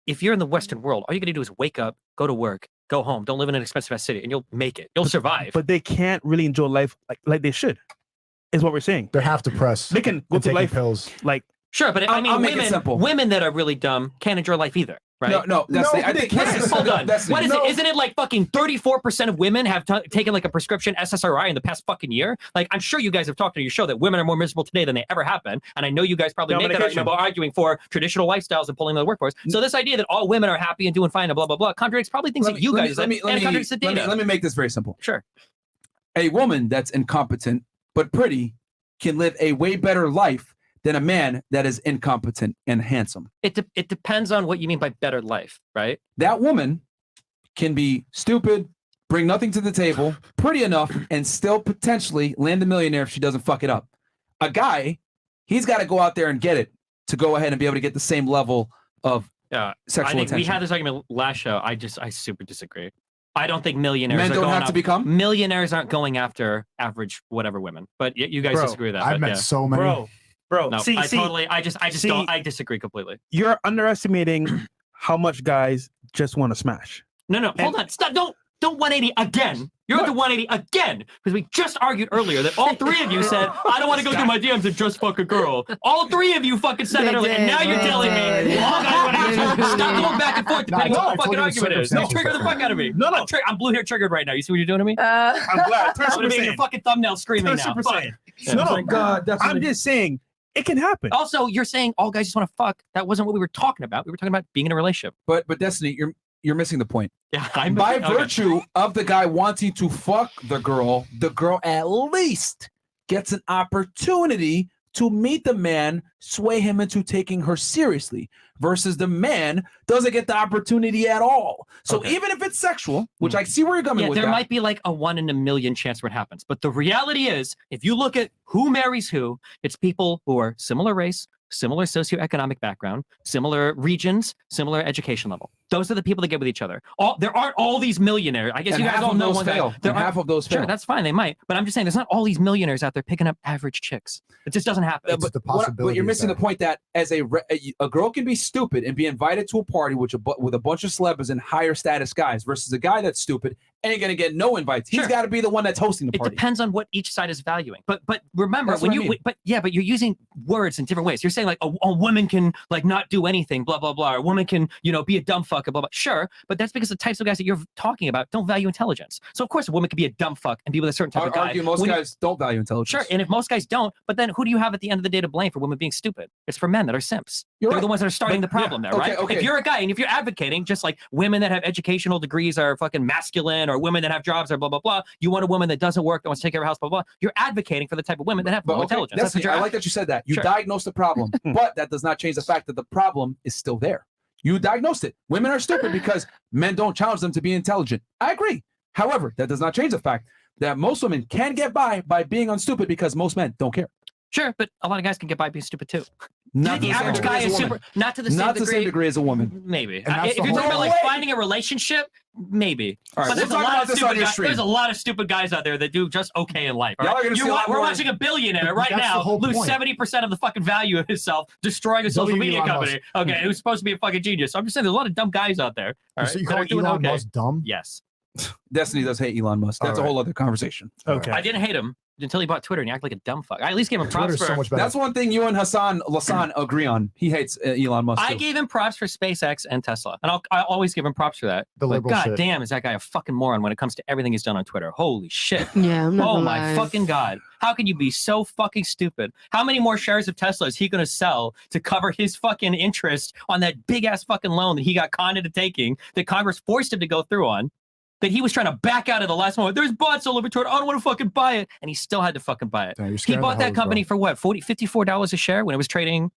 if you're in the Western world, all you gotta do is wake up, go to work, go home. Don't live in an expensive ass city, and you'll make it. You'll survive. But they can't really enjoy life like they should. Is what we're saying. They have to press. They can go and through taking life pills. like. Sure, but I I'll make it mean, simple. women that are really dumb can't enjoy life either, right? No, that's No, I they think can't. Hold on. That's What is it? Isn't it like fucking 34% of women have taken like a prescription SSRI in the past fucking year? Like, I'm sure you guys have talked on your show that women are more miserable today than they ever have been. And I know you guys probably make that argument about arguing for traditional lifestyles and pulling the workforce. So this idea that all women are happy and doing fine and blah, blah, blah, contradicts probably things that you guys said and contradicts the data. Let me make this very simple. Sure. A woman that's incompetent but pretty can live a way better life than a man that is incompetent and handsome. It depends on what you mean by better life, right? That woman can be stupid, bring nothing to the table, pretty enough, and still potentially land a millionaire if she doesn't fuck it up. A guy, he's got to go out there and get it to go ahead and be able to get the same level of sexual I think attention. we had this argument last show. I super disagree. I don't think millionaires Men are don't going have to become? millionaires aren't going after average whatever women. But you guys disagree with that. I've but met yeah. so many. Bro, No, I disagree completely. You're underestimating how much guys just want to smash. No, hold on. Stop. Don't 180 again. You're at the 180 again because we just argued earlier that all three of you said, I don't want to go through my DMs and just fuck a girl. All three of you fucking said that earlier, and now you're telling me, all guys want to stop going back and forth depending on what the fucking argument is. You trigger the fuck out of me. No. I'm blue hair triggered right now. You see what you're doing to me? I'm glad. I'm going to be in your fucking thumbnail screaming now. Fuck. No, God, I'm just saying it can happen. Also, you're saying all guys just want to fuck. That wasn't what we were talking about. We were talking about being in a relationship. But Destiny, you're missing the point. Yeah, by virtue of the guy wanting to fuck the girl at least gets an opportunity to meet the man, sway him into taking her seriously, versus the man doesn't get the opportunity at all. So even if it's sexual, which I see where you're coming with there that. might be like a 1 in a million chance where it happens. But the reality is, if you look at who marries who, it's people who are similar race, similar socioeconomic background, similar regions, similar education level. Those are the people that get with each other. There aren't all these millionaires. I guess And you guys half all of know those one fail. guy. And half of those fail. Sure, that's fine. They might. But I'm just saying, there's not all these millionaires out there picking up average chicks. It just doesn't happen. But you're missing the point that as a girl can be stupid and be invited to a party with a bunch of celebs and higher status guys versus a guy that's stupid ain't gonna get no invites. He's got to be the one that's hosting the It party. depends on what each side is valuing. But remember, That's when what I you mean. but you're using words in different ways. You're saying like a woman can like not do anything, blah blah blah. Or a woman can be a dumb fuck, blah blah. Sure, but that's because the types of guys that you're talking about don't value intelligence. So of course a woman can be a dumb fuck and be with a certain type of guy. Argue most guys don't value intelligence. Sure, and if most guys don't, but then who do you have at the end of the day to blame for women being stupid? It's for men that are simps. They're the ones that are starting the problem there, right? Okay. If you're a guy and if you're advocating just like women that have educational degrees are fucking masculine or women that have jobs are blah blah blah, you want a woman that doesn't work, that wants to take care of her house, blah blah. You're advocating for the type of women that have no intelligence. That's what you're I like that you said that. You Sure. diagnosed the problem, but that does not change the fact that the problem is still there. You diagnosed it. Women are stupid because men don't challenge them to be intelligent. I agree. However, that does not change the fact that most women can get by being unstupid because most men don't care. Sure, but a lot of guys can get by being stupid too. Not the to the same average degree guy as a is woman. super. Not to the same Not degree. the same degree as a woman. Maybe. And that's If the you're talking whole- about like finding a relationship, maybe. All right, But there's we'll a talk lot about of this on stupid your guys. stream. There's a lot of stupid guys out there that do just okay in life. Y'all are gonna see a lot We're more- watching a billionaire right That's the now whole lose point. 70% of the fucking value of himself, destroying a social media Elon company. Musk. Okay, who's supposed to be a fucking genius. So I'm just saying, there's a lot of dumb guys out there. All right, So you that call are doing Elon okay. Musk dumb? Yes. Destiny does hate Elon Musk. That's a whole other conversation. Okay. I didn't hate him until he bought Twitter and he acted like a dumb fuck. I at least gave him props for. That's one thing you and Hassan Lassan agree on. He hates Elon Musk. I too. gave him props for SpaceX and Tesla, and I'll always give him props for that. The But liberal God shit. damn, is that guy a fucking moron when it comes to everything he's done on Twitter? Holy shit! Yeah, I'm not Oh gonna my lie. fucking god! How can you be so fucking stupid? How many more shares of Tesla is he going to sell to cover his fucking interest on that big ass fucking loan that he got conned into taking that Congress forced him to go through on? That he was trying to back out at the last moment. There's bots all over Twitter. I don't want to fucking buy it. And he still had to fucking buy it. Damn, you're He scaring bought the that hoes, company bro. for what? $54 a share when it was trading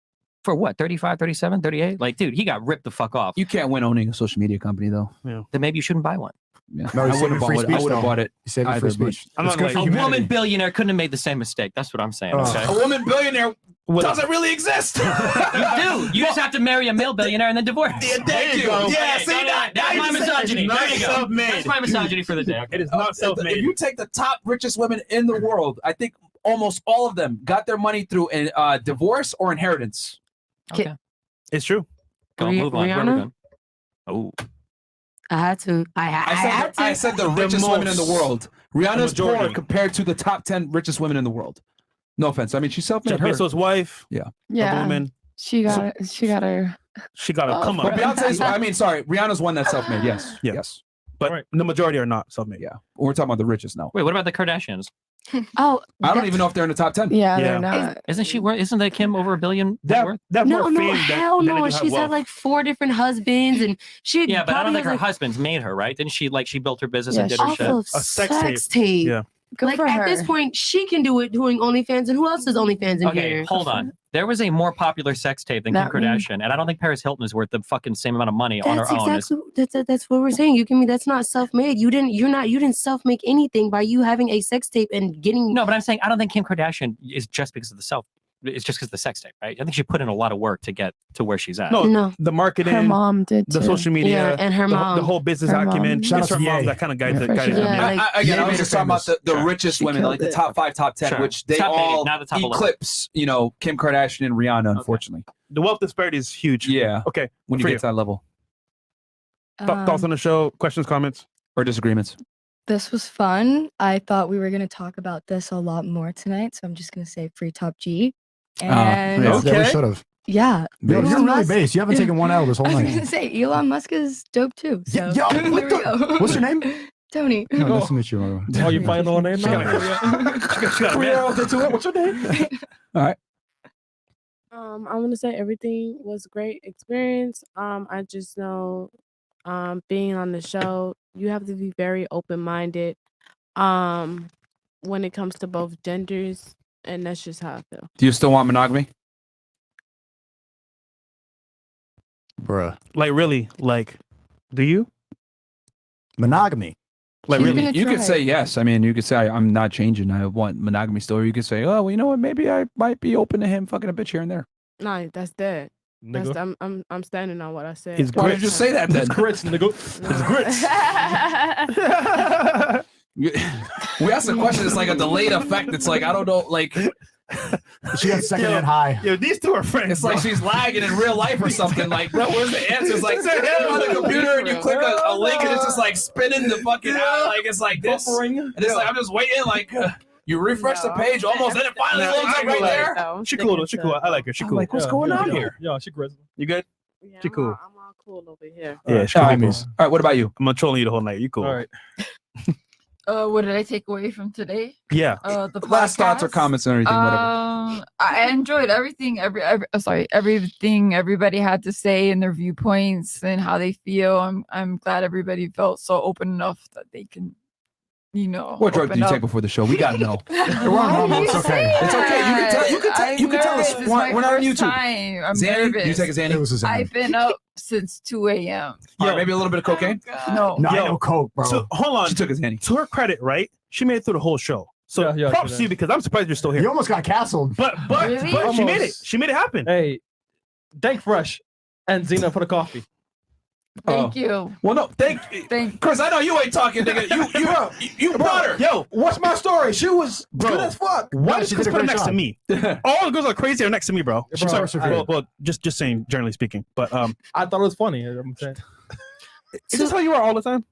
for what? 35, 37, 38? Like, dude, he got ripped the fuck off. You can't win owning a social media company though. Yeah. Then maybe you shouldn't buy one. Yeah. No, I he's wouldn't saving have free bought it. I speech, would have though. bought it. He's saving either, free but- speech. I'm It's not good like- for A humanity. woman billionaire couldn't have made the same mistake. That's what I'm saying. Okay. A woman billionaire doesn't really exist. You do. You just have to marry a male billionaire and then divorce. Thank you. Yeah, Okay, see that? That's my misogyny. There you go. Self-made. That's my misogyny for the day. It is not self-made. If you take the top richest women in the world, I think almost all of them got their money through a divorce or inheritance. Okay. It's true. Go move on. Where are we Rihanna? going? Oh. I had to. I said the richest women in the world. Rihanna's The poor majority. compared to the top 10 richest women in the world. No offense. I mean, she's self-made. Jeff Her. Bezos' wife. Yeah. Yeah. woman. She got her. She got to come But up. Beyonce's, I mean, sorry, Rihanna's one that's self-made. Yes. Yeah. Yes. But the majority are not self-made. Yeah. We're talking about the richest now. Wait, what about the Kardashians? Oh, I don't even know if they're in the top 10. Yeah, Yeah. they're not. Isn't she worth? Isn't that Kim over $1 billion That worth? that's no, more no, fame hell than they no. do have She's had wealth. like 4 different husbands, and she Yeah, but I don't probably think her has, like, husband's made her, right? Didn't she she built her business Yeah, and did her off shit? of A sex sex tape. tape. Yeah. Good Like for at her. this point, she can do it doing OnlyFans, and who else does OnlyFans in Okay, here? hold on. There was a more popular sex tape than Kim Not me. Kardashian, and I don't think Paris Hilton is worth the fucking same amount of money on That's her own. as- exactly that's what we're saying. You can that's not self-made. You didn't self-make anything by you having a sex tape and getting. No, but I'm saying I don't think Kim Kardashian is just because of the self. It's just because of the sex tape, right? I think she put in a lot of work to get to where she's at. No. The marketing, Her mom did the too. social media, Yeah, and her the, mom. the whole business Her mom. acumen. Shout It's out her to mom Ye. that kind of guided Yeah, the for sure. Yeah, like- Again, I was made just her talking about famous. the Sure. richest She women, like the killed top 5, top 10, Sure. which they Top eight, all not the top 11. eclipse, Kim Kardashian and Rihanna, unfortunately. The wealth disparity is huge. Yeah. Okay. When you For get you. to that level. Thoughts on the show? Questions, comments? Or disagreements. This was fun. I thought we were going to talk about this a lot more tonight, so I'm just going to say free top G. And yeah. Yeah, we should have. yeah, Yo, Elon you're really Musk- based. You haven't taken one L this whole I was going night. to say Elon Musk is dope too. So Yeah, yo, here what we the- go. what's your name? Tony. No, nice to meet you. Maro. Oh, you find on name? She got a man. What's your name? All right. I want to say everything was a great experience. I just know, being on the show, you have to be very open-minded, when it comes to both genders, and that's just how I feel. Do you still want monogamy? Bruh. Like really? Like, do you? Monogamy. Like She's really? gonna You could try. say yes. I mean, you could say I'm not changing. I want monogamy still. Or you could say, oh, well, you know what? Maybe I might be open to him fucking a bitch here and there. No, that's dead. That's, Nigga. I'm standing on what I said. It's Why did you just say that then? It's grits, nigga. It's grits. We asked a question. It's like a delayed effect. It's like I don't know. Like She got secondhand high. Yo, these two are friends. It's like she's lagging in real life or something. Like, bro, where's the answer? It's like you're on the computer and you click a link and it's just like spinning the fucking out. Like it's like this. And it's like I'm just waiting. Like you refresh the page almost, and it finally loads up right there. She cool. She cool. I like her. She cool. Like, what's going on here? Yo, she grizzly. You good? Yeah, She cool. I'm all cool over here. Yeah, she All cool. right, all right, what about you? I'm gonna trolling you the whole night. You cool? All right. What did I take away from today? Yeah. The Last thoughts or podcast? comments and everything, whatever. I enjoyed everything. Everything everybody had to say and their viewpoints and how they feel. I'm glad everybody felt so open enough that they can, What drug did you open take up. before the show? We gotta know. It's okay. It's okay. You can tell us. It's We're my not on first YouTube. time. I'm Xanny? nervous. You take a Xanny? It was a Xanny. I've been up since 2 a.m. All right, maybe a little bit of cocaine. No. No, Yo, I know coke, bro. So hold on. She took a Xanny. To her credit, right? She made it through the whole show. So Yeah, props she to you because I'm surprised you're still here. You almost got castled. But Really? she made it. Almost. She made it happen. Hey, thank Fresh and Zena for the coffee. Thank you. Well, no, thank Chris. I know you ain't talking, nigga. You brought her. Yo, What's my story? She was Bro, good as fuck. why did she Chris did a put her great next to job. me? All the girls are crazy are next to me, bro. Bro, Well, just saying, generally speaking. But I thought it was funny. I'm saying. is this how you are all the time?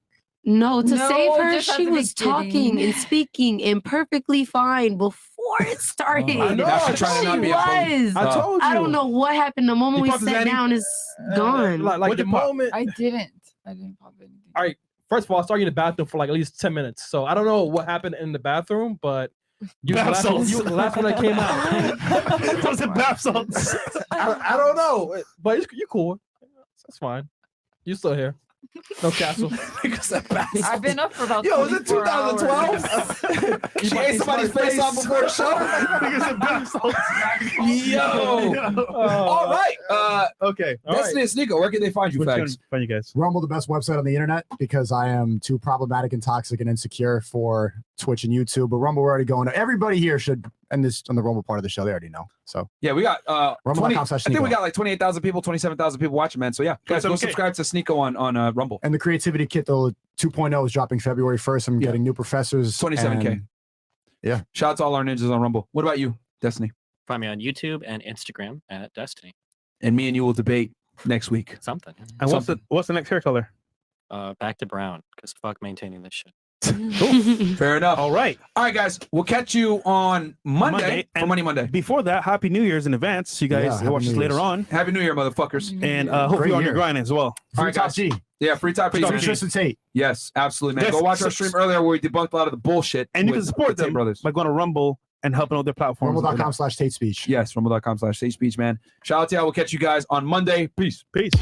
No, to No, save her, just at she the was talking beginning. and speaking and perfectly fine before it started. I know, Now she's I trying to She not be a phone. was. I told you. I don't know what happened. The moment You we popped the sat Xanny? down is gone. Like What'd the you pop? moment. I didn't pop anything. All right. First of all, I started in the bathroom for like at least 10 minutes. So I don't know what happened in the bathroom, but you Bath salts. laughed when I came out. Was it bath salts? I don't know, but you're cool. That's fine. You still here? No castle. I've been up for about Yo, was it 24 hours. 2012? She ate somebody's face off before the show. Yo. All right. Okay. Destiny and Sneako, where can they find you, fags? Find you guys. Rumble, the best website on the internet, because I am too problematic and toxic and insecure for Twitch and YouTube. But Rumble, we're already going. Everybody here should, and this on the Rumble part of the show, they already know. So Yeah, we got 20, I think we Sneako. got like 28,000 people, 27,000 people watching, man. So yeah, guys, go subscribe to Sneako on Rumble. And the Creativity Kit, though, 2.0 is dropping February 1st. I'm getting new professors. 27K. and- Yeah. Shout out to all our ninjas on Rumble. What about you, Destiny? Find me on YouTube and Instagram at Destiny. And me and you will debate next week. Something. And what's the next hair color? Back to brown, because fuck maintaining this shit. Fair enough. All right. All right, guys. We'll catch you on Monday for and Money Monday. Before that, Happy New Year's in advance. You guys Yeah, Happy watch this New later Year's. on. Happy New Year, motherfuckers. And hope Great you're on year. your grind as well. Free Top G. Yeah, free top Free G. Top Free G. Tristan Tate. Yes, absolutely, man. Yes, Go watch so- our stream earlier where we debunked a lot of the bullshit. And you can with support the Tate them brothers. by going to Rumble and helping out their platforms. Rumble.com/Tate Speech. Yes, rumble.com/Sage Speech, man. Shout out to y'all. We'll catch you guys on Monday. Peace. Peace.